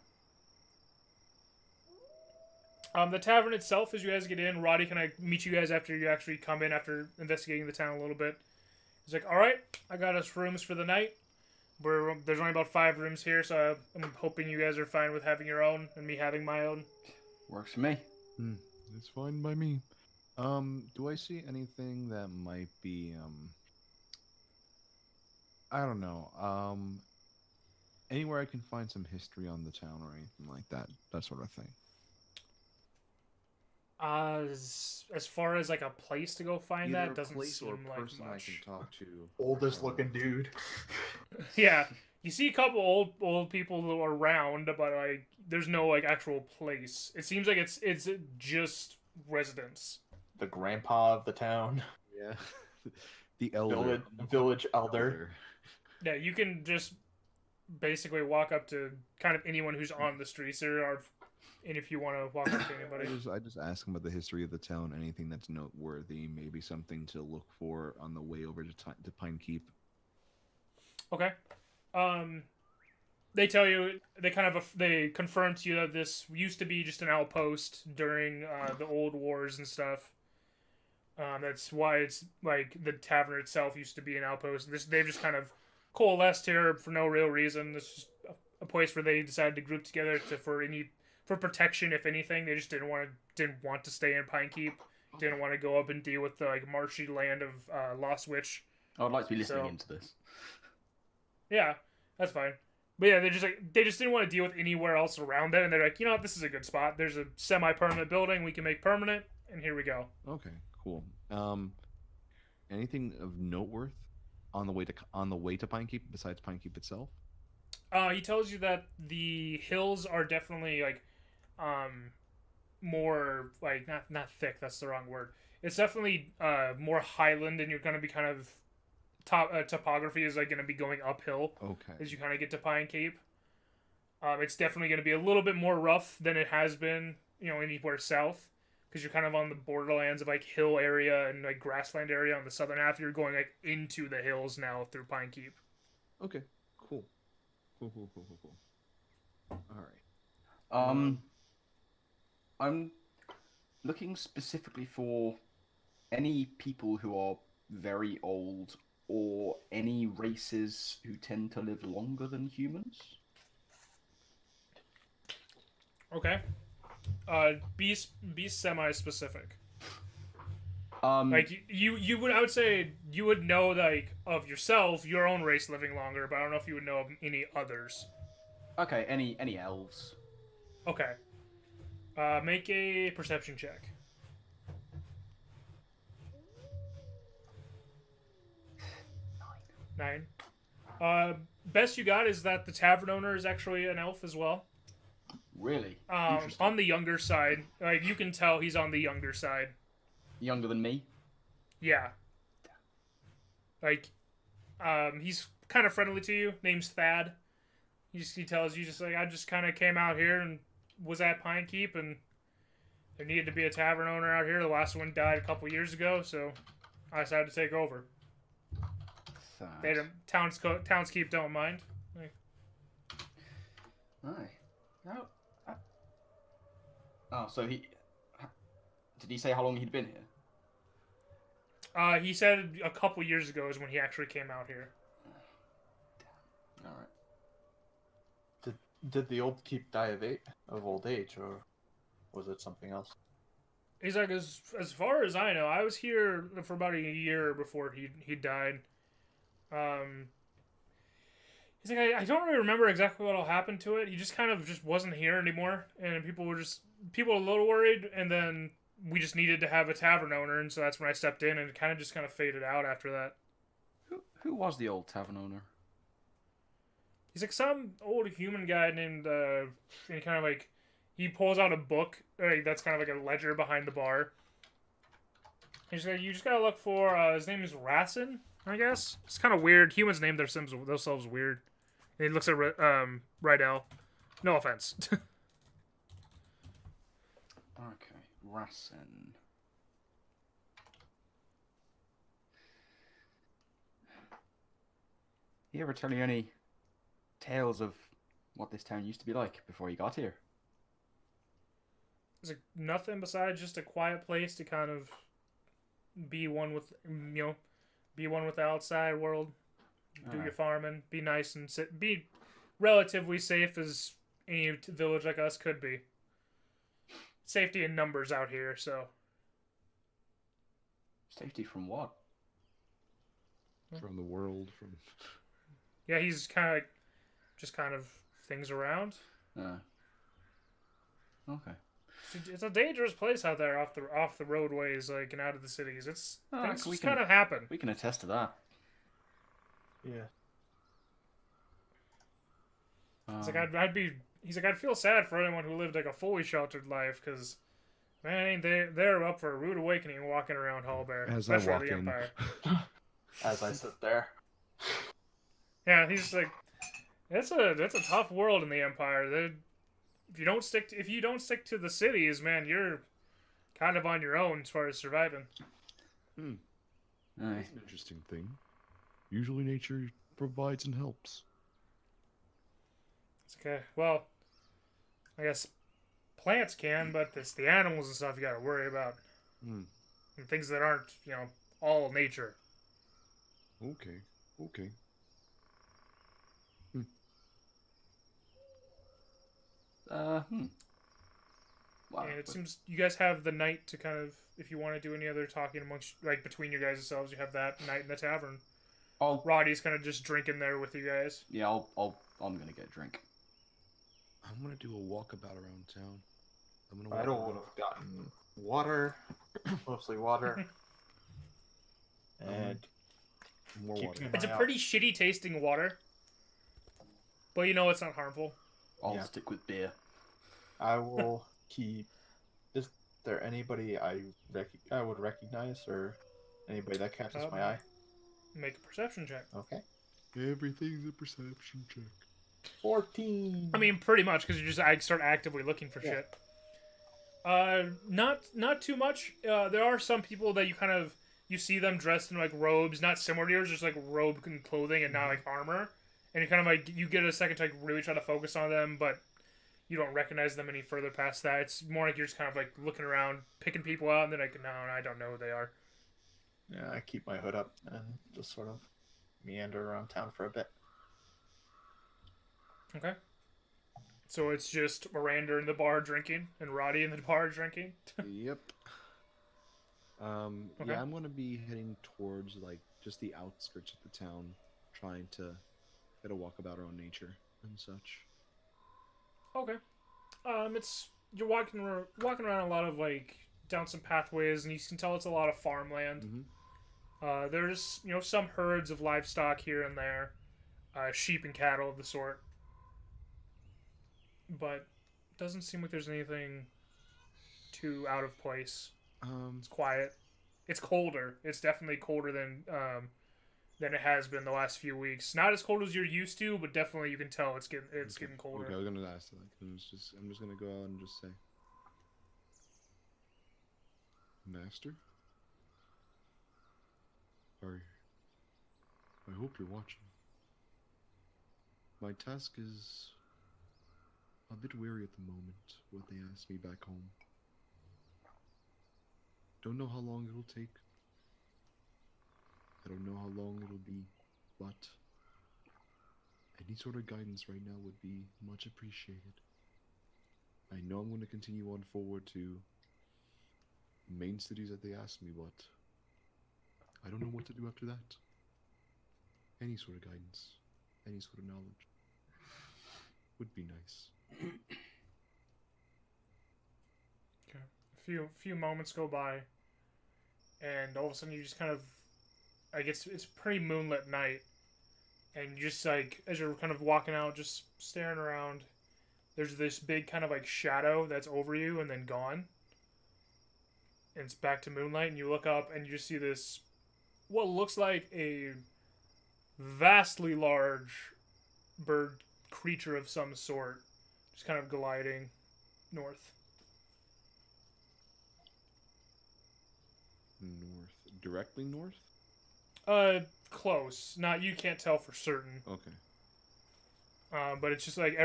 The tavern itself, as you guys get in, Roddy, can I meet you guys after you actually come in after investigating the town a little bit? He's like, all right, I got us rooms for the night. There's only about 5 rooms here, so I'm hoping you guys are fine with having your own and me having my own. Works for me. It's fine by me. Do I see anything that might be, I don't know, Anywhere I can find some history on the town or anything like that. That sort of thing. As far as like a place to go find Either that, a doesn't place or seem a like person I much. can talk to. Oldest looking dude. Yeah, you see a couple old people around, but like there's no like actual place. It seems like it's just residents. The grandpa of the town. Yeah. The elder. Village elder. Yeah, you can just basically walk up to kind of anyone who's on the streets there, or and if you want to walk up to anybody. I just ask them about the history of the town, anything that's noteworthy, maybe something to look for on the way over to Pine Keep. Okay. They tell you they confirm to you that this used to be just an outpost during the old wars and stuff. That's why it's like the tavern itself used to be an outpost. They've just kind of coalesced here for no real reason. This is a place where they decided to group together for protection, if anything. They just didn't want to stay in Pine Keep. Didn't want to go up and deal with the like marshy land of Lost Witch. I would like to be listening into this. Yeah, that's fine. But yeah, they just didn't want to deal with anywhere else around it, and they're like, you know what, this is a good spot. There's a semi-permanent building we can make permanent, and here we go. Okay, cool. Anything of note worth on the way to Pine Keep besides Pine Keep itself? He tells you that the hills are definitely like, more like not thick. That's the wrong word. It's definitely more highland, and you're gonna be kind of topography is like going to be going uphill. Okay. As you kind of get to Pine Cape. It's definitely going to be a little bit more rough than it has been, anywhere south, because you're kind of on the borderlands of like hill area and like grassland area on the southern half. You're going like into the hills now through Pine Keep. Okay. Cool. All right. I'm looking specifically for any people who are very old or any races who tend to live longer than humans. Okay. Be semi-specific. Like you would, I would say you would know like of yourself, your own race living longer, but I don't know if you would know of any others. Okay, any elves. Okay. Make a perception check. 9. Best you got is that the tavern owner is actually an elf as well. Really? On the younger side. Like, you can tell he's on the younger side. Younger than me? Yeah. Like, he's kind of friendly to you. Name's Thad. He tells you just like, I just kind of came out here and was at Pine Keep, and there needed to be a tavern owner out here. The last one died a couple years ago, so I decided to take over. They don't, townskeep don't mind. Like, aye. Oh, so did he say how long he'd been here? He said a couple years ago is when he actually came out here. All right. Did the old keep die of old age, or was it something else? He's like, as far as I know, I was here for about a year before he died. He's like, I don't really remember exactly what all happened to it. He just kind of just wasn't here anymore, and people were a little worried, and then we just needed to have a tavern owner, and so that's when I stepped in, and it kind of faded out after that. Who was the old tavern owner? He's like some old human guy named, and kind of like, he pulls out a book, that's kind of like a ledger behind the bar. He's like, you just gotta look for, his name is Racin, I guess. It's kind of weird. Humans name themselves weird. And he looks at Rydel. No offense. Okay, Racin. He ever tell you any tales of what this town used to be like before you got here? It's like nothing besides just a quiet place to kind of be one with, be one with the outside world. Do your farming. Be nice and be relatively safe as any village like us could be. Safety in numbers out here, so. Safety from what? From the world, from... Yeah, he's kind of like, just kind of things around. Okay. It's a dangerous place out there, off the roadways, like, and out of the cities. Things we just can- kind of happen. We can attest to that. Yeah. It's like He's like, I'd feel sad for anyone who lived like a fully sheltered life, because man, they're up for a rude awakening walking around Hallbear, As I especially walk the in. Empire. As I sit there. Yeah, he's like, that's a tough world in the Empire. If you don't stick to the cities, man, you're kind of on your own as far as surviving. Aye. That's an interesting thing. Usually nature provides and helps. It's okay. Well, I guess plants can, but it's the animals and stuff you gotta worry about. And things that aren't, all nature. Okay. Wow. And it seems you guys have the night to kind of, if you want to do any other talking amongst, like, between you guys yourselves, you have that night in the tavern. Roddy's kind of just drinking there with you guys. Yeah, I'm gonna get a drink. I'm gonna do a walkabout around town. I don't would have gotten water, mostly water, and more keep water. an It's eye a out. pretty shitty tasting water, but it's not harmful. I'll Yeah. stick with beer. I will keep. Is there anybody I would recognize, or anybody that catches my eye? Make a perception check. Okay. Everything's a perception check. 14. I mean, pretty much, because you just start actively looking for shit. Not too much. There are some people that you see them dressed in like robes, not similar to yours, just like robe and clothing and not like armor. And you kind of like, you get a second to like really try to focus on them, but you don't recognize them any further past that. It's more like you're just kind of like looking around, picking people out, and then like, no, I don't know who they are. Yeah, I keep my hood up and just sort of meander around town for a bit. Okay. So it's just Miranda in the bar drinking and Roddy in the bar drinking. Yep. Okay. Yeah, I'm gonna be heading towards like just the outskirts of the town, trying to get a walkabout around nature and such. Okay. You're walking around a lot of like down some pathways, and you can tell it's a lot of farmland. Mm-hmm. There's some herds of livestock here and there, sheep and cattle of the sort, but doesn't seem like there's anything too out of place. It's quiet. It's colder. It's definitely colder than it has been the last few weeks. Not as cold as you're used to, but definitely you can tell it's getting colder. Okay, I was gonna ask that. I'm just gonna go out and just say, Master, I hope you're watching. My task is a bit weary at the moment. What they asked me back home. Don't know how long it'll take. I don't know how long it'll be, but any sort of guidance right now would be much appreciated. I know I'm going to continue on forward to main cities that they asked me, but I don't know what to do after that. Any sort of guidance, any sort of knowledge would be nice. Okay. A few moments go by, and all of a sudden you just kind of, like, it's a pretty moonlit night, and you just, like, as you're kind of walking out, just staring around, there's this big kind of like shadow that's over you and then gone, and it's back to moonlight, and you look up and you just see this, what looks like a vastly large bird creature of some sort, just kind of gliding north. North, directly north? Close. You can't tell for certain. Okay. But it's just like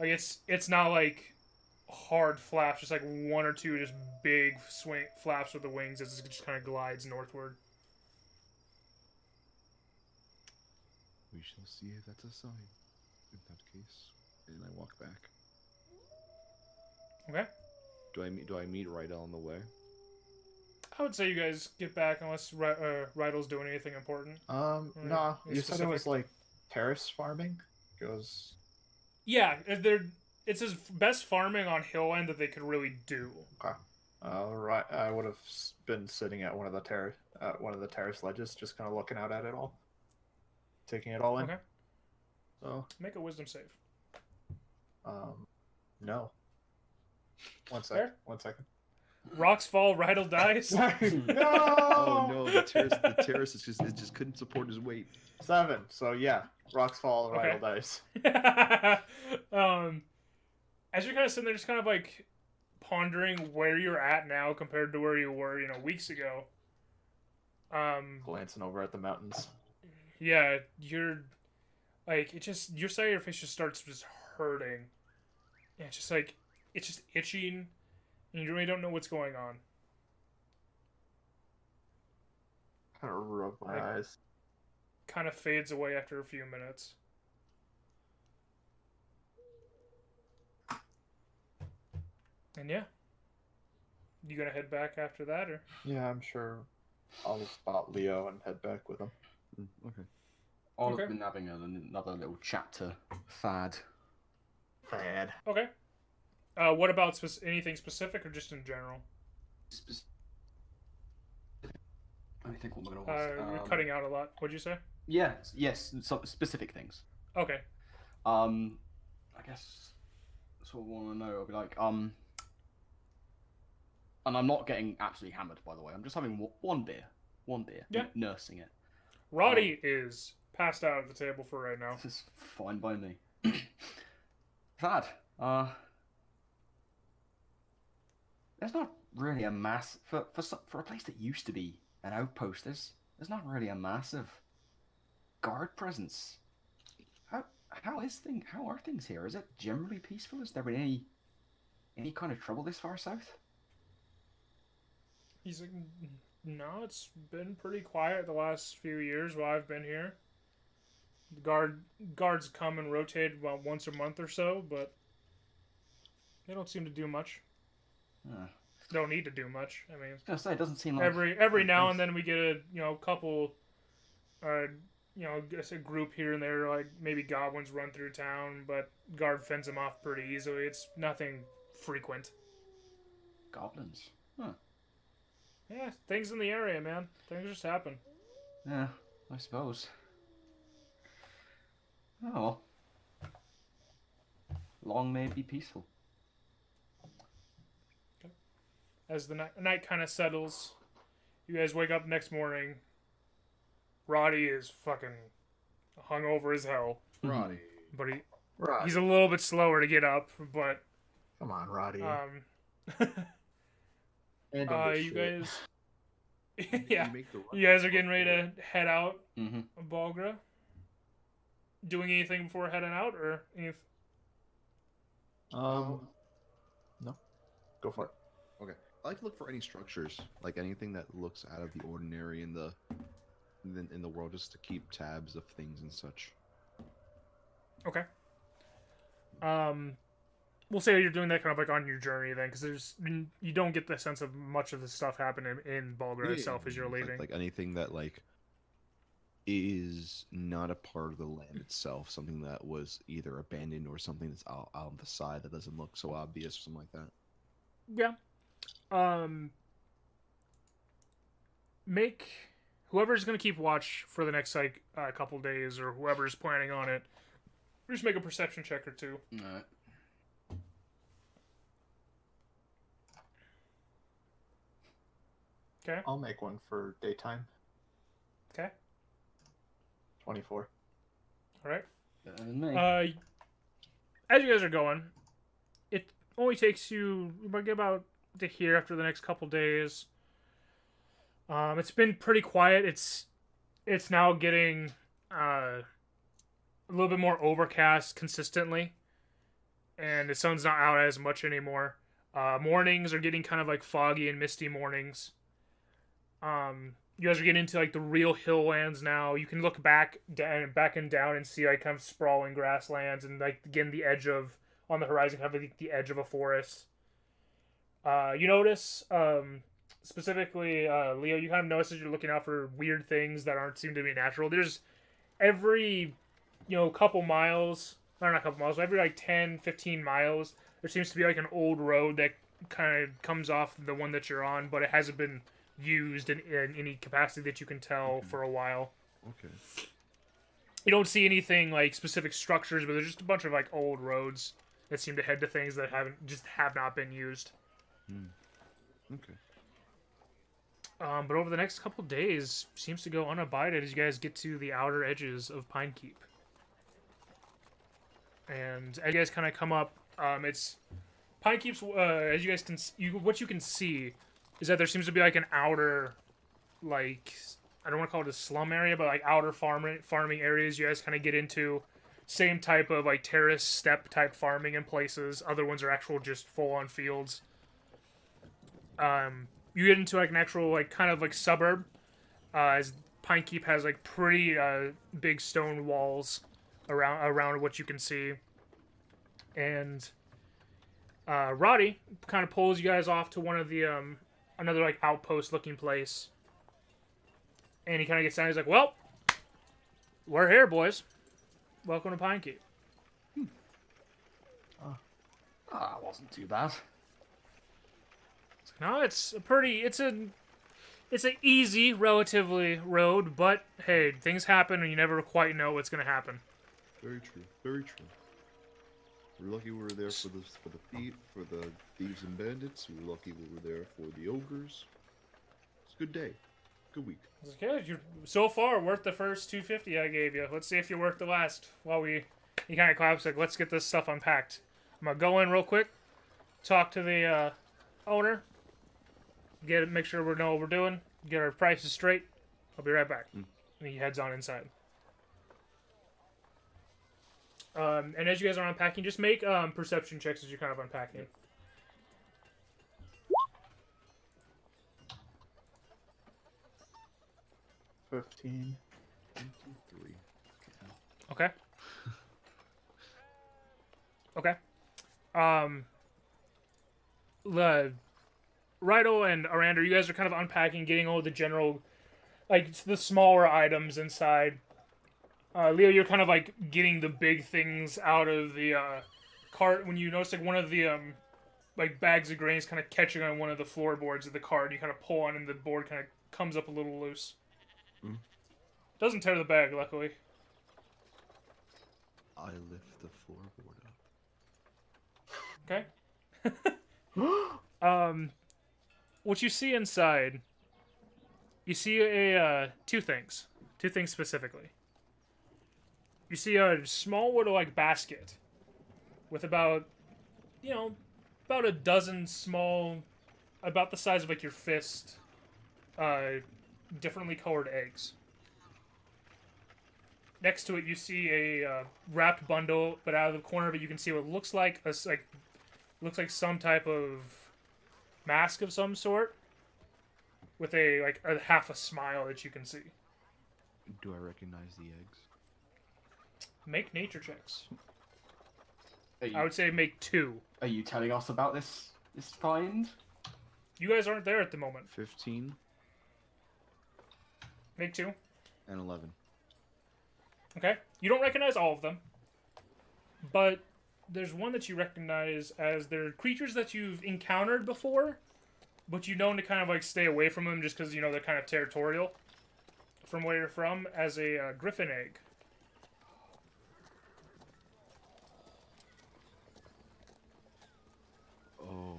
it's not like hard flaps, just like one or two just big swing flaps with the wings as it just kind of glides northward. We shall see if that's a sign. In that case, and I walk back. Okay. Do I meet Rydel on the way? I would say you guys get back unless Rydel's doing anything important. Nah. You said it was specific? like terrace farming. goes. Yeah, it's his best farming on hill end that they could really do. Okay. Right. I would have been sitting at one of the terrace ledges, just kind of looking out at it all, taking it all in. Okay. So. Make a wisdom save. No. One Fair? second. Rocks fall, Rydel dies. No! Oh no, the terrace is just it just couldn't support his weight. 7. So yeah, rocks fall, Okay. Rydel dies. As you're kind of sitting there, just kind of like pondering where you're at now compared to where you were, weeks ago. Glancing over at the mountains. Yeah, you're like your side of your face just starts just hurting. Yeah, it's just itching, and you really don't know what's going on. Kind of rub my Like- eyes. Kind of fades away after a few minutes. And yeah, you gonna head back after that, or? Yeah, I'm sure I'll spot Leo and head back with him. Okay. I've Okay. been having another little chat to Thad. Bad. Okay. What about anything specific or just in general? Let me think what we're gonna ask. You're cutting out a lot. What'd you say? Yes, some specific things. Okay. I guess sort of want to know. I'll be like, and I'm not getting absolutely hammered, by the way. I'm just having one beer, Yeah. nursing it. Roddy is passed out at the table for right now. This is fine by me. Thad, there's not really a mass for a place that used to be an outpost. There's not really a massive guard presence. How are things here? Is it generally peaceful? Has there been any kind of trouble this far south? He's like, no, it's been pretty quiet the last few years while I've been here. The guards come and rotate about once a month or so, but they don't seem to do much. Don't need to do much. I mean, I was gonna say, it doesn't seem like every now and then we get a couple, I guess a group here and there, like maybe goblins run through town, but guard fends them off pretty easily. It's nothing frequent. goblins. Huh. Yeah, things in the area, man. Things just happen. Yeah, I suppose. Oh. Long may it be peaceful. As the night kind of settles, you guys wake up next morning. Roddy is fucking hungover as hell, Roddy. but Roddy. he's a little bit slower to get up. But Come on, Roddy. Handle this you shit. guys, yeah, make the run. you guys are getting ready to head out Mm-hmm. of Balgra. Doing anything before heading out, or anything? No. Go for it. Okay. I like to look for any structures, like anything that looks out of the ordinary in the world, just to keep tabs of things and such. Okay. We'll say you're doing that kind of like on your journey then, because you don't get the sense of much of the stuff happening in Balgra itself as you're leaving. Like anything that is not a part of the land itself, something that was either abandoned or something that's out on the side that doesn't look so obvious or something like that. Yeah. Make whoever's gonna keep watch for the next couple days, or whoever's planning on it, just make a perception check or two. Alright. Okay. I'll make one for daytime. Okay. 24. All right. Better than me. As you guys are going, it only takes you about to here after the next couple days. It's been pretty quiet. It's now getting a little bit more overcast consistently, and the sun's not out as much anymore. Mornings are getting kind of like foggy and misty mornings. You guys are getting into like the real hill lands now. You can look back and down and see like kind of sprawling grasslands, and like again the edge of on the horizon, kind of like the edge of a forest. You notice specifically, Leo, you kind of notice as you're looking out for weird things that aren't seem to be natural. There's every couple miles, or not a couple miles, every like 10, 15 miles, there seems to be like an old road that kind of comes off the one that you're on, but it hasn't been used in any capacity that you can tell for a while. Okay. You don't see anything like specific structures, but there's just a bunch of like old roads that seem to head to things that have not been used. Okay. But over the next couple days, seems to go unabated as you guys get to the outer edges of Pine Keep. And as you guys kind of come up, it's Pine Keep's. As you guys can, what you can see is that there seems to be like an outer, like, I don't want to call it a slum area, but like outer farming areas you guys kind of get into. Same type of like terrace step type farming in places. Other ones are actual just full on fields. You get into like an actual like kind of like suburb. As Pine Keep has like pretty big stone walls around what you can see. And Roddy kind of pulls you guys off to one of the another like outpost looking place. And he kind of gets down. He's like, "Well, we're here, boys. Welcome to Pine Keep." Wasn't too bad. No, it's an easy, relatively road, but hey, things happen and you never quite know what's gonna happen. Very true. Very true. We're lucky we were there for the thieves and bandits. We're lucky we were there for the ogres. It's a good day. Good week. Okay, you're so far worth the first 250 I gave you. Let's see if you're worth the last. He kind of claps like, let's get this stuff unpacked. I'm gonna go in real quick, talk to the owner, make sure we know what we're doing, get our prices straight. I'll be right back. And he heads on inside. And as you guys are unpacking, just make perception checks as you're kind of unpacking. Yeah. 15. 23. Okay. Okay. Rydel and Arandur, you guys are kind of unpacking, getting all the general, like, the smaller items inside. Leo, you're kind of, like, getting the big things out of the cart when you notice, like, one of the, like, bags of grains kind of catching on one of the floorboards of the cart. You kind of pull on and the board kind of comes up a little loose. Doesn't tear the bag, luckily. I lift the floorboard up. Okay. What you see inside, you see two things specifically. You see a small little like basket with about a dozen small, about the size of like your fist, differently colored eggs. Next to it, you see a wrapped bundle, but out of the corner of it, you can see what looks like some type of mask of some sort, with a half a smile that you can see. Do I recognize the eggs? Make nature checks. I would say make 2. Are you telling us about this find? You guys aren't there at the moment. 15 Make 2. and 11. Okay. You don't recognize all of them, but there's one that you recognize as they're creatures that you've encountered before, but you know to kind of like stay away from them just because they're kind of territorial from where you're from, as a griffin egg. Oh,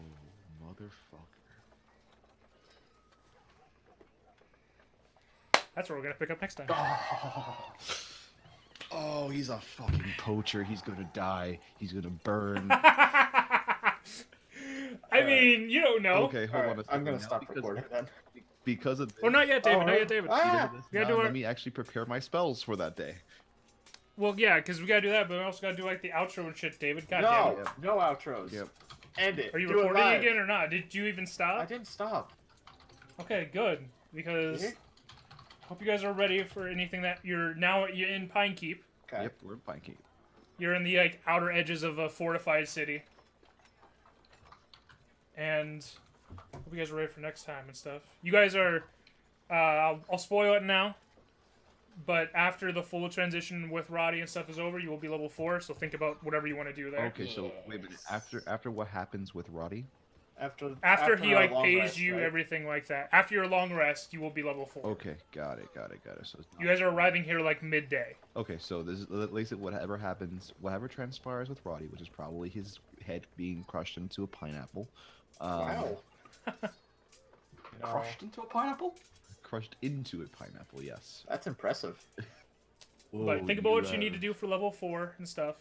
motherfucker. That's what we're gonna pick up next time. Oh, he's a fucking poacher. He's gonna die. He's gonna burn. I mean, you don't know. Okay, hold on a second. I'm gonna now, stop recording then. Because of this, Well, not yet, David. Not yet, David. Ah! gotta do let it. me actually prepare my spells for that day. Well, yeah, because we gotta do that, but we also gotta do like the outro and shit, David. God damn it. No outros. Yep. End it. Are you Do it recording live. again or not? Did you even stop? I didn't stop. Okay, good. Because Mhm. hope you guys are ready for anything that you're in Pine Keep. Okay. Yep, we're in Pine Keep. You're in the outer edges of a fortified city. And hope you guys are ready for next time and stuff. You guys are I'll spoil it now. but after the full transition with Roddy and stuff is over, you will be level 4. So think about whatever you want to do there. Okay, so wait a minute. After what happens with Roddy? After he our like long pays rest, you right? everything like that. After your long rest, you will be level 4. Okay, got it. So it's You guys are arriving here like midday. Okay, so this is at least whatever happens, whatever transpires with Roddy, which is probably his head being crushed into a pineapple. Wow. Crushed into a pineapple? Crushed into a pineapple, yes. That's impressive. But think about what you need to do for level 4 and stuff.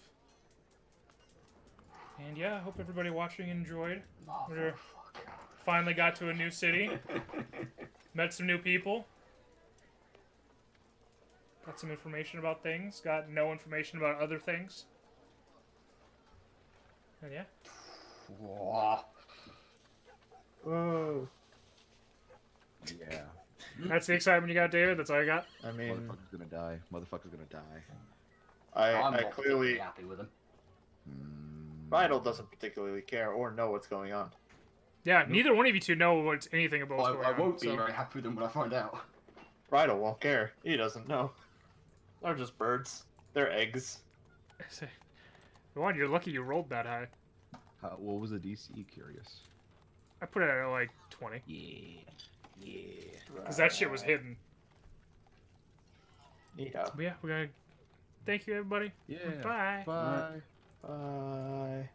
And yeah, I hope everybody watching enjoyed. We finally got to a new city. Met some new people. Got some information about things. Got no information about other things. And yeah. Whoa. Whoa. Yeah. That's the excitement you got, David? That's all you got? I mean, Motherfucker's gonna die. Motherfucker's gonna die. I'm I not clearly... particularly happy with him. Rydel doesn't particularly care or know what's going on. Yeah, neither one of you two know what's anything about what's going I on. won't be so- very happy with him when I find out. Rydel won't care. He doesn't know. They're just birds. They're eggs. Juan, you're lucky you rolled that high. What was the DC? Curious. I put it at like 20. Yeah. Because that shit was hidden. Yeah. But yeah, we're gonna thank you everybody. Yeah. Bye. Bye. Bye.